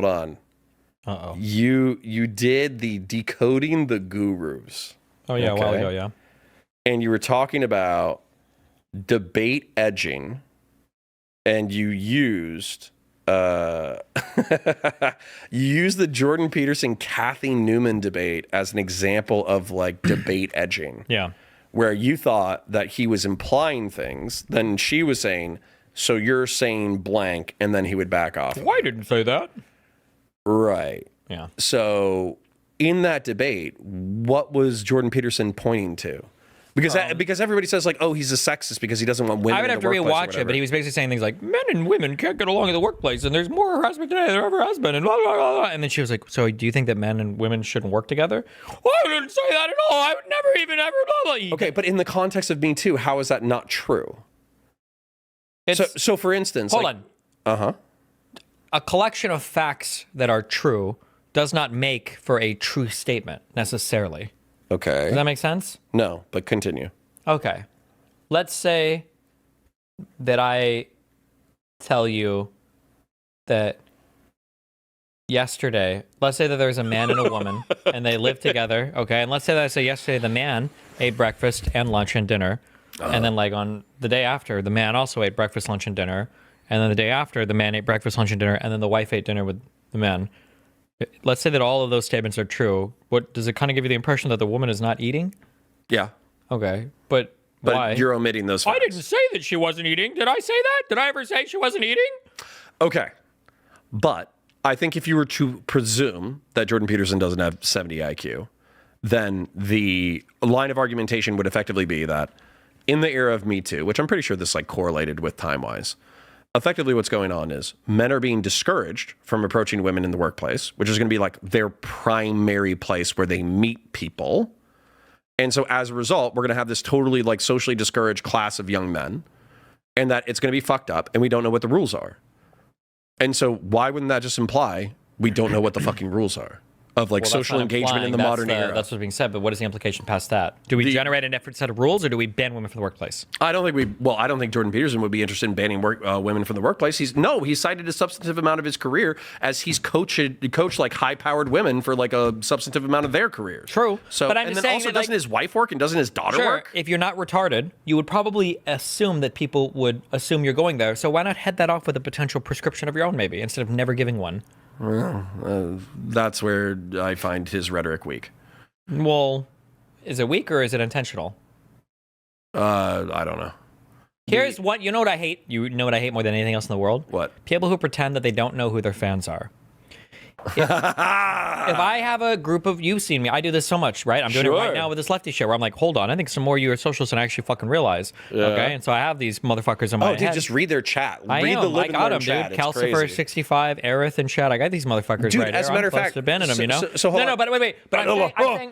on. Uh-oh. You did the decoding the gurus. Oh yeah, a while ago, yeah. And you were talking about debate edging and you used you used the Jordan Peterson Kathy Newman debate as an example of like debate edging. Yeah. Where you thought that he was implying things, then she was saying, so you're saying blank, and then he would back off. Well, I didn't say that. Right. Yeah. So in that debate, what was Jordan Peterson pointing to? Because everybody says like, oh, he's a sexist because he doesn't want women. I would have to rewatch it, but he was basically saying things like, men and women can't get along in the workplace, and there's more harassment today than there ever has been, and blah, blah, blah, blah. And then she was like, so do you think that men and women shouldn't work together? Well, I didn't say that at all. I would never even ever blah, blah. Okay, but in the context of Me Too, how is that not true? So for instance... Hold on. Uh-huh. A collection of facts that are true does not make for a true statement, necessarily. Okay. Does that make sense? No, but continue. Okay. Let's say that I tell you that yesterday, let's say that there's a man and a woman and they live together, okay? And let's say that I say yesterday the man ate breakfast and lunch and dinner. And then like on the day after, the man also ate breakfast, lunch, and dinner. And then the day after, the man ate breakfast, lunch, and dinner. And then the wife ate dinner with the man. Let's say that all of those statements are true. What does it kind of give you the impression that the woman is not eating? Yeah. Okay, but why? You're omitting those facts. I didn't say that she wasn't eating. Did I say that? Did I ever say she wasn't eating? Okay. But I think if you were to presume that Jordan Peterson doesn't have 70 IQ, then the line of argumentation would effectively be that in the era of Me Too, which I'm pretty sure this like correlated with time-wise, effectively what's going on is men are being discouraged from approaching women in the workplace, which is going to be like their primary place where they meet people. And so as a result, we're going to have this totally like socially discouraged class of young men, and that it's going to be fucked up and we don't know what the rules are. And so why wouldn't that just imply we don't know what the fucking rules are of like social engagement in the modern era? That's what's being said, but what is the implication past that? Do we generate a different set of rules, or do we ban women from the workplace? I don't think Jordan Peterson would be interested in banning women from the workplace. He cited a substantive amount of his career as he's coached like high-powered women for like a substantive amount of their careers. True. So, but I'm and just then saying also, that, doesn't his wife work and doesn't his daughter work? If you're not retarded, you would probably assume that people would assume you're going there. So why not head that off with a potential prescription of your own, maybe, instead of never giving one? Well, that's where I find his rhetoric weak. Well, is it weak or is it intentional? I don't know. Here's what, you know what I hate? You know what I hate more than anything else in the world? What? People who pretend that they don't know who their fans are. If I have a group of, you've seen me, I do this so much, right? I'm doing it right now with this lefty show where I'm like, hold on, I think some more of you are socialists than I actually fucking realize. Yeah. Okay, and so I have these motherfuckers in my head. Oh, dude, just read their chat. I got them, dude. Calcifer65, Aerith in chat. I got these motherfuckers dude, right here. As a matter of fact, abandoning them, you know? So no, but wait. But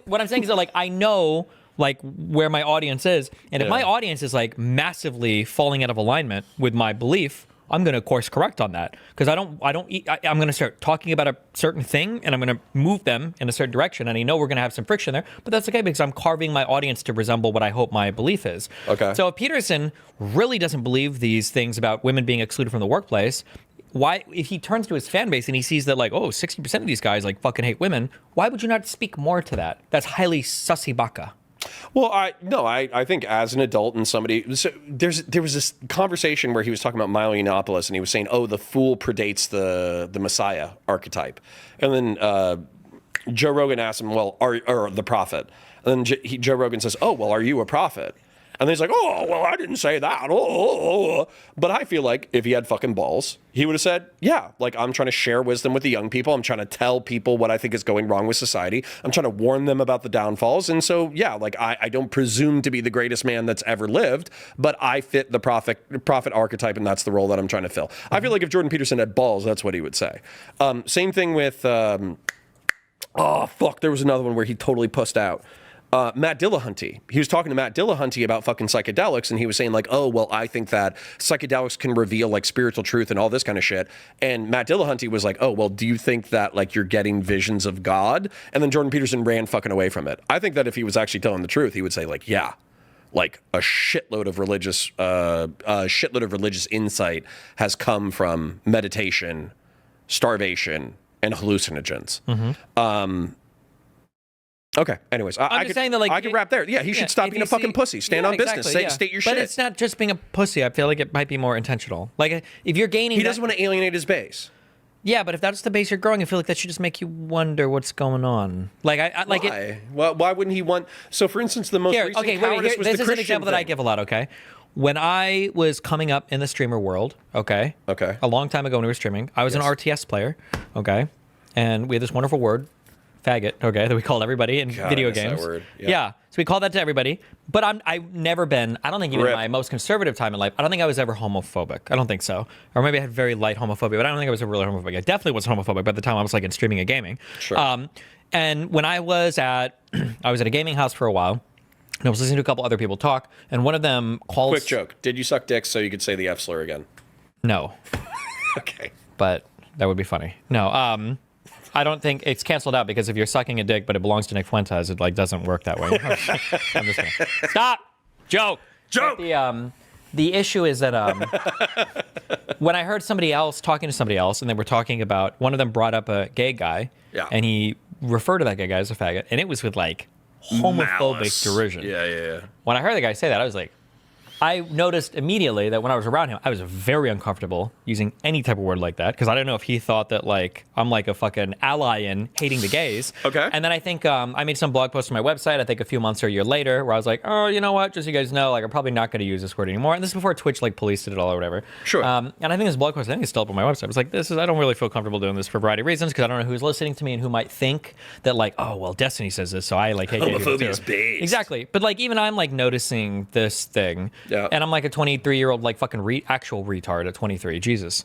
what I'm saying is that like I know like where my audience is, and if my audience is like massively falling out of alignment with my belief, I'm going to course correct on that, because I'm going to start talking about a certain thing and I'm going to move them in a certain direction. And I know we're going to have some friction there, but that's okay because I'm carving my audience to resemble what I hope my belief is. Okay. So if Peterson really doesn't believe these things about women being excluded from the workplace, why, if he turns to his fan base and he sees that like, oh, 60% of these guys like fucking hate women, why would you not speak more to that? That's highly sussy baka. Well, I think as an adult and somebody, so there was this conversation where he was talking about Milo Yiannopoulos and he was saying, oh, the fool predates the Messiah archetype. And then Joe Rogan asked him, well, or the prophet. And then Joe Rogan says, oh, well, are you a prophet? And he's like, oh, well, I didn't say that. Oh. But I feel like if he had fucking balls, he would have said, yeah, like I'm trying to share wisdom with the young people. I'm trying to tell people what I think is going wrong with society. I'm trying to warn them about the downfalls. And so, yeah, like I don't presume to be the greatest man that's ever lived, but I fit the prophet archetype, and that's the role that I'm trying to fill. I feel like if Jordan Peterson had balls, that's what he would say. Same thing with, there was another one where he totally pussed out. Matt Dillahunty. He was talking to Matt Dillahunty about fucking psychedelics, and he was saying like, oh, well, I think that psychedelics can reveal like spiritual truth and all this kind of shit. And Matt Dillahunty was like, oh, well, do you think that like you're getting visions of God? And then Jordan Peterson ran fucking away from it. I think that if he was actually telling the truth, he would say like, yeah, like a shitload of religious insight has come from meditation, starvation, and hallucinogens. Okay. Anyways, I'm just saying that, like, I could wrap there. Yeah, he should stop being a fucking pussy. Stand on business. State your shit. But it's not just being a pussy. I feel like it might be more intentional. Like, if you're gaining, he doesn't want to alienate his base. Yeah, but if that's the base you're growing, I feel like that should just make you wonder what's going on. Like, I like why? it. Well, why wouldn't he want? So, for instance, the most recent cowardice was this the is Christian an example that I thing. give a lot. Okay, when I was coming up in the streamer world, okay, a long time ago when we were streaming, I was an RTS player, okay, and we had this wonderful word, faggot, okay, that we called everybody in video games. That word. Yeah, so we called that to everybody. But I've never been. I don't think even in my most conservative time in life, I don't think I was ever homophobic. I don't think so. Or maybe I had very light homophobia, but I don't think I was ever really homophobic. I definitely wasn't homophobic by the time I was like in streaming and gaming. Sure. And when I was at a gaming house for a while, and I was listening to a couple other people talk, and one of them called. Quick joke: did you suck dicks so you could say the F slur again? No. Okay. But that would be funny. No. I don't think it's canceled out because if you're sucking a dick but it belongs to Nick Fuentes, it like doesn't work that way. I'm just kidding. Stop. Joke. But the issue is that when I heard somebody else talking to somebody else, and they were talking about, one of them brought up a gay guy, and he referred to that gay guy as a faggot, and it was with like homophobic Malice. derision. Yeah. When I heard the guy say that, I was like, I noticed immediately that when I was around him, I was very uncomfortable using any type of word like that, because I don't know if he thought that like I'm like a fucking ally in hating the gays. Okay. And then I think I made some blog post on my website, I think a few months or a year later, where I was like, oh, you know what? Just so you guys know, like I'm probably not going to use this word anymore. And this is before Twitch like policed it all or whatever. Sure. And I think this blog post, I think it's still up on my website. It's like, I don't really feel comfortable doing this for a variety of reasons, because I don't know who's listening to me and who might think that like, oh, well, Destiny says this, so I like hate gay people too. Homophobia's based. Exactly. But like even I'm like noticing this thing. Yeah. And I'm like a 23-year-old like fucking actual retard at 23. Jesus.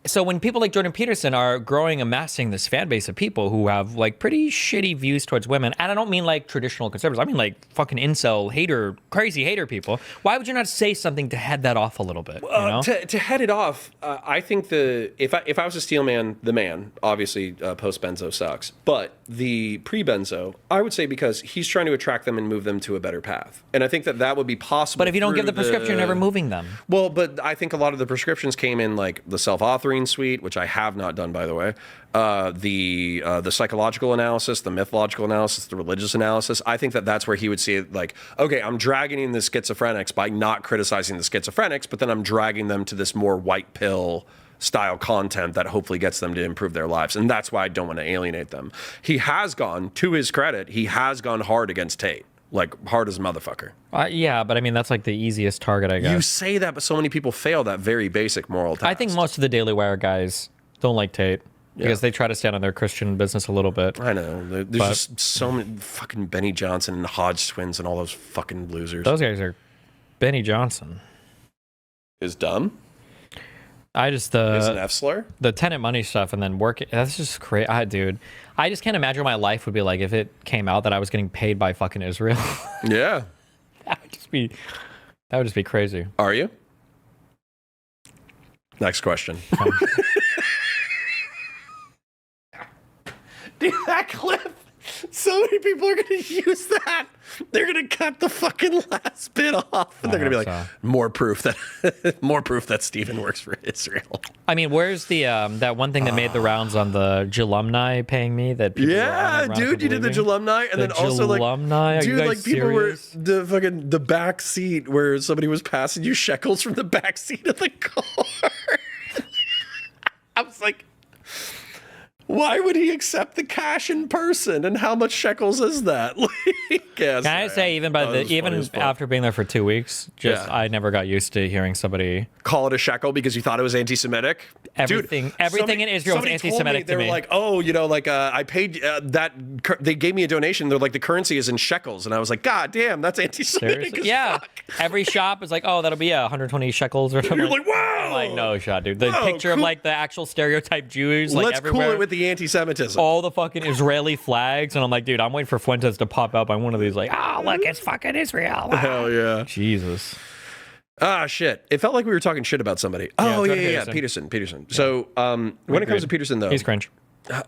So when people like Jordan Peterson are growing, amassing this fan base of people who have like pretty shitty views towards women, and I don't mean like traditional conservatives, I mean like fucking incel, hater, crazy hater people, why would you not say something to head that off a little bit? You know? To head it off, I think if I was a steel man, the man, obviously post-benzo sucks, but the pre-benzo, I would say because he's trying to attract them and move them to a better path. And I think that would be possible. But if you don't give the prescription, you're never moving them. Well, but I think a lot of the prescriptions came in like the self-authoring suite, which I have not done, by the way, the psychological analysis, the mythological analysis, the religious analysis. I think that's where he would see it like, okay, I'm dragging in the schizophrenics by not criticizing the schizophrenics, but then I'm dragging them to this more white pill style content that hopefully gets them to improve their lives. And that's why I don't want to alienate them. He has gone, to his credit, he has gone hard against Tate. Like, hard as a motherfucker. Yeah, but I mean, that's like the easiest target, I guess. You say that, but so many people fail that very basic moral test. I think most of the Daily Wire guys don't like Tate because they try to stand on their Christian business a little bit. I know. There's just so many fucking Benny Johnson and Hodge twins and all those fucking losers. Those guys are Benny Johnson. Is dumb? Is an F slur? The tenant money stuff and then work. That's just crazy. Dude, I just can't imagine what my life would be like if it came out that I was getting paid by fucking Israel. Yeah. That would just be crazy. Are you? Next question. Dude, that clip. So many people are going to use that. They're going to cut the fucking last bit off. And they're going to be like, more proof that Stephen works for Israel. I mean, where's the that one thing that made the rounds on the Jalumni paying me that people yeah, dude, you did the Jalumni and then also like dude, like people were the back seat where somebody was passing you shekels from the back seat of the car. I was like, why would he accept the cash in person? And how much shekels is that? Can I say, even after being there for 2 weeks, I never got used to hearing somebody call it a shekel because you thought it was anti-Semitic. Everything in Israel was anti-Semitic to me. They were like, oh, you know, like I paid that. They gave me a donation. They're like, the currency is in shekels, and I was like, God damn, that's anti-Semitic. Yeah, every shop is like, oh, that'll be 120 shekels or something. You're like, wow. I'm like, no shot, dude. The picture of like the actual stereotype Jews, like let's everywhere. cool it with the anti-Semitism. All the fucking Israeli flags, and I'm like, dude, I'm waiting for Fuentes to pop up on one of these, like, look, it's fucking Israel. Hell yeah. Jesus. Shit. It felt like we were talking shit about somebody. Peterson. Yeah. So when it comes to Peterson, though, he's cringe.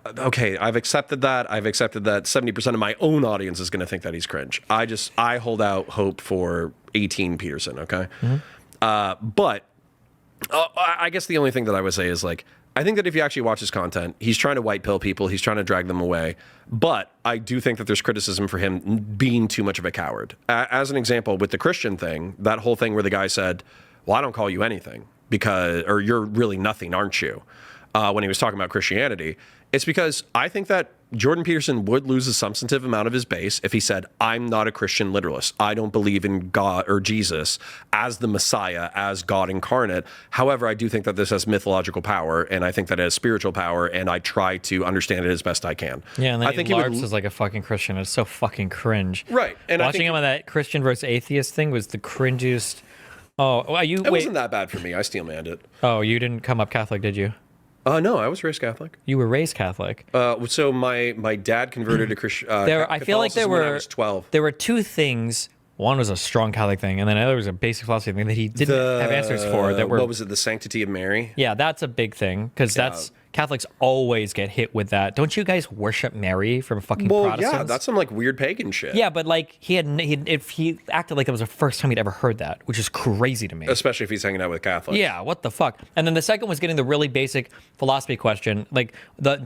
Okay, I've accepted that. I've accepted that 70% of my own audience is going to think that he's cringe. I hold out hope for 18 Peterson, okay? Mm-hmm. But I guess the only thing that I would say is, like, I think that if you actually watch his content, he's trying to white pill people. He's trying to drag them away. But I do think that there's criticism for him being too much of a coward. As an example, with the Christian thing, that whole thing where the guy said, well, I don't call you anything or you're really nothing, aren't you? When he was talking about Christianity, it's because I think that Jordan Peterson would lose a substantive amount of his base if he said, I'm not a Christian literalist. I don't believe in God or Jesus as the Messiah, as God incarnate. However, I do think that this has mythological power, and I think that it has spiritual power, and I try to understand it as best I can. Yeah, and then I think he LARPs as like a fucking Christian. It's so fucking cringe. Right. And watching him on that Christian versus atheist thing was the cringiest. Oh, it wasn't that bad for me. I steel manned it. Oh, you didn't come up Catholic, did you? No, I was raised Catholic. You were raised Catholic. So my dad converted to Christian. I feel like when I was 12. There were two things. One was a strong Catholic thing, and then another was a basic philosophy thing that he didn't have answers for. That were, what was it? The sanctity of Mary. Yeah, that's a big thing because that's Catholics always get hit with that. Don't you guys worship Mary from fucking Protestants? Yeah, that's some like weird pagan shit. Yeah, but like he acted like it was the first time he'd ever heard that, which is crazy to me. Especially if he's hanging out with Catholics. Yeah, what the fuck? And then the second was getting the really basic philosophy question. Like the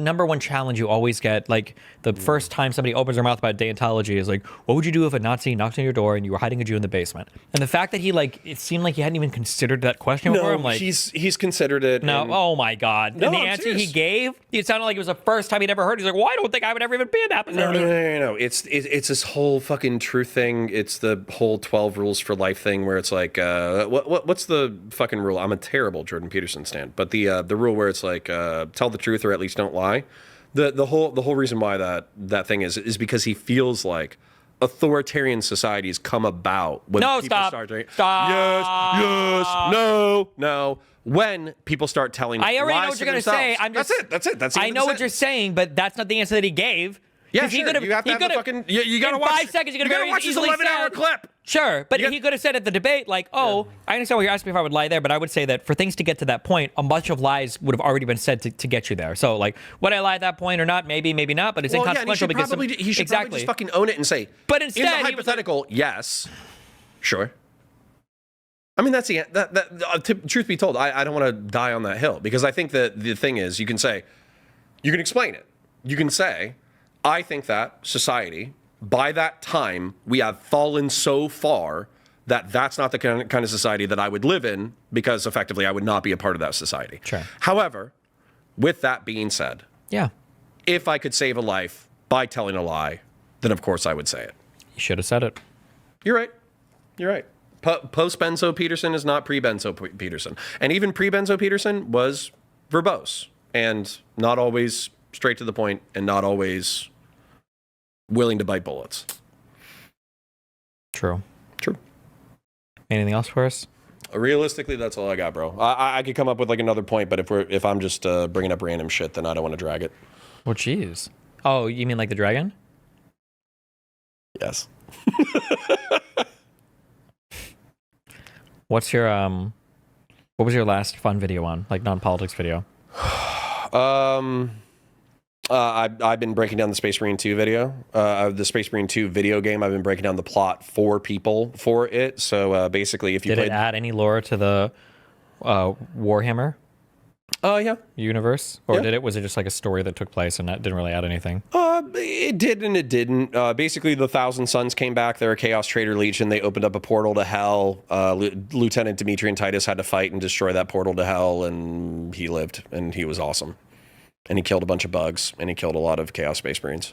number one challenge you always get, like the first time somebody opens their mouth about deontology is like, what would you do if a Nazi knocked on your door and you were hiding a Jew in the basement? And the fact that it seemed like he hadn't even considered that question before. I'm like, he's considered it. No, oh my God. No, and the I'm answer serious. he gave, it sounded like it was the first time he'd ever heard. He's like, well, I don't think I would ever even be in that position. No. It's this whole fucking truth thing. It's the whole 12 rules for life thing where it's like, what's the fucking rule? I'm a terrible Jordan Peterson stan, but the rule where it's like, tell the truth or at least don't lie. The whole reason why that thing is because he feels like authoritarian societies come about when people start doing yes, no. When people start telling I already lies know what to you're going to say. themselves. That's it. That's I know what you're saying, but that's not the answer that he gave. Yeah, sure. You have to have the fucking. You gotta in watch. 5 seconds, you gotta watch this 11-hour clip. Sure, but he could have said at the debate, like, I understand what you're asking me if I would lie there, but I would say that for things to get to that point, a bunch of lies would have already been said to get you there. So, like, would I lie at that point or not? Maybe not, but it's inconsequential because he should probably just fucking own it and say. But instead, in the hypothetical, yes, sure. I mean, that's truth be told, I don't want to die on that hill because I think that the thing is, you can explain it. You can say, I think that society, by that time, we have fallen so far that that's not the kind of society that I would live in because effectively I would not be a part of that society. Sure. However, with that being said, if I could save a life by telling a lie, then of course I would say it. You should have said it. You're right. Post-Benzo Peterson is not pre-Benzo Peterson. And even pre-Benzo Peterson was verbose and not always straight to the point and not always willing to bite bullets. True. Anything else for us? Realistically, that's all I got, bro. I could come up with like another point, but if I'm just bringing up random shit, then I don't want to drag it. Well, jeez. Oh, you mean like the dragon? Yes. What was your last fun video on, like non-politics video? I've been breaking down the Space Marine 2 video, the Space Marine 2 video game. I've been breaking down the plot for people for it. So basically, if you did it add any lore to the Warhammer? Yeah. Universe, or was it just like a story that took place and that didn't really add anything? It did and it didn't. Basically, the Thousand Suns came back. They're a Chaos Trader Legion. They opened up a portal to hell. Lieutenant Demetrian Titus had to fight and destroy that portal to hell, and he lived, and he was awesome. And he killed a bunch of bugs, and he killed a lot of Chaos Space Marines.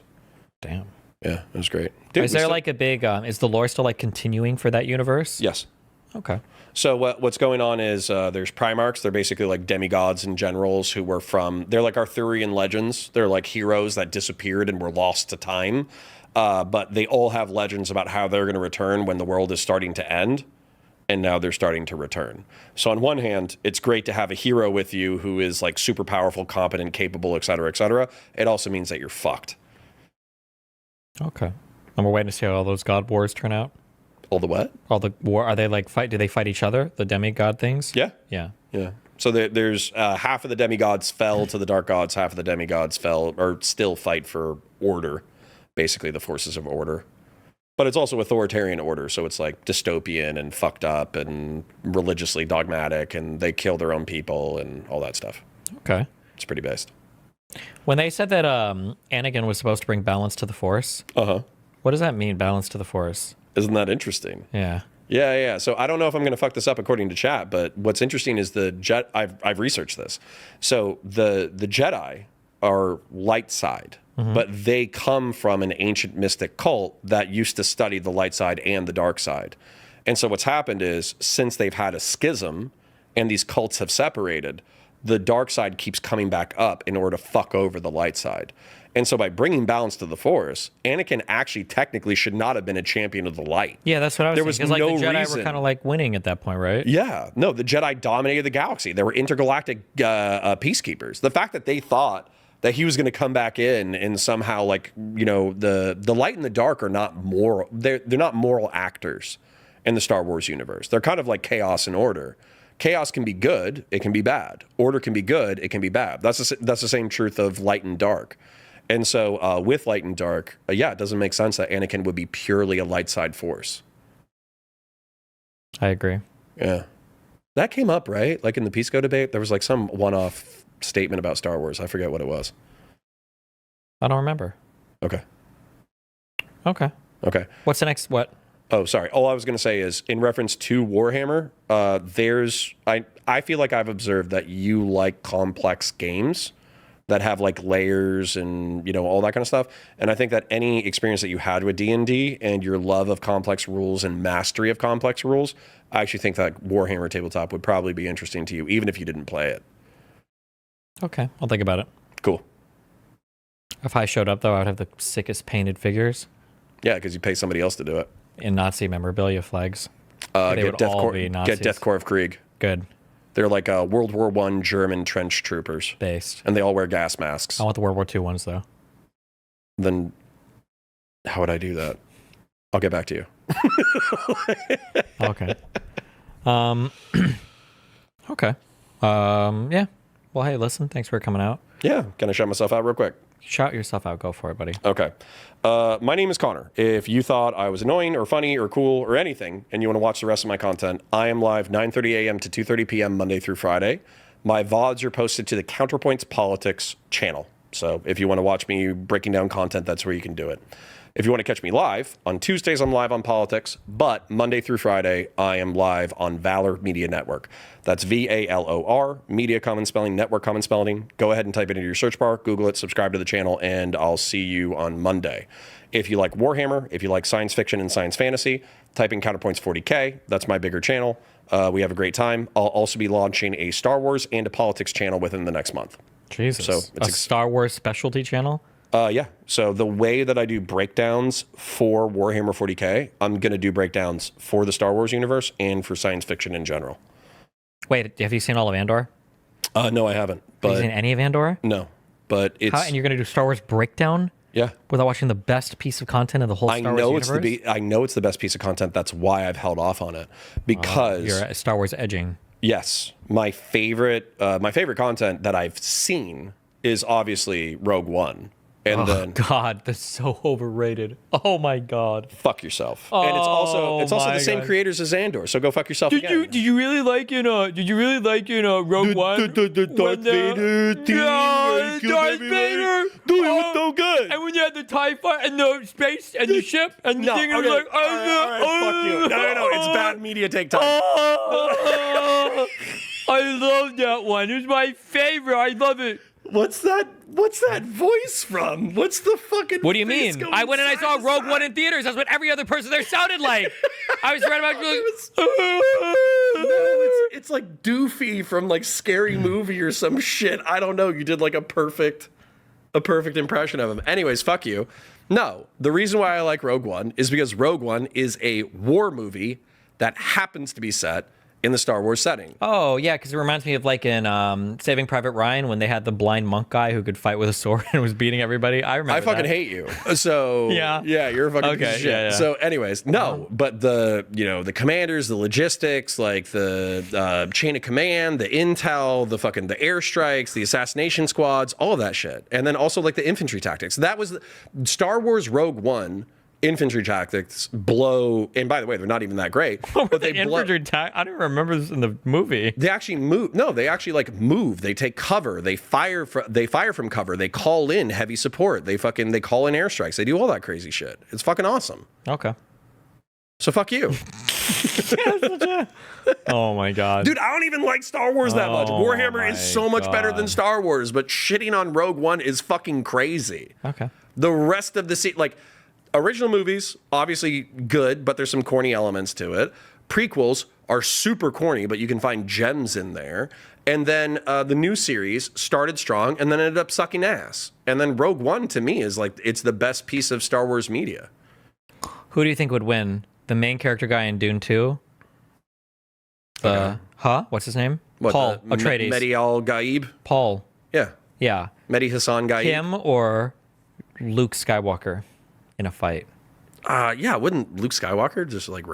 Damn. Yeah, it was great. Dude, is there like a big? Is the lore still like continuing for that universe? Yes. Okay. So what's going on is there's Primarchs. They're basically like demigods and generals who were they're like Arthurian legends. They're like heroes that disappeared and were lost to time. But they all have legends about how they're going to return when the world is starting to end. And now they're starting to return. So on one hand, it's great to have a hero with you who is like super powerful, competent, capable, et cetera, et cetera. It also means that you're fucked. Okay. And we're waiting to see how all those god wars turn out. All the what? All the war? Are they like fight? Do they fight each other? The demigod things? Yeah. Yeah. So there's half of the demigods fell to the dark gods, half of the demigods fell or still fight for order, basically the forces of order. But it's also authoritarian order, so it's like dystopian and fucked up and religiously dogmatic, and they kill their own people and all that stuff. Okay. It's pretty based. When they said that Anakin was supposed to bring balance to the Force, what does that mean, balance to the Force? Isn't that interesting? Yeah. Yeah. So I don't know if I'm going to fuck this up according to chat, but what's interesting is I've researched this. So the Jedi are light side, but they come from an ancient mystic cult that used to study the light side and the dark side. And so what's happened is, since they've had a schism and these cults have separated, the dark side keeps coming back up in order to fuck over the light side. And so by bringing balance to the Force, Anakin actually technically should not have been a champion of the light. Yeah, that's what I was There saying. was Because no the Jedi reason. were kind of like winning at that point, right? Yeah. No, the Jedi dominated the galaxy. They were intergalactic peacekeepers. The fact that they thought that he was going to come back in and somehow, like, you know, the light and the dark are not moral. They're not moral actors in the Star Wars universe. They're kind of like chaos and order. Chaos can be good, it can be bad. Order can be good, it can be bad. That's the same truth of light and dark. And so with light and dark, yeah, it doesn't make sense that Anakin would be purely a light side force. I agree. Yeah. That came up, right? Like in the Peace Go debate, there was like some one-off statement about Star Wars. I forget what it was. I don't remember. Okay. Okay. What's the next? What? Oh, sorry. All I was going to say is, in reference to Warhammer, I feel like I've observed that you like complex games that have like layers and, you know, all that kind of stuff. And I think that any experience that you had with D&D and your love of complex rules and mastery of complex rules, I actually think that Warhammer Tabletop would probably be interesting to you, even if you didn't play it. Okay, I'll think about it. Cool. If I showed up, though, I would have the sickest painted figures Yeah, because you pay somebody else to do it. in Nazi memorabilia flags. They would all be Nazis. Get Death Corps of Krieg. Good. They're like World War I German trench troopers. Based. And they all wear gas masks. I want the World War II ones, though. Then how would I do that? I'll get back to you. Okay. Okay. Yeah. Well, hey, listen, thanks for coming out. Yeah. Can I shout myself out real quick? Shout yourself out. Go for it, buddy. Okay. My name is Connor. If you thought I was annoying or funny or cool or anything and you want to watch the rest of my content, I am live 9:30 a.m. to 2:30 p.m. Monday through Friday. My VODs are posted to the Counterpoints Politics channel. So if you want to watch me breaking down content, that's where you can do it. If you want to catch me live, on Tuesdays I'm live on politics, but Monday through Friday I am live on Valor Media Network. That's VALOR, Media Common Spelling, Network Common Spelling. Go ahead and type it into your search bar, Google it, subscribe to the channel, and I'll see you on Monday. If you like Warhammer, if you like science fiction and science fantasy, type in Counterpoints 40K. That's my bigger channel. We have a great time. I'll also be launching a Star Wars and a politics channel within the next month. Jesus. So it's a Star Wars specialty channel? Yeah. So the way that I do breakdowns for Warhammer 40K, I'm going to do breakdowns for the Star Wars universe and for science fiction in general. Wait, have you seen all of Andor? No, I haven't. Have you But seen any of Andor? no, but it's And you're going to do Star Wars breakdown yeah. without watching the best piece of content of the whole I Star know Wars universe? I know it's the best piece of content. That's why I've held off on it, because You're Star Wars edging. yes, my favorite content that I've seen is obviously Rogue One. And then God, that's so overrated. Oh my God. fuck yourself. And it's also my the same God. creators as Andor. So go fuck yourself again. Did you really like Rogue One? Darth Vader thing, Yeah, killed Darth everyone. Vader. Dude, it was so good. And when you had the TIE fighter and the space and the ship and the No, thing, okay. and you're like, all right, fuck you. No, it's bad media. Take time. I love that one. It was my favorite. I love it. What's that voice from? What's the fucking What do you face mean? going I went and I side saw to Rogue side? One in theaters. That's what every other person there sounded like. I was right about No, it's like Doofy from like Scary Movie or some shit. I don't know. You did like a perfect impression of him. Anyways, fuck you. No, the reason why I like Rogue One is because Rogue One is a war movie that happens to be set in the Star Wars setting. Oh, yeah, because it reminds me of like in Saving Private Ryan when they had the blind monk guy who could fight with a sword and was beating everybody. I remember I fucking that. hate you. So Yeah. you're a fucking Okay, piece of shit. yeah. So anyways, no, but the commanders, the logistics, like the chain of command, the intel, the airstrikes, the assassination squads, all of that shit. And then also like the infantry tactics. That was Star Wars Rogue One infantry tactics blow. And by the way, they're not even that great. But they blow. I don't remember this in the movie. They actually move. No, they actually like move. They take cover. They fire from cover. They call in heavy support. They call in airstrikes. They do all that crazy shit. It's fucking awesome. Okay. So fuck you. Oh my god. Dude, I don't even like Star Wars that much. Warhammer is so much better than Star Wars, but shitting on Rogue One is fucking crazy. Okay. The rest of the like original movies, obviously good, but there's some corny elements to it. Prequels are super corny, but you can find gems in there. And then the new series started strong and then ended up sucking ass. And then Rogue One to me is like, it's the best piece of Star Wars media. Who do you think would win? The main character guy in Dune 2? What's his name? Paul Atreides. Mehdi Al-Gaib? Paul. Yeah. Yeah. Mehdi Hassan Gaib? Him or Luke Skywalker in a fight? Yeah, wouldn't Luke Skywalker just like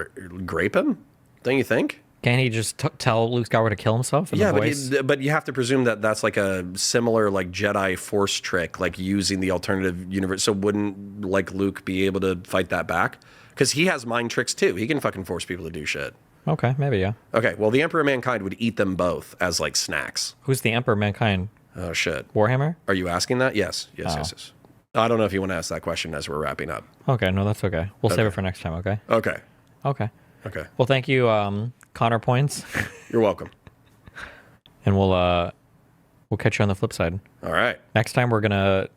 grape him? Don't you think? Can't he just tell Luke Skywalker to kill himself in the voice? But you have to presume that that's like a similar like Jedi Force trick, like using the alternative universe. So wouldn't like Luke be able to fight that back? Because he has mind tricks too. He can fucking force people to do shit. Okay, maybe, yeah. Okay, well, the Emperor of Mankind would eat them both as like snacks. Who's the Emperor of Mankind? Oh, shit. Warhammer? Are you asking that? Yes. I don't know if you want to ask that question as we're wrapping up. Okay, no, that's okay. We'll save it for next time, okay? Okay. Okay. Well, thank you, Connor Points. You're welcome. And we'll catch you on the flip side. All right. Next time we're gonna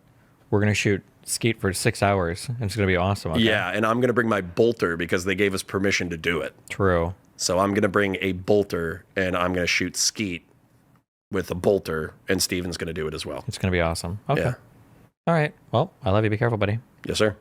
shoot Skeet for 6 hours. And it's gonna be awesome. Okay? Yeah, and I'm gonna bring my bolter because they gave us permission to do it. True. So I'm gonna bring a bolter and I'm gonna shoot Skeet with a bolter, and Steven's gonna do it as well. It's gonna be awesome. Okay. Yeah. All right. Well, I love you. Be careful, buddy. Yes, sir.